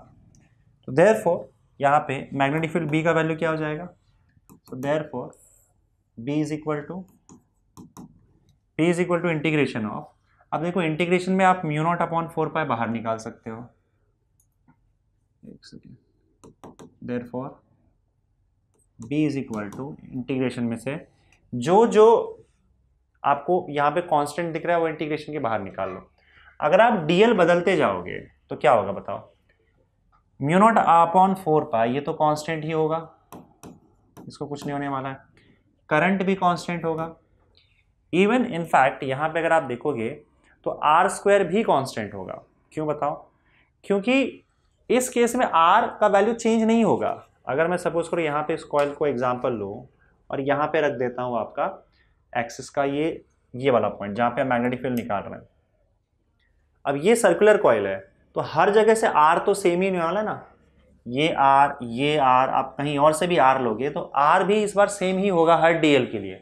तो देयरफॉर यहाँ पे मैग्नेटिक फील्ड बी का वैल्यू क्या हो जाएगा, तो therefore B is equal to integration of, अब देखो इंटीग्रेशन में आप म्यू नॉट अपॉन 4 पाई बाहर निकाल सकते हो, एक second, therefore b is equal to integration में से जो आपको यहाँ पे कांस्टेंट दिख रहा है वो इंटीग्रेशन के बाहर निकाल लो। अगर आप dl बदलते जाओगे तो क्या होगा बताओ, म्यू नॉट अपॉन 4 पाई ये तो कांस्टेंट ही होगा, इसको कुछ नहीं होने वाला है, करंट भी कांस्टेंट होगा, इवन इनफैक्ट यहाँ पे अगर आप देखोगे तो आर स्क्वायर भी कांस्टेंट होगा। क्यों बताओ, क्योंकि इस केस में आर का वैल्यू चेंज नहीं होगा। अगर मैं सपोज करो यहाँ पे इस कॉइल को एग्जांपल लो और यहाँ पे रख देता हूँ आपका एक्सिस का ये वाला पॉइंट जहाँ पे हम मैग्नेटिक फील्ड निकाल रहे हैं, अब ये सर्कुलर कॉइल है तो हर जगह से आर तो सेम ही नहीं वाला ना, ये आर आप कहीं और से भी आर लोगे तो आर भी इस बार सेम ही होगा हर डीएल के लिए,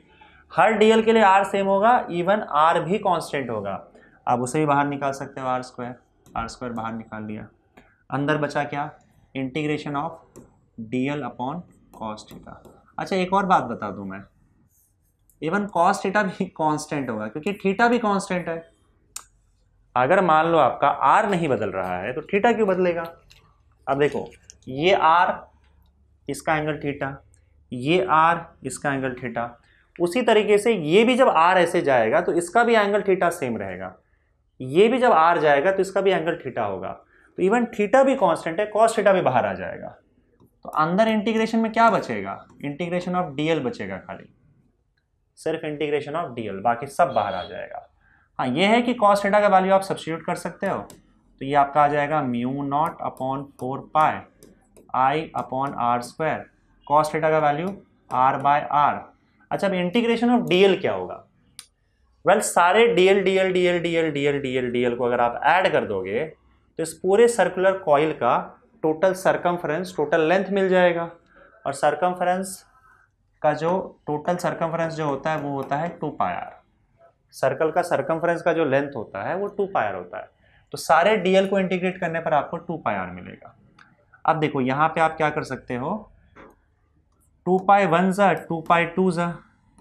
हर डीएल के लिए आर सेम होगा, इवन आर भी कांस्टेंट होगा। आप उसे भी बाहर निकाल सकते हो, आर स्क्वायर बाहर निकाल लिया, अंदर बचा क्या, integration of DL upon cos theta. अच्छा एक और बात बता दूं मैं, इवन कॉस थीटा भी कांस्टेंट होगा क्योंकि थीटा भी कांस्टेंट है। अगर मान लो आपका आर नहीं बदल रहा है तो थीटा क्यों बदलेगा। अब देखो ये आर इसका एंगल थीटा, ये आर इसका एंगल थीटा, उसी तरीके से ये भी जब आर ऐसे जाएगा तो इसका भी एंगल थीटा सेम रहेगा, ये भी जब आर जाएगा तो इसका भी एंगल थीटा होगा, तो इवन थीटा भी कांस्टेंट है, कॉस थीटा भी बाहर आ जाएगा। तो अंदर इंटीग्रेशन में क्या बचेगा, इंटीग्रेशन ऑफ डीएल बचेगा, खाली सिर्फ इंटीग्रेशन ऑफ डीएल, बाकी सब बाहर आ जाएगा। हाँ ये है कि कॉस थीटा का वैल्यू आप सब्स्टिट्यूट कर सकते हो, तो ये आपका आ जाएगा mu naught upon 4 pi I upon R square, cos theta का वैल्यू आर बाय आर। अच्छा, अब इंटीग्रेशन ऑफ डीएल क्या होगा? वेल, सारे DL DL DL DL DL DL DL को अगर आप ऐड कर दोगे तो इस पूरे सर्कुलर कॉइल का टोटल सरकमफ्रेंस, टोटल लेंथ मिल जाएगा। और सरकमफ्रेंस का जो टोटल सरकमफ्रेंस जो होता है वो होता है 2 पाई आर। सर्कल का सरकमफ्रेंस का जो लेंथ होता है वो 2 पाई आर होता है। तो सारे डीएल को इंटीग्रेट करने पर आपको 2 पाई आर मिलेगा। अब देखो यहाँ पे आप क्या कर सकते हो, 2 पाई 1 ज़ा 2 पाई 2 ज़ा,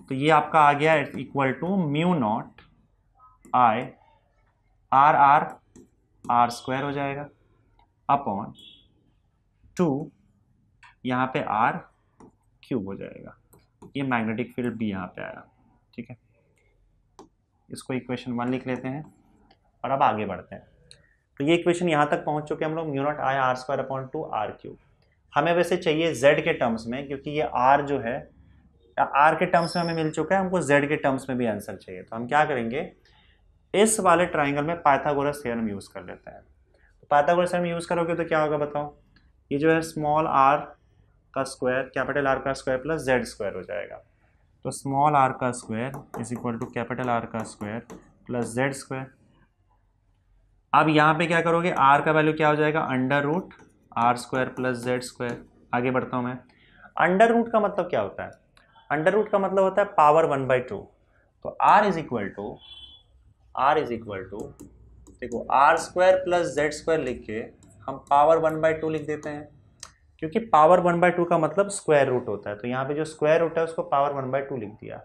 तो ये आपका आ गया equal to mu naught I R R R square हो जाएगा अपॉन 2 यहाँ पे आर क्यूब हो जाएगा। ये मैग्नेटिक फील्ड भी यहाँ पे आया। ठीक है, इसको इक्वेशन 1 लिख लेते हैं और अब आगे बढ़ते हैं। तो ये इक्वेशन यहाँ तक पहुँच चुके हम लोग, mu naught I R square upon 2 R cube. हमें वैसे चाहिए z के टर्म्स में, क्योंकि ये r जो है r के टर्म्स में हमें मिल चुका है, हमको z के टर्म्स में भी आंसर चाहिए। तो हम क्या करेंगे, इस वाले ट्राइंगल में पाइथागोरस थ्योरम यूज़ कर लेते हैं। तो पाइथागोरस थ्योरम यूज़ करोगे तो क्या होगा बताओ, ये जो है स्मॉल r का स्क्वायर कैपिटल R का स्क्वायर प्लस z स्क्वायर हो जाएगा। तो स्मॉल r का square is equal to capital R का स्क्वायर प्लस z स्क्वायर। अब यहाँ पे क्या करोगे, r का वैल्यू क्या हो जाएगा, under root R square plus Z square. आगे बढ़ता हूँ मैं। अंडर रूट का मतलब क्या होता है, अंडर रूट का मतलब होता है पावर 1/2। तो r इज इक्वल टू देखो R square plus Z square लिख के हम पावर 1/2 लिख देते हैं, क्योंकि पावर 1/2 का मतलब स्क्वायर रूट होता है। तो यहाँ पे जो स्क्वायर रूट है उसको पावर 1/2 लिख दिया।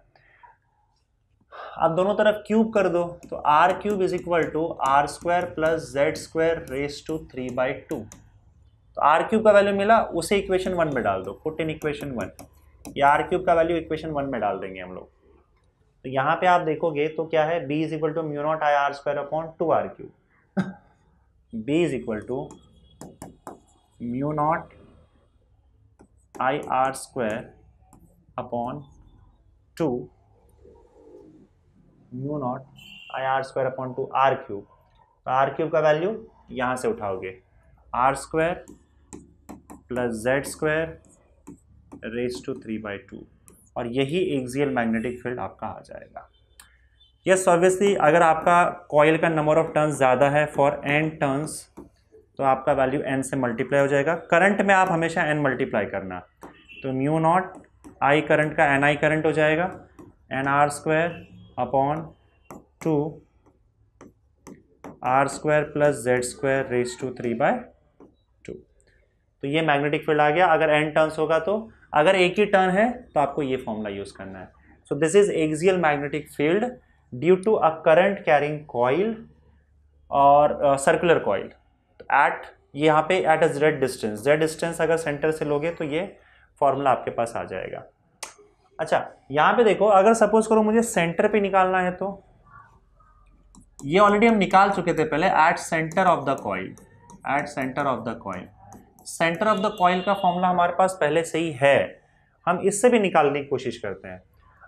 अब दोनों तरफ क्यूब कर दो, तो R cube is equal to R square plus Z square raise to 3/2। तो आर क्यूब का वैल्यू मिला, उसे इक्वेशन 1 में डाल दो, पुट इन इक्वेशन 1। ये आर क्यूब का वैल्यू इक्वेशन 1 में डाल देंगे हम लोग। तो यहाँ पे आप देखोगे तो क्या है, b is equal to mu naught I R square upon 2 R cube. b is equal to mu naught I R square upon 2 mu naught I R square upon 2 R cube. तो आर क्यूब का value यहाँ से उठाओगे, R square plus Z square raise to 3/2, और यही axial magnetic field आपका आ जाएगा। यस, ऑब्वियसली अगर आपका कॉइल का नंबर ऑफ टर्न्स ज़्यादा है फॉर n टर्न्स तो आपका वैल्यू n से मल्टीप्लाई हो जाएगा। करंट में आप हमेशा n मल्टीप्लाई करना, तो म्यू नॉट आई करंट का ni करंट हो जाएगा N R square upon 2 R square plus Z square raise to 3/2। तो ये मैग्नेटिक फील्ड आ गया। अगर n टर्न्स होगा तो, अगर एक ही टर्न है तो आपको ये फॉर्मूला यूज करना है। So this is axial magnetic field due to a current carrying coil और सर्कुलर कॉइल एट, यहाँ पे एट अ z डिस्टेंस अगर सेंटर से लोगे तो ये फॉर्मूला आपके पास आ जाएगा। अच्छा, यहाँ पे देखो, अगर सपोज करो मुझे सेंटर पे निकालना है तो ये ऑलरेडी हम निकाल चुके थे पहले, at centre of the coil, at centre of the coil. Centre of the coil का फॉर्मूला हमारे पास पहले से ही है, हम इससे भी निकालने की कोशिश करते हैं।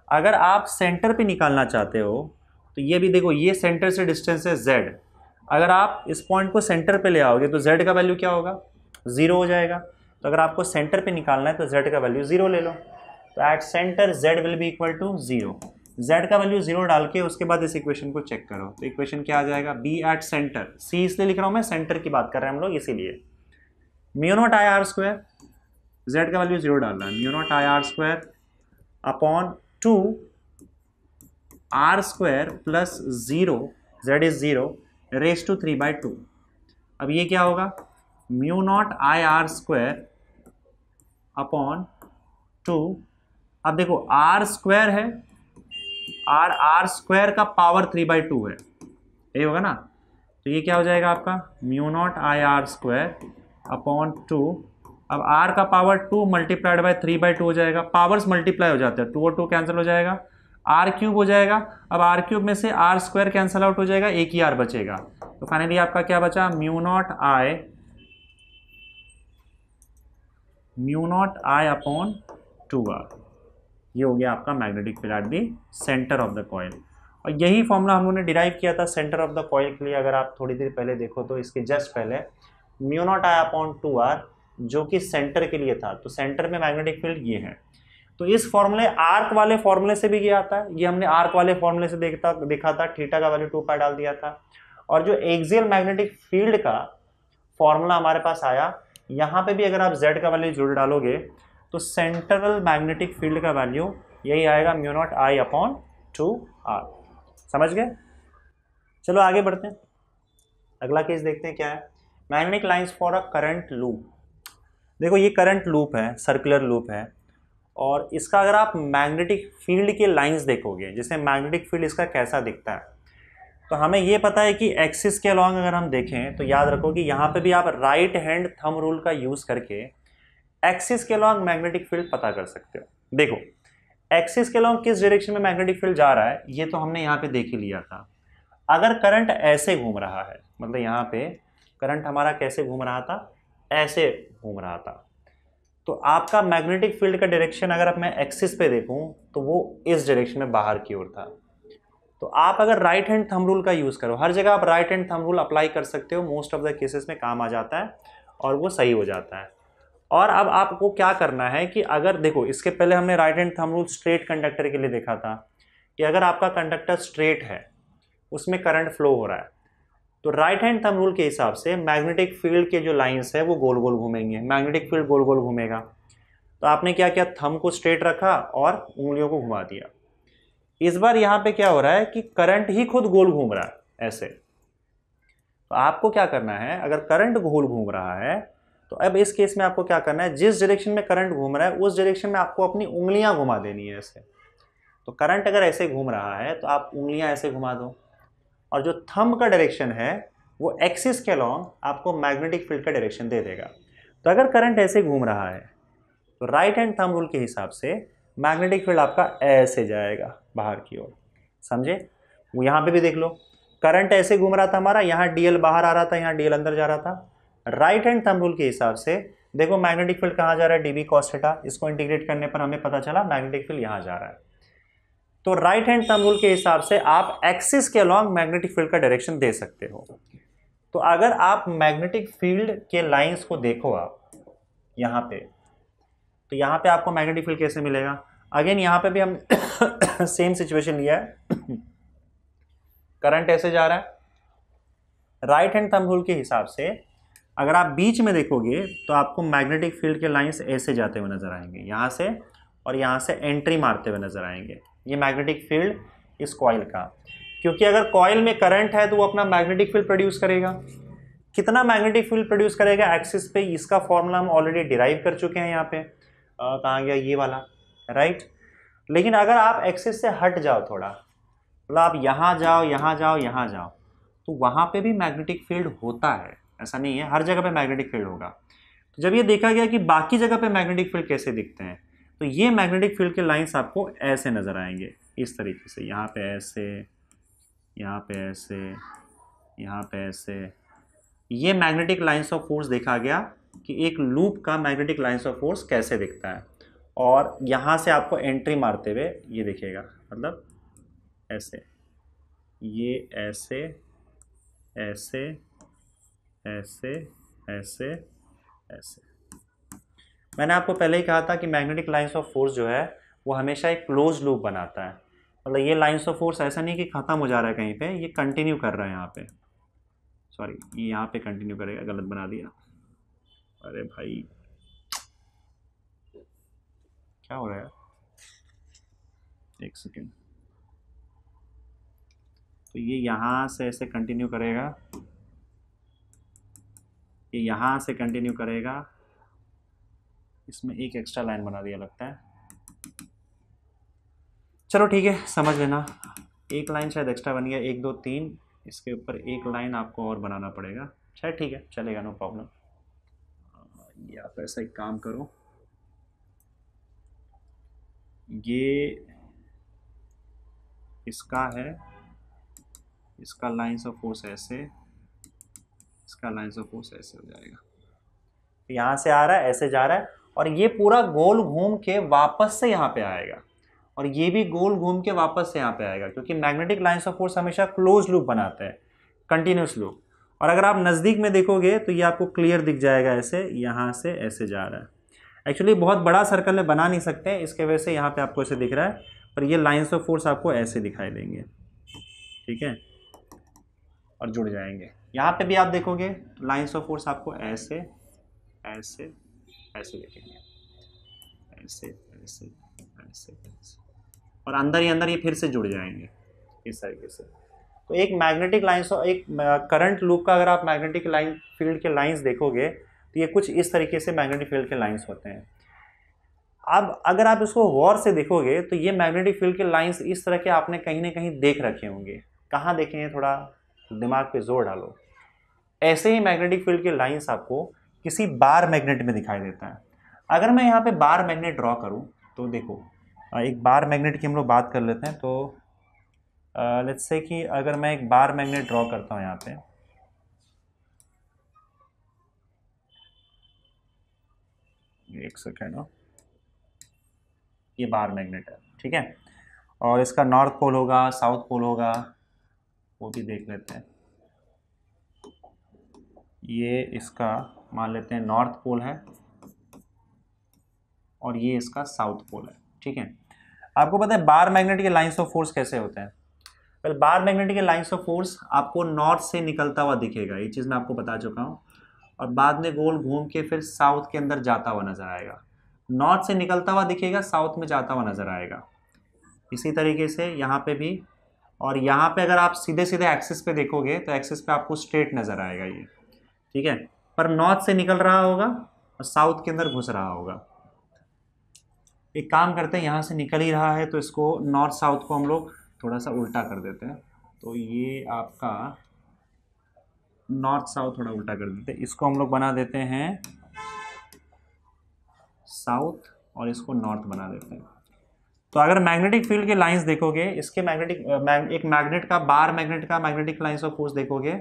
अगर आप सेंटर पे निकालना चाहते हो तो ये भी देखो, ये सेंटर से डिस्टेंस है z। अगर आप इस पॉइंट को सेंटर पे ले आओगे तो z का वैल्यू क्या होगा, 0 हो जाएगा। तो अगर आपको सेंटर पे निकालना है तो z का वैल्यू 0 ले लो। तो at centre z will be equal to 0। z का वैल्यू 0 डाल के उसके बाद इस इक्वेशन को चेक करो, तो इक्वेशन क्या आ जाएगा, b एट सेंटर, c इसलिए लिख रहा हूँ मैं, सेंटर की बात कर रहे हैं हम लोग इसीलिए। Mu naught I R square, z का वैल्यू 0 डालना है, mu naught I R square upon 2 R square plus 0, z is 0 raise to 3/2। अब ये क्या होगा, mu naught I R square upon 2, अब देखो आर स्क्वायर है, आर स्क्वायर का पावर 3/2 है, ये होगा ना। तो ये क्या हो जाएगा आपका, mu naught I R square upon 2, अब r का पावर 2 मल्टीप्लाइड बाय 3/2 हो जाएगा। पावर्स मल्टीप्लाई हो जाते हैं, 2 और 2 कैंसिल हो जाएगा, r क्यूब हो जाएगा। अब r क्यूब में से r स्क्वायर कैंसिल आउट हो जाएगा, एक ही r बचेगा। तो फाइनली आपका क्या बचा, mu naught I upon 2r। ये हो गया आपका magnetic field at the centre of the coil. और यही फॉर्मूला हम लोगों ने डिराइव किया था सेंटर ऑफ द कॉइल के लिए। अगर आप थोड़ी देर पहले देखो तो इसके जस्ट पहले mu naught I upon 2r जो कि सेंटर के लिए था, तो सेंटर में मैग्नेटिक फील्ड ये है। तो इस फॉर्मूले आर्क वाले फॉर्मूले से भी ये आता है, ये हमने आर्क वाले फॉर्मूले से देखा था, थीटा का वैल्यू 2 पाई डाल दिया था। और जो एक्सियल मैग्नेटिक फील्ड का फॉर्मूला हमारे पास आया, यहाँ पे भी अगर आप z का वैल्यू जोड़ डालोगे तो सेंट्रल मैग्नेटिक फील्ड का वैल्यू यही आएगा μ0I/2r। समझ गए? चलो आगे बढ़ते हैं, अगला केस देखते हैं क्या है। Magnetic lines for a current loop. देखो ये करंट लूप है, सर्कुलर लूप है, और इसका अगर आप मैग्नेटिक फील्ड के लाइंस देखोगे, जैसे मैग्नेटिक फील्ड इसका कैसा दिखता है, तो हमें ये पता है कि एक्सिस के अलॉन्ग अगर हम देखें तो याद रखो कि यहाँ पे भी आप राइट हैंड थंब रूल का यूज करके एक्सिस के अलॉन्ग मैग्नेटिक फील्ड पता कर सकते हो। देखो एक्सिस के अलॉन्ग किस डायरेक्शन में मैग्नेटिक फील्ड जा रहा है ये तो हमने यहाँ पे देख ही लिया था। अगर करंट ऐसे घूम रहा है, मतलब यहाँ पे करंट हमारा कैसे घूम रहा था, ऐसे घूम रहा था, तो आपका मैग्नेटिक फील्ड का डायरेक्शन अगर मैं एक्सिस पे देखूं तो वो इस डायरेक्शन में बाहर की ओर था। तो आप अगर राइट हैंड थंब रूल का यूज करो, हर जगह आप right hand thumb rule apply कर सकते हो, मोस्ट ऑफ द केसेस में काम आ जाता है और वो सही हो जाता है। और अब आपको क्या करना है कि अगर देखो इसके पहले हमने right hand thumb rule straight conductor के लिए देखा था कि अगर आपका कंडक्टर स्ट्रेट है, उसमें करंट फ्लो हो रहा है, तो राइट हैंड थंब रूल के हिसाब से मैग्नेटिक फील्ड के जो लाइंस है वो गोल गोल घूमेंगे, मैग्नेटिक फील्ड गोल गोल घूमेगा। तो आपने क्या किया, थंब को स्ट्रेट रखा और उंगलियों को घुमा दिया। इस बार यहाँ पे क्या हो रहा है कि करंट ही खुद गोल घूम रहा है ऐसे। तो आपको क्या करना है, अगर करंट गोल घूम रहा है तो अब इस केस में आपको क्या करना है, जिस डायरेक्शन में करंट घूम रहा है उस डायरेक्शन में आपको अपनी उंगलियां घुमा देनी है ऐसे। तो करंट अगर ऐसे घूम रहा है तो आप उंगलियां ऐसे घुमा दो, और जो थंब का डायरेक्शन है वो एक्सिस के अलॉन्ग आपको मैग्नेटिक फील्ड का डायरेक्शन दे देगा। तो अगर करंट ऐसे घूम रहा है तो राइट हैंड थंब रूल के हिसाब से मैग्नेटिक फील्ड आपका ऐसे जाएगा बाहर की ओर। समझे? वो यहाँ पे भी देख लो, करंट ऐसे घूम रहा था हमारा, यहाँ डीएल बाहर आ रहा था, यहाँ डीएल अंदर जा रहा था। राइट हैंड थंब रूल के हिसाब से देखो मैग्नेटिक फील्ड कहाँ जा रहा है, डीबी कॉस थीटा। इसको इंटीग्रेट करने पर हमें पता चला मैग्नेटिक फील्ड यहाँ जा रहा है। तो राइट हैंड थंब रूल के हिसाब से आप एक्सिस के अलॉन्ग मैग्नेटिक फील्ड का डायरेक्शन दे सकते हो। तो अगर आप मैग्नेटिक फील्ड के लाइंस को देखो आप यहाँ पे, तो यहाँ पे आपको मैग्नेटिक फील्ड कैसे मिलेगा। अगेन यहाँ पे भी हम सेम सिचुएशन लिया है, करंट ऐसे जा रहा है, राइट हैंड थंब रूल के हिसाब से अगर आप बीच में देखोगे तो आपको मैग्नेटिक फील्ड के लाइंस ऐसे जाते हुए नजर आएंगे, यहाँ से और यहाँ से एंट्री मारते हुए नजर आएंगे। ये मैग्नेटिक फील्ड इस कॉइल का, क्योंकि अगर कॉइल में करंट है तो वो अपना मैग्नेटिक फील्ड प्रोड्यूस करेगा। कितना मैग्नेटिक फील्ड प्रोड्यूस करेगा एक्सिस पे, इसका फॉर्मूला हम ऑलरेडी डिराइव कर चुके हैं। यहाँ पे कहाँ गया ये वाला, राइट। लेकिन अगर आप एक्सिस से हट जाओ थोड़ा, मतलब आप यहाँ जाओ, यहाँ जाओ, यहाँ जाओ, तो वहाँ पे भी मैग्नेटिक फील्ड होता है, ऐसा नहीं है हर जगह पे मैग्नेटिक फील्ड होगा। तो जब ये देखा गया कि बाकी जगह पे मैग्नेटिक फील्ड कैसे दिखते हैं, तो ये मैग्नेटिक फील्ड के लाइंस आपको ऐसे नज़र आएंगे, इस तरीके से, यहाँ पे ऐसे, यहाँ पे ऐसे, यहाँ पे ऐसे। ये मैग्नेटिक लाइंस ऑफ फोर्स देखा गया कि एक लूप का मैग्नेटिक लाइंस ऑफ फोर्स कैसे दिखता है। और यहाँ से आपको एंट्री मारते हुए ये दिखेगा, मतलब ऐसे, ये ऐसे, ऐसे, ऐसे, ऐसे, ऐसे। मैंने आपको पहले ही कहा था कि मैग्नेटिक लाइंस ऑफ फोर्स जो है वो हमेशा एक क्लोज लूप बनाता है। मतलब ये लाइंस ऑफ फोर्स ऐसा नहीं कि ख़त्म हो जा रहा है कहीं पे, ये कंटिन्यू कर रहा है यहाँ पे, सॉरी ये यहाँ पे कंटिन्यू करेगा, गलत बना दिया। अरे भाई क्या हो रहा है, एक सेकेंड। तो ये यहाँ से ऐसे कंटिन्यू करेगा, ये यहाँ से कंटिन्यू करेगा, इसमें एक एक्स्ट्रा लाइन बना दिया लगता है। चलो ठीक है, समझ लेना, एक लाइन शायद एक्स्ट्रा बन गया, 1 2 3, इसके ऊपर एक लाइन आपको और बनाना पड़ेगा, शायद ठीक है चलेगा, नो प्रॉब्लम। या आप ऐसा एक काम करो, ये इसका है, इसका लाइंस ऑफ फोर्स ऐसे, इसका लाइंस ऑफ फोर्स ऐसे हो जाएगा। यहाँ से आ रहा है, ऐसे जा रहा है, और ये पूरा गोल घूम के वापस से यहाँ पे आएगा, और ये भी गोल घूम के वापस से यहाँ पे आएगा, क्योंकि मैग्नेटिक लाइंस ऑफ फोर्स हमेशा क्लोज लूप बनाते हैं, कंटिन्यूस लूप। और अगर आप नज़दीक में देखोगे तो ये आपको क्लियर दिख जाएगा, ऐसे यहाँ से ऐसे जा रहा है। एक्चुअली बहुत बड़ा सर्कल में बना नहीं सकते, इसके वजह से यहाँ पे आपको ऐसे दिख रहा है, पर ये लाइंस ऑफ फोर्स आपको ऐसे दिखाई देंगे, ठीक है, और जुड़ जाएंगे। यहाँ पे भी आप देखोगे लाइंस ऑफ फोर्स आपको ऐसे ऐसे ऐसे दिखेंगे, ऐसे ऐसे ऐसे ऐसे, और अंदर ही अंदर ये फिर से जुड़ जाएंगे इस तरीके से। तो एक मैग्नेटिक लाइंस, एक करंट लूप का अगर आप मैग्नेटिक लाइन फील्ड के लाइंस देखोगे तो ये कुछ इस तरीके से मैग्नेटिक फील्ड के लाइंस होते हैं। अब अगर आप इसको गौर से देखोगे तो ये मैग्नेटिक फील्ड के लाइंस इस तरह के आपने कहीं ना कहीं देख रखे होंगे। कहाँ देखे हैं, थोड़ा दिमाग पे जोर डालो। ऐसे ही मैग्नेटिक फील्ड के लाइंस आपको किसी बार मैग्नेट में दिखाई देता है। अगर मैं यहाँ पे बार मैग्नेट ड्रॉ करूँ तो देखो, एक बार मैग्नेट की हम लोग बात कर लेते हैं। तो लेट्स से कि अगर मैं एक बार मैग्नेट ड्रॉ करता हूँ यहाँ पे, एक सेकेंड, ये बार मैग्नेट है, ठीक है, और इसका नॉर्थ पोल होगा, साउथ पोल होगा, वो भी देख लेते हैं। ये इसका मान लेते हैं नॉर्थ पोल है और ये इसका साउथ पोल है, ठीक है। आपको पता है बार मैग्नेट के लाइंस ऑफ फोर्स कैसे होते हैं? वेल, बार मैग्नेट के लाइंस ऑफ फोर्स आपको नॉर्थ से निकलता हुआ दिखेगा, ये चीज़ मैं आपको बता चुका हूँ, और बाद में गोल घूम के फिर साउथ के अंदर जाता हुआ नजर आएगा। नॉर्थ से निकलता हुआ दिखेगा, साउथ में जाता हुआ नजर आएगा। इसी तरीके से यहाँ पे भी, और यहाँ पे अगर आप सीधे सीधे एक्सिस पे देखोगे तो एक्सिस पे आपको स्ट्रेट नजर आएगा ये, ठीक है, पर नॉर्थ से निकल रहा होगा और साउथ के अंदर घुस रहा होगा। एक काम करते हैं, यहाँ से निकल ही रहा है तो इसको नॉर्थ साउथ को हम लोग थोड़ा सा उल्टा कर देते हैं। तो ये आपका नॉर्थ साउथ थोड़ा उल्टा कर देते हैं, इसको हम लोग बना देते हैं साउथ और इसको नॉर्थ बना देते हैं। तो अगर मैग्नेटिक फील्ड के लाइंस देखोगे, इसके एक मैग्नेट का, बार मैग्नेट का मैग्नेटिक लाइंस ऑफ फोर्स देखोगे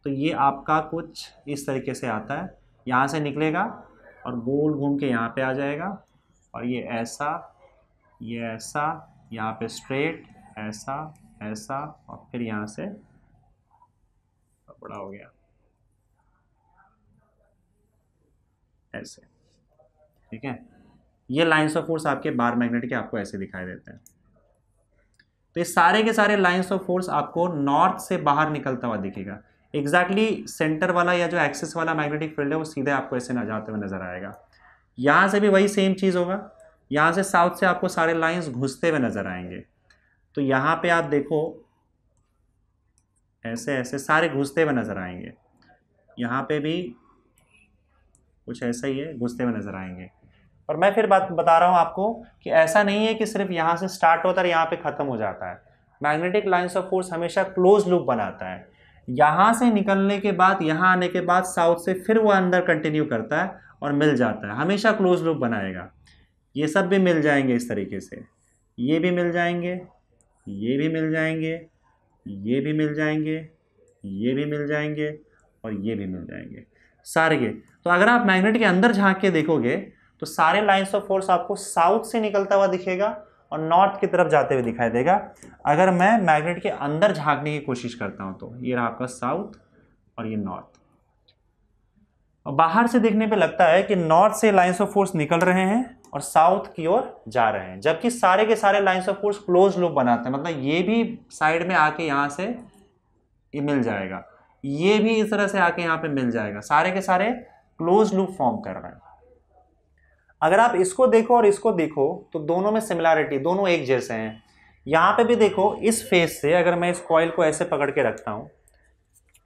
तो ये आपका कुछ इस तरीके से आता है, यहाँ से निकलेगा और गोल घूम के यहाँ पे आ जाएगा, और ये ऐसा, ये ऐसा, यहाँ पे स्ट्रेट, ऐसा ऐसा, और फिर यहाँ से बड़ा हो गया ऐसे, ठीक है। ये लाइंस ऑफ फोर्स आपके बार मैग्नेट के आपको ऐसे दिखाई देते हैं। तो ये सारे के सारे लाइंस ऑफ फोर्स आपको नॉर्थ से बाहर निकलता हुआ दिखेगा। एग्जैक्टली सेंटर वाला या जो एक्सिस वाला मैग्नेटिक फील्ड है वो सीधे आपको ऐसे न जाते हुए नजर आएगा। यहाँ से भी वही सेम चीज़ होगा, यहाँ से साउथ से आपको सारे लाइंस घुसते हुए नजर आएंगे। तो यहाँ पे आप देखो ऐसे ऐसे सारे घुसते हुए नजर आएंगे, यहाँ पे भी कुछ ऐसा ही है, घुसते हुए नजर आएंगे। और मैं फिर बात बता रहा हूँ आपको कि ऐसा नहीं है कि सिर्फ यहाँ से स्टार्ट होता है यहाँ पे ख़त्म हो जाता है। मैग्नेटिक लाइंस ऑफ फोर्स हमेशा क्लोज लूप बनाता है। यहाँ से निकलने के बाद, यहाँ आने के बाद साउथ से फिर वो अंदर कंटिन्यू करता है और मिल जाता है, हमेशा क्लोज लूप बनाएगा। ये सब भी मिल जाएंगे इस तरीके से, ये भी मिल जाएंगे, ये भी मिल जाएंगे, ये भी मिल जाएंगे, ये भी मिल जाएंगे, और ये भी मिल जाएंगे सारे के। तो अगर आप मैग्नेट के अंदर झांक के देखोगे तो सारे लाइंस ऑफ फोर्स आपको साउथ से निकलता हुआ दिखेगा और नॉर्थ की तरफ जाते हुए दिखाई देगा। अगर मैं मैग्नेट के अंदर झांकने की कोशिश करता हूं तो ये रहा आपका साउथ और ये नॉर्थ। और बाहर से देखने पे लगता है कि नॉर्थ से लाइंस ऑफ फोर्स निकल रहे हैं और साउथ की ओर जा रहे हैं, जबकि सारे के सारे lines of force close loop बनाते हैं। मतलब ये भी साइड में आके यहाँ से ये मिल जाएगा, ये भी इस तरह से आके यहाँ पे मिल जाएगा, सारे के सारे क्लोज लूप फॉर्म कर रहे हैं। अगर आप इसको देखो और इसको देखो तो दोनों में सिमिलैरिटी, दोनों एक जैसे हैं। यहाँ पे भी देखो, इस फेस से अगर मैं इस कॉइल को ऐसे पकड़ के रखता हूँ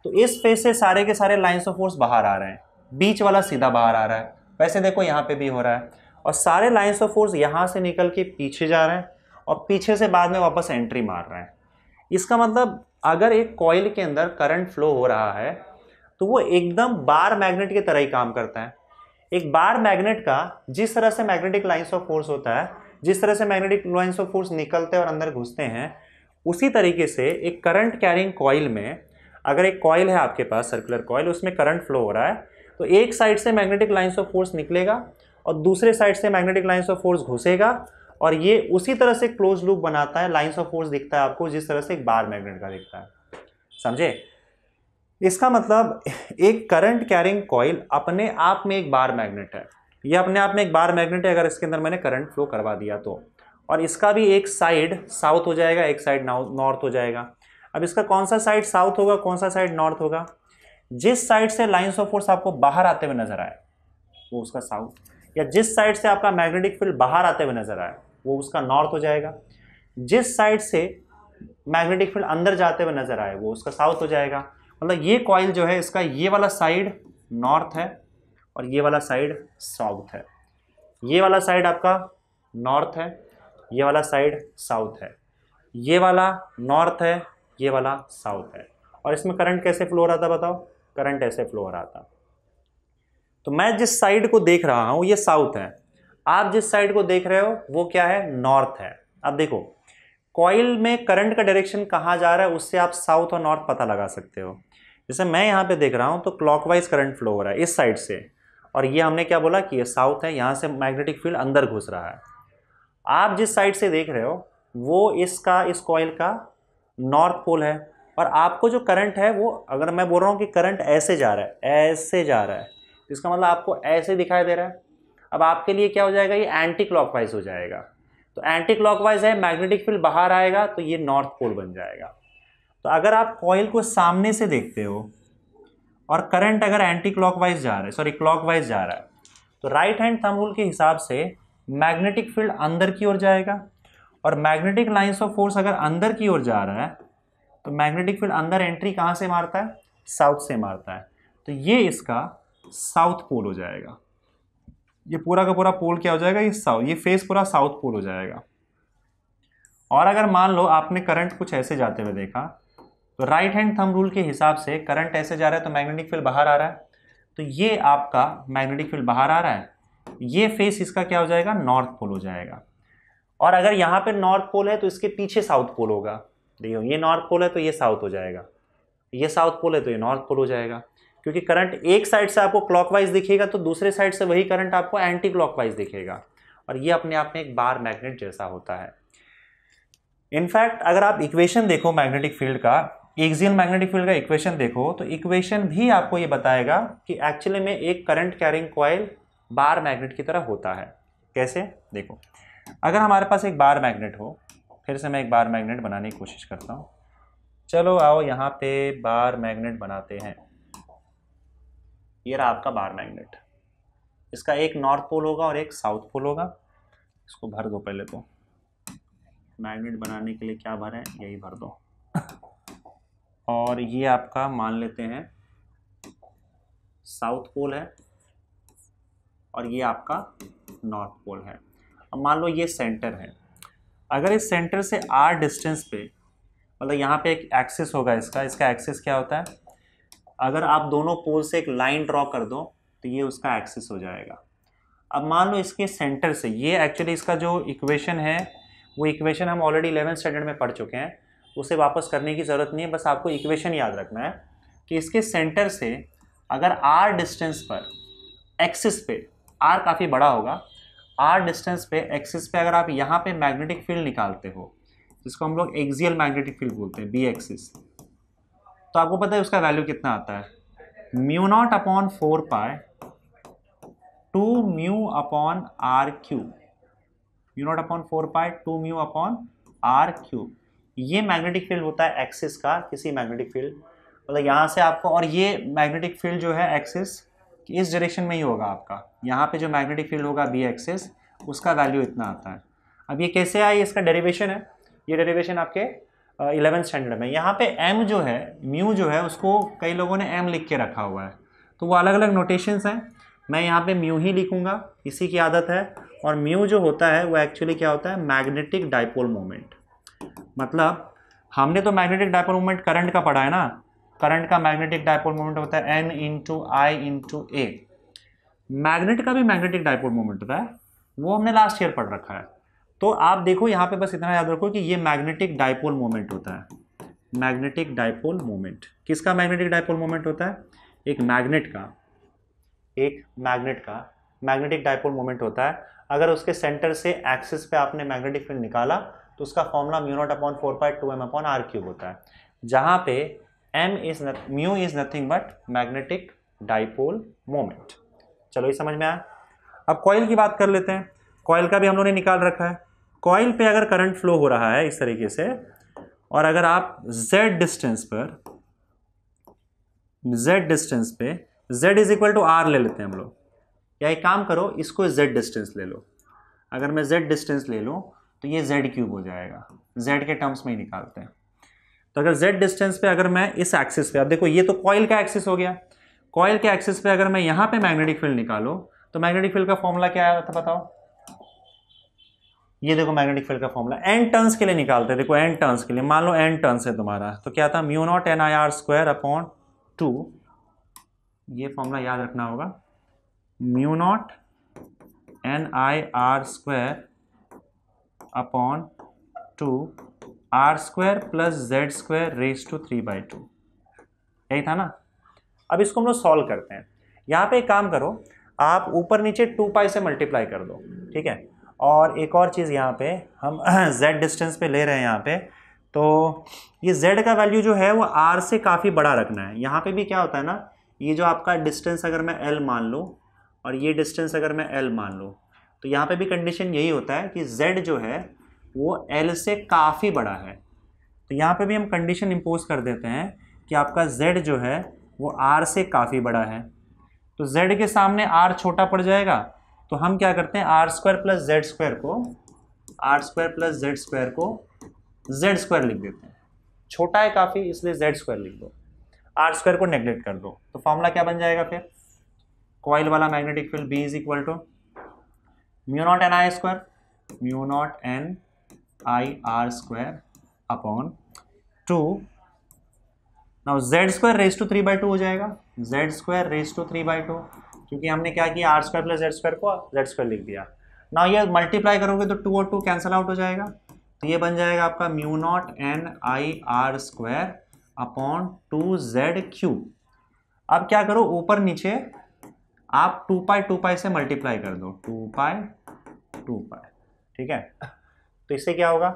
तो इस फेस से सारे के सारे लाइंस ऑफ फोर्स बाहर आ रहे हैं, बीच वाला सीधा बाहर आ रहा है। वैसे देखो यहाँ पे भी हो रहा है, और सारे लाइंस ऑफ फोर्स यहाँ से निकल के पीछे जा रहे हैं और पीछे से बाद में वापस एंट्री मार रहे हैं। इसका मतलब अगर एक कॉइल के अंदर करंट फ्लो हो रहा है तो वो एकदम बार मैग्नेट की तरह ही काम करता है। एक बार मैग्नेट का जिस तरह से मैग्नेटिक लाइंस ऑफ फोर्स होता है, जिस तरह से मैग्नेटिक लाइंस ऑफ फोर्स निकलते हैं और अंदर घुसते हैं, उसी तरीके से एक करंट कैरिंग कॉइल में, अगर एक कॉइल है आपके पास सर्कुलर कॉइल, उसमें करंट फ्लो हो रहा है तो एक साइड से मैग्नेटिक लाइंस ऑफ फोर्स निकलेगा और दूसरे साइड से मैग्नेटिक लाइंस ऑफ फोर्स घुसेगा, और ये उसी तरह से क्लोज लूप बनाता है। लाइंस ऑफ फोर्स दिखता है आपको जिस तरह से एक बार मैग्नेट का दिखता है, समझे? इसका मतलब एक करंट कैरिंग कॉइल अपने आप में एक बार मैग्नेट है, ये अपने आप में एक बार मैग्नेट है अगर इसके अंदर मैंने करंट फ्लो करवा दिया तो, और इसका भी एक साइड साउथ हो जाएगा, एक साइड नॉर्थ हो जाएगा। अब इसका कौन सा साइड साउथ होगा, कौन सा साइड नॉर्थ होगा? जिस साइड से लाइंस ऑफ फोर्स आपको बाहर आते हुए नजर आए वो उसका साउथ, या जिस साइड से आपका मैग्नेटिक फील्ड बाहर आते हुए नजर आए वो उसका नॉर्थ हो जाएगा। जिस साइड से मैग्नेटिक फील्ड अंदर जाते हुए नजर आए वो उसका साउथ हो जाएगा। मतलब ये कॉइल जो है इसका ये वाला साइड नॉर्थ है और ये वाला साइड साउथ है। ये वाला साइड आपका नॉर्थ है, ये वाला साइड साउथ है, ये वाला नॉर्थ है, ये वाला साउथ है। और इसमें करंट कैसे फ्लो हो रहा था बताओ? करंट ऐसे फ्लो हो रहा था। तो मैं जिस साइड को देख रहा हूं ये साउथ है, आप जिस साइड को देख रहे हो वो क्या है? नॉर्थ है। अब देखो कॉइल में करंट का डायरेक्शन कहाँ जा रहा है उससे आप साउथ और नॉर्थ पता लगा सकते हो। जैसे मैं यहाँ पे देख रहा हूँ तो क्लॉकवाइज करंट फ्लो हो रहा है इस साइड से, और ये हमने क्या बोला कि ये साउथ है, यहाँ से मैग्नेटिक फील्ड अंदर घुस रहा है। आप जिस साइड से देख रहे हो वो इसका, इस कॉइल का नॉर्थ पोल है, और आपको जो करंट है वो, अगर मैं बोल रहा हूँ कि करंट ऐसे जा रहा है, ऐसे जा रहा है, इसका मतलब आपको ऐसे दिखाई दे रहा है। अब आपके लिए क्या हो जाएगा? ये एंटी क्लॉकवाइज हो जाएगा। तो एंटी क्लॉकवाइज है, मैग्नेटिक फील्ड बाहर आएगा तो ये नॉर्थ पोल बन जाएगा। तो अगर आप कॉइल को सामने से देखते हो और करंट अगर एंटी क्लॉकवाइज जा रहा है, सॉरी क्लॉकवाइज जा रहा है, तो राइट हैंड थंब रूल के हिसाब से मैग्नेटिक फील्ड अंदर की ओर जाएगा, और मैग्नेटिक लाइंस ऑफ फोर्स अगर अंदर की ओर जा रहा है तो मैग्नेटिक फील्ड अंदर एंट्री कहाँ से मारता है? साउथ से मारता है। तो ये इसका साउथ पोल हो जाएगा। ये पूरा का पूरा पोल क्या हो जाएगा? ये साउथ, ये फेस पूरा साउथ पोल हो जाएगा। और अगर मान लो आपने करंट कुछ ऐसे जाते हुए देखा तो राइट हैंड थंब रूल के हिसाब से करंट ऐसे जा रहा है तो मैग्नेटिक फील्ड बाहर आ रहा है, तो ये आपका मैग्नेटिक फील्ड बाहर आ रहा है, ये फेस इसका क्या हो जाएगा? नॉर्थ पोल हो जाएगा। और अगर यहाँ पे नॉर्थ पोल है तो इसके पीछे साउथ पोल होगा। देखो ये नॉर्थ पोल है तो ये साउथ हो जाएगा, ये साउथ पोल है तो ये नॉर्थ पोल हो जाएगा, क्योंकि करंट एक साइड से आपको क्लॉकवाइज दिखेगा तो दूसरे साइड से वही करंट आपको एंटी क्लॉकवाइज दिखेगा, और ये अपने आप में एक बार मैग्नेट जैसा होता है। इनफैक्ट अगर आप इक्वेशन देखो मैग्नेटिक फील्ड का, एक्सियल मैग्नेटिक फील्ड का इक्वेशन देखो तो इक्वेशन भी आपको ये बताएगा कि एक्चुअली में एक current carrying coil bar magnet की तरह होता है। कैसे? देखो अगर हमारे पास एक बार मैग्नेट हो, फिर से मैं एक बार मैग्नेट बनाने की कोशिश करता हूँ। चलो आओ यहाँ पे बार मैग्नेट बनाते हैं। ये रहा आपका बार मैग्नेट, इसका एक नॉर्थ पोल होगा और एक साउथ पोल होगा। इसको भर दो पहले तो, मैग्नेट बनाने के लिए क्या भरें, यही भर दो। और ये आपका मान लेते हैं साउथ पोल है और ये आपका नॉर्थ पोल है। अब मान लो ये सेंटर है, अगर इस सेंटर से r डिस्टेंस पे, मतलब यहाँ पे एक एक्सिस होगा इसका, इसका एक्सिस क्या होता है? अगर आप दोनों पोल से एक लाइन ड्रॉ कर दो तो ये उसका एक्सिस हो जाएगा। अब मान लो इसके सेंटर से, ये एक्चुअली इसका जो इक्वेशन है वो इक्वेशन हम ऑलरेडी 11th स्टैंडर्ड में पढ़ चुके हैं, उसे वापस करने की ज़रूरत नहीं है, बस आपको इक्वेशन याद रखना है कि इसके सेंटर से अगर r डिस्टेंस पर, एक्सिस पे, r काफ़ी बड़ा होगा, r डिस्टेंस पे, एक्सिस पे अगर आप यहाँ पे मैग्नेटिक फील्ड निकालते हो जिसको हम लोग एक्सियल मैग्नेटिक फील्ड बोलते हैं, बी एक्सिस, तो आपको पता है उसका वैल्यू कितना आता है? Mu naught upon 4 pi 2 mu upon R cube, mu naught upon 4 pi 2 mu upon R cube. ये मैग्नेटिक फील्ड होता है एक्सिस का, किसी मैग्नेटिक फील्ड, मतलब यहाँ से आपको, और ये मैग्नेटिक फील्ड जो है एक्सिस इस डायरेक्शन में ही होगा आपका, यहाँ पे जो मैग्नेटिक फील्ड होगा बी एक्सिस, उसका वैल्यू इतना आता है। अब ये कैसे आया? इसका डेरिवेशन है, ये डेरिवेशन आपके 11th स्टैंडर्ड में। यहाँ पे m जो है, म्यू जो है, उसको कई लोगों ने m लिख के रखा हुआ है, तो वो अलग अलग नोटेशंस हैं, मैं यहाँ पे म्यू ही लिखूँगा, इसी की आदत है। और म्यू जो होता है वो एक्चुअली क्या होता है? Magnetic dipole moment. मतलब हमने तो मैग्नेटिक डाइपोल मोमेंट करंट का पढ़ा है ना, करंट का मैग्नेटिक डाइपोल मोमेंट होता है n into I into A. Magnet का भी मैग्नेटिक डाइपोल मोमेंट होता है, वो हमने लास्ट ईयर पढ़ रखा है। तो आप देखो यहाँ पे बस इतना याद रखो कि ये मैग्नेटिक डाइपोल मोमेंट होता है। मैग्नेटिक डाइपोल मोमेंट किसका मैग्नेटिक डाइपोल मोमेंट होता है? एक मैग्नेट का, एक मैग्नेट का मैग्नेटिक डाइपोल मोमेंट होता है। अगर उसके सेंटर से एक्सिस पे आपने मैग्नेटिक फील्ड निकाला तो उसका formula mu naught upon 4 pi 2m upon R cube होता है, जहाँ पे mu is nothing but magnetic dipole moment. चलो ये समझ में आया। अब कॉइल की बात कर लेते हैं। कॉइल का भी हम लोगों ने निकाल रखा है। कॉइल पे अगर करंट फ्लो हो रहा है इस तरीके से, और अगर आप z डिस्टेंस पे z is equal to r ले लेते हैं हम लोग, या एक काम करो इसको z डिस्टेंस ले लो। अगर मैं z डिस्टेंस ले लूँ तो ये z क्यूब हो जाएगा, z के टर्म्स में ही निकालते हैं। तो अगर z डिस्टेंस पे अगर मैं इस एक्सिस पे, अब देखो ये तो कॉइल का एक्सिस हो गया, कॉइल के एक्सिस पे अगर मैं यहाँ पे मैग्नेटिक फील्ड निकालो तो मैग्नेटिक फील्ड का फॉर्मूला क्या आया था बताओ। ये देखो मैग्नेटिक फील्ड का फॉर्मूला n टर्न्स के लिए निकालते हैं। देखो n टर्न्स के लिए, मान लो n टर्न्स है तुम्हारा, तो क्या था, mu naught N I R square upon 2, ये फॉर्मूला याद रखना होगा, mu naught N I R square upon 2 R square plus Z square raise to 3/2, यही था ना। अब इसको हम लोग सॉल्व करते हैं। यहाँ पे एक काम करो, आप ऊपर नीचे 2 पाई से मल्टीप्लाई कर दो, ठीक है। और एक और चीज़ यहाँ पे हम z डिस्टेंस पे ले रहे हैं यहाँ पे, तो ये z का वैल्यू जो है वो r से काफ़ी बड़ा रखना है। यहाँ पे भी क्या होता है ना, ये जो आपका डिस्टेंस अगर मैं l मान लूँ और ये डिस्टेंस अगर मैं l मान लूँ, तो यहाँ पे भी कंडीशन यही होता है कि z जो है वो l से काफ़ी बड़ा है। तो यहाँ पे भी हम कंडीशन इम्पोज कर देते हैं कि आपका z जो है वो r से काफ़ी बड़ा है। तो z के सामने r छोटा पड़ जाएगा, तो हम क्या करते हैं, R square plus Z square को जेड स्क्वायर लिख देते हैं। छोटा है काफ़ी इसलिए जेड स्क्वायर लिख दो, आर स्क्वायर को नेग्लेक्ट कर दो। तो फॉर्मूला क्या बन जाएगा फिर, कॉइल वाला magnetic field B is equal to mu naught N I square, mu naught N I R square upon 2, now Z square raise to 3/2 हो जाएगा, जेड स्क्वायर रेज टू 3/2, क्योंकि हमने क्या किया, R square plus Z square को Z square लिख दिया। Now ये मल्टीप्लाई करोगे तो 2 और 2 कैंसिल आउट हो जाएगा, तो ये बन जाएगा आपका mu naught N I R square upon 2z cube. अब क्या करो, ऊपर नीचे आप 2 पाई से मल्टीप्लाई कर दो, 2 पाई, ठीक है। तो इससे क्या होगा,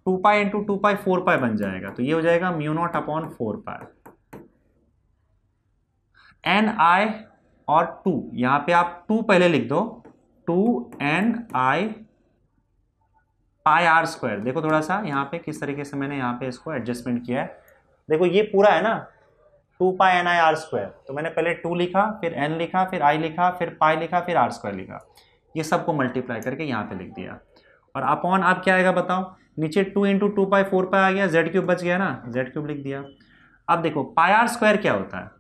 2 पाई इंटू 2 पाई 4 पाई बन जाएगा, तो ये हो जाएगा म्यू नॉट अपॉन 4 पाई। एन आई और 2, यहाँ पे आप 2 पहले लिख दो, 2n आई पाई आर स्क्वायर। देखो थोड़ा सा यहाँ पे किस तरीके से मैंने यहाँ पे इसको एडजस्टमेंट किया है। देखो ये पूरा है ना 2 पाई एन आई आर स्क्वायर, तो मैंने पहले 2 लिखा, फिर n लिखा, फिर i लिखा, फिर पाई लिखा, फिर आर स्क्वायर लिखा, ये सबको मल्टीप्लाई करके यहाँ पे लिख दिया। और अपॉन अब क्या आएगा बताओ, नीचे 2 इंटू 2 पाई 4 पाई आ गया, जेड क्यूब बच गया ना, जेड क्यूब लिख दिया। अब देखो पाई आर स्क्वायर क्या होता है,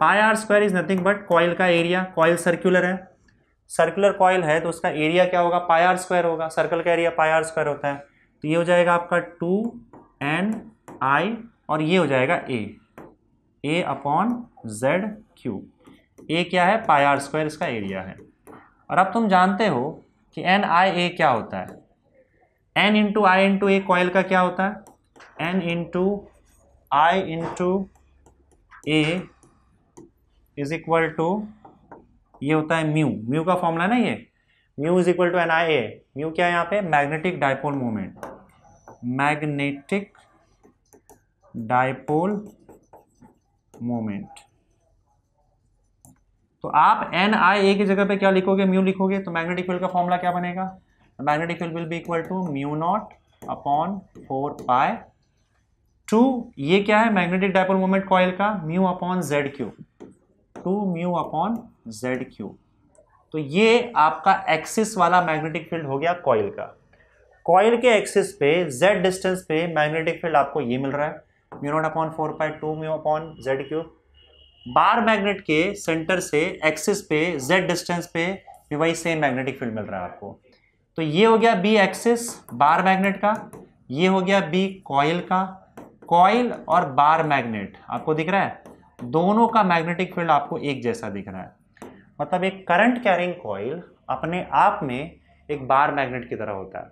pi R square is nothing but coil का एरिया। कॉइल सर्कुलर है, सर्कुलर कॉइल है तो उसका एरिया क्या होगा, पाई आर स्क्वायर होगा, सर्कल का एरिया पाई आर स्क्वायर होता है। तो ये हो जाएगा आपका 2ni और ये हो जाएगा a upon Z cube. a क्या है, पाई आर स्क्वायर इसका एरिया है। और अब तुम जानते हो कि ni a क्या होता है, n into I into A coil का क्या होता है, n into I into A is equal to, ये होता है म्यू, म्यू का फॉर्मूला है ना ये, mu is equal to N I A. Mu क्या है यहाँ पे, magnetic dipole moment, magnetic dipole moment. तो आप एन आई ए की जगह पे क्या लिखोगे, म्यू लिखोगे, तो मैग्नेटिक फील्ड का फॉर्मूला क्या बनेगा, magnetic field will be equal to mu naught upon 4 pi 2, ये क्या है, मैग्नेटिक डाइपोल मोमेंट कॉइल का, mu upon Z cube, 2 mu upon Z cube. तो ये आपका एक्सिस वाला मैग्नेटिक फील्ड हो गया कॉइल का। कॉइल के एक्सिस पे जेड डिस्टेंस पे मैग्नेटिक फील्ड आपको ये मिल रहा है, mu naught upon 4 pi 2 mu upon Z cube. Bar magnet के सेंटर से एक्सिस पे जेड डिस्टेंस पे भी वही सेम मैग्नेटिक फील्ड मिल रहा है आपको। तो ये हो गया बी एक्सिस बार मैग्नेट का, ये हो गया बी कॉइल का। कॉइल और बार मैग्नेट आपको दिख रहा है, दोनों का मैग्नेटिक फील्ड आपको एक जैसा दिख रहा है। मतलब एक करंट कैरिंग कॉइल अपने आप में एक बार मैग्नेट की तरह होता है,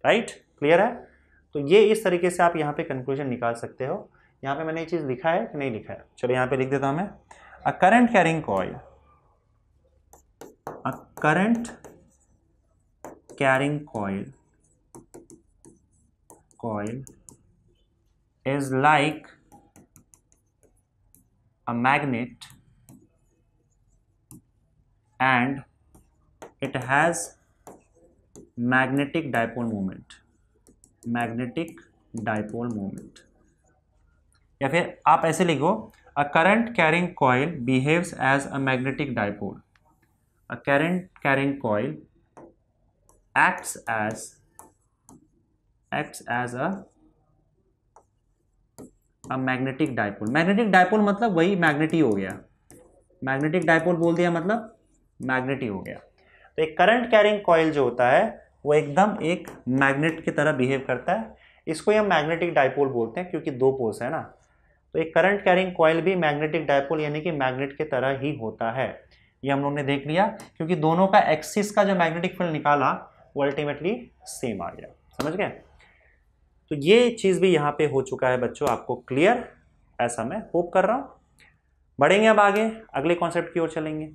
राइट, क्लियर है। तो ये इस तरीके से आप यहाँ पे कंक्लूजन निकाल सकते हो। यहाँ पे मैंने ये चीज़ लिखा है कि नहीं लिखा है, चलो यहाँ पे लिख देता हूँ मैं, अ current carrying coil, a current carrying coil is like a magnet and it has magnetic dipole moment, magnetic dipole moment। या फिर आप ऐसे लिखो, a current carrying coil behaves as a magnetic dipole, a current carrying coil acts as a magnetic dipole. Magnetic dipole मतलब वही magnet ही हो गया, magnetic dipole बोल दिया मतलब मैग्नेट ही हो गया। तो एक करंट कैरिंग कॉइल जो होता है वो एकदम एक मैग्नेट की तरह बिहेव करता है, इसको हम मैग्नेटिक डाइपोल बोलते हैं क्योंकि दो पोल्स है ना। तो एक करंट कैरिंग कॉइल भी मैग्नेटिक डाइपोल यानी कि मैग्नेट की तरह ही होता है, ये हम लोगों ने देख लिया, क्योंकि दोनों का एक्सिस का जो मैग्नेटिक फील्ड निकाला वो अल्टीमेटली सेम आ गया। समझ गए? तो ये चीज़ भी यहाँ पे हो चुका है बच्चों, आपको क्लियर, ऐसा मैं होप कर रहा हूँ। बढ़ेंगे अब आगे, अगले कॉन्सेप्ट की ओर चलेंगे।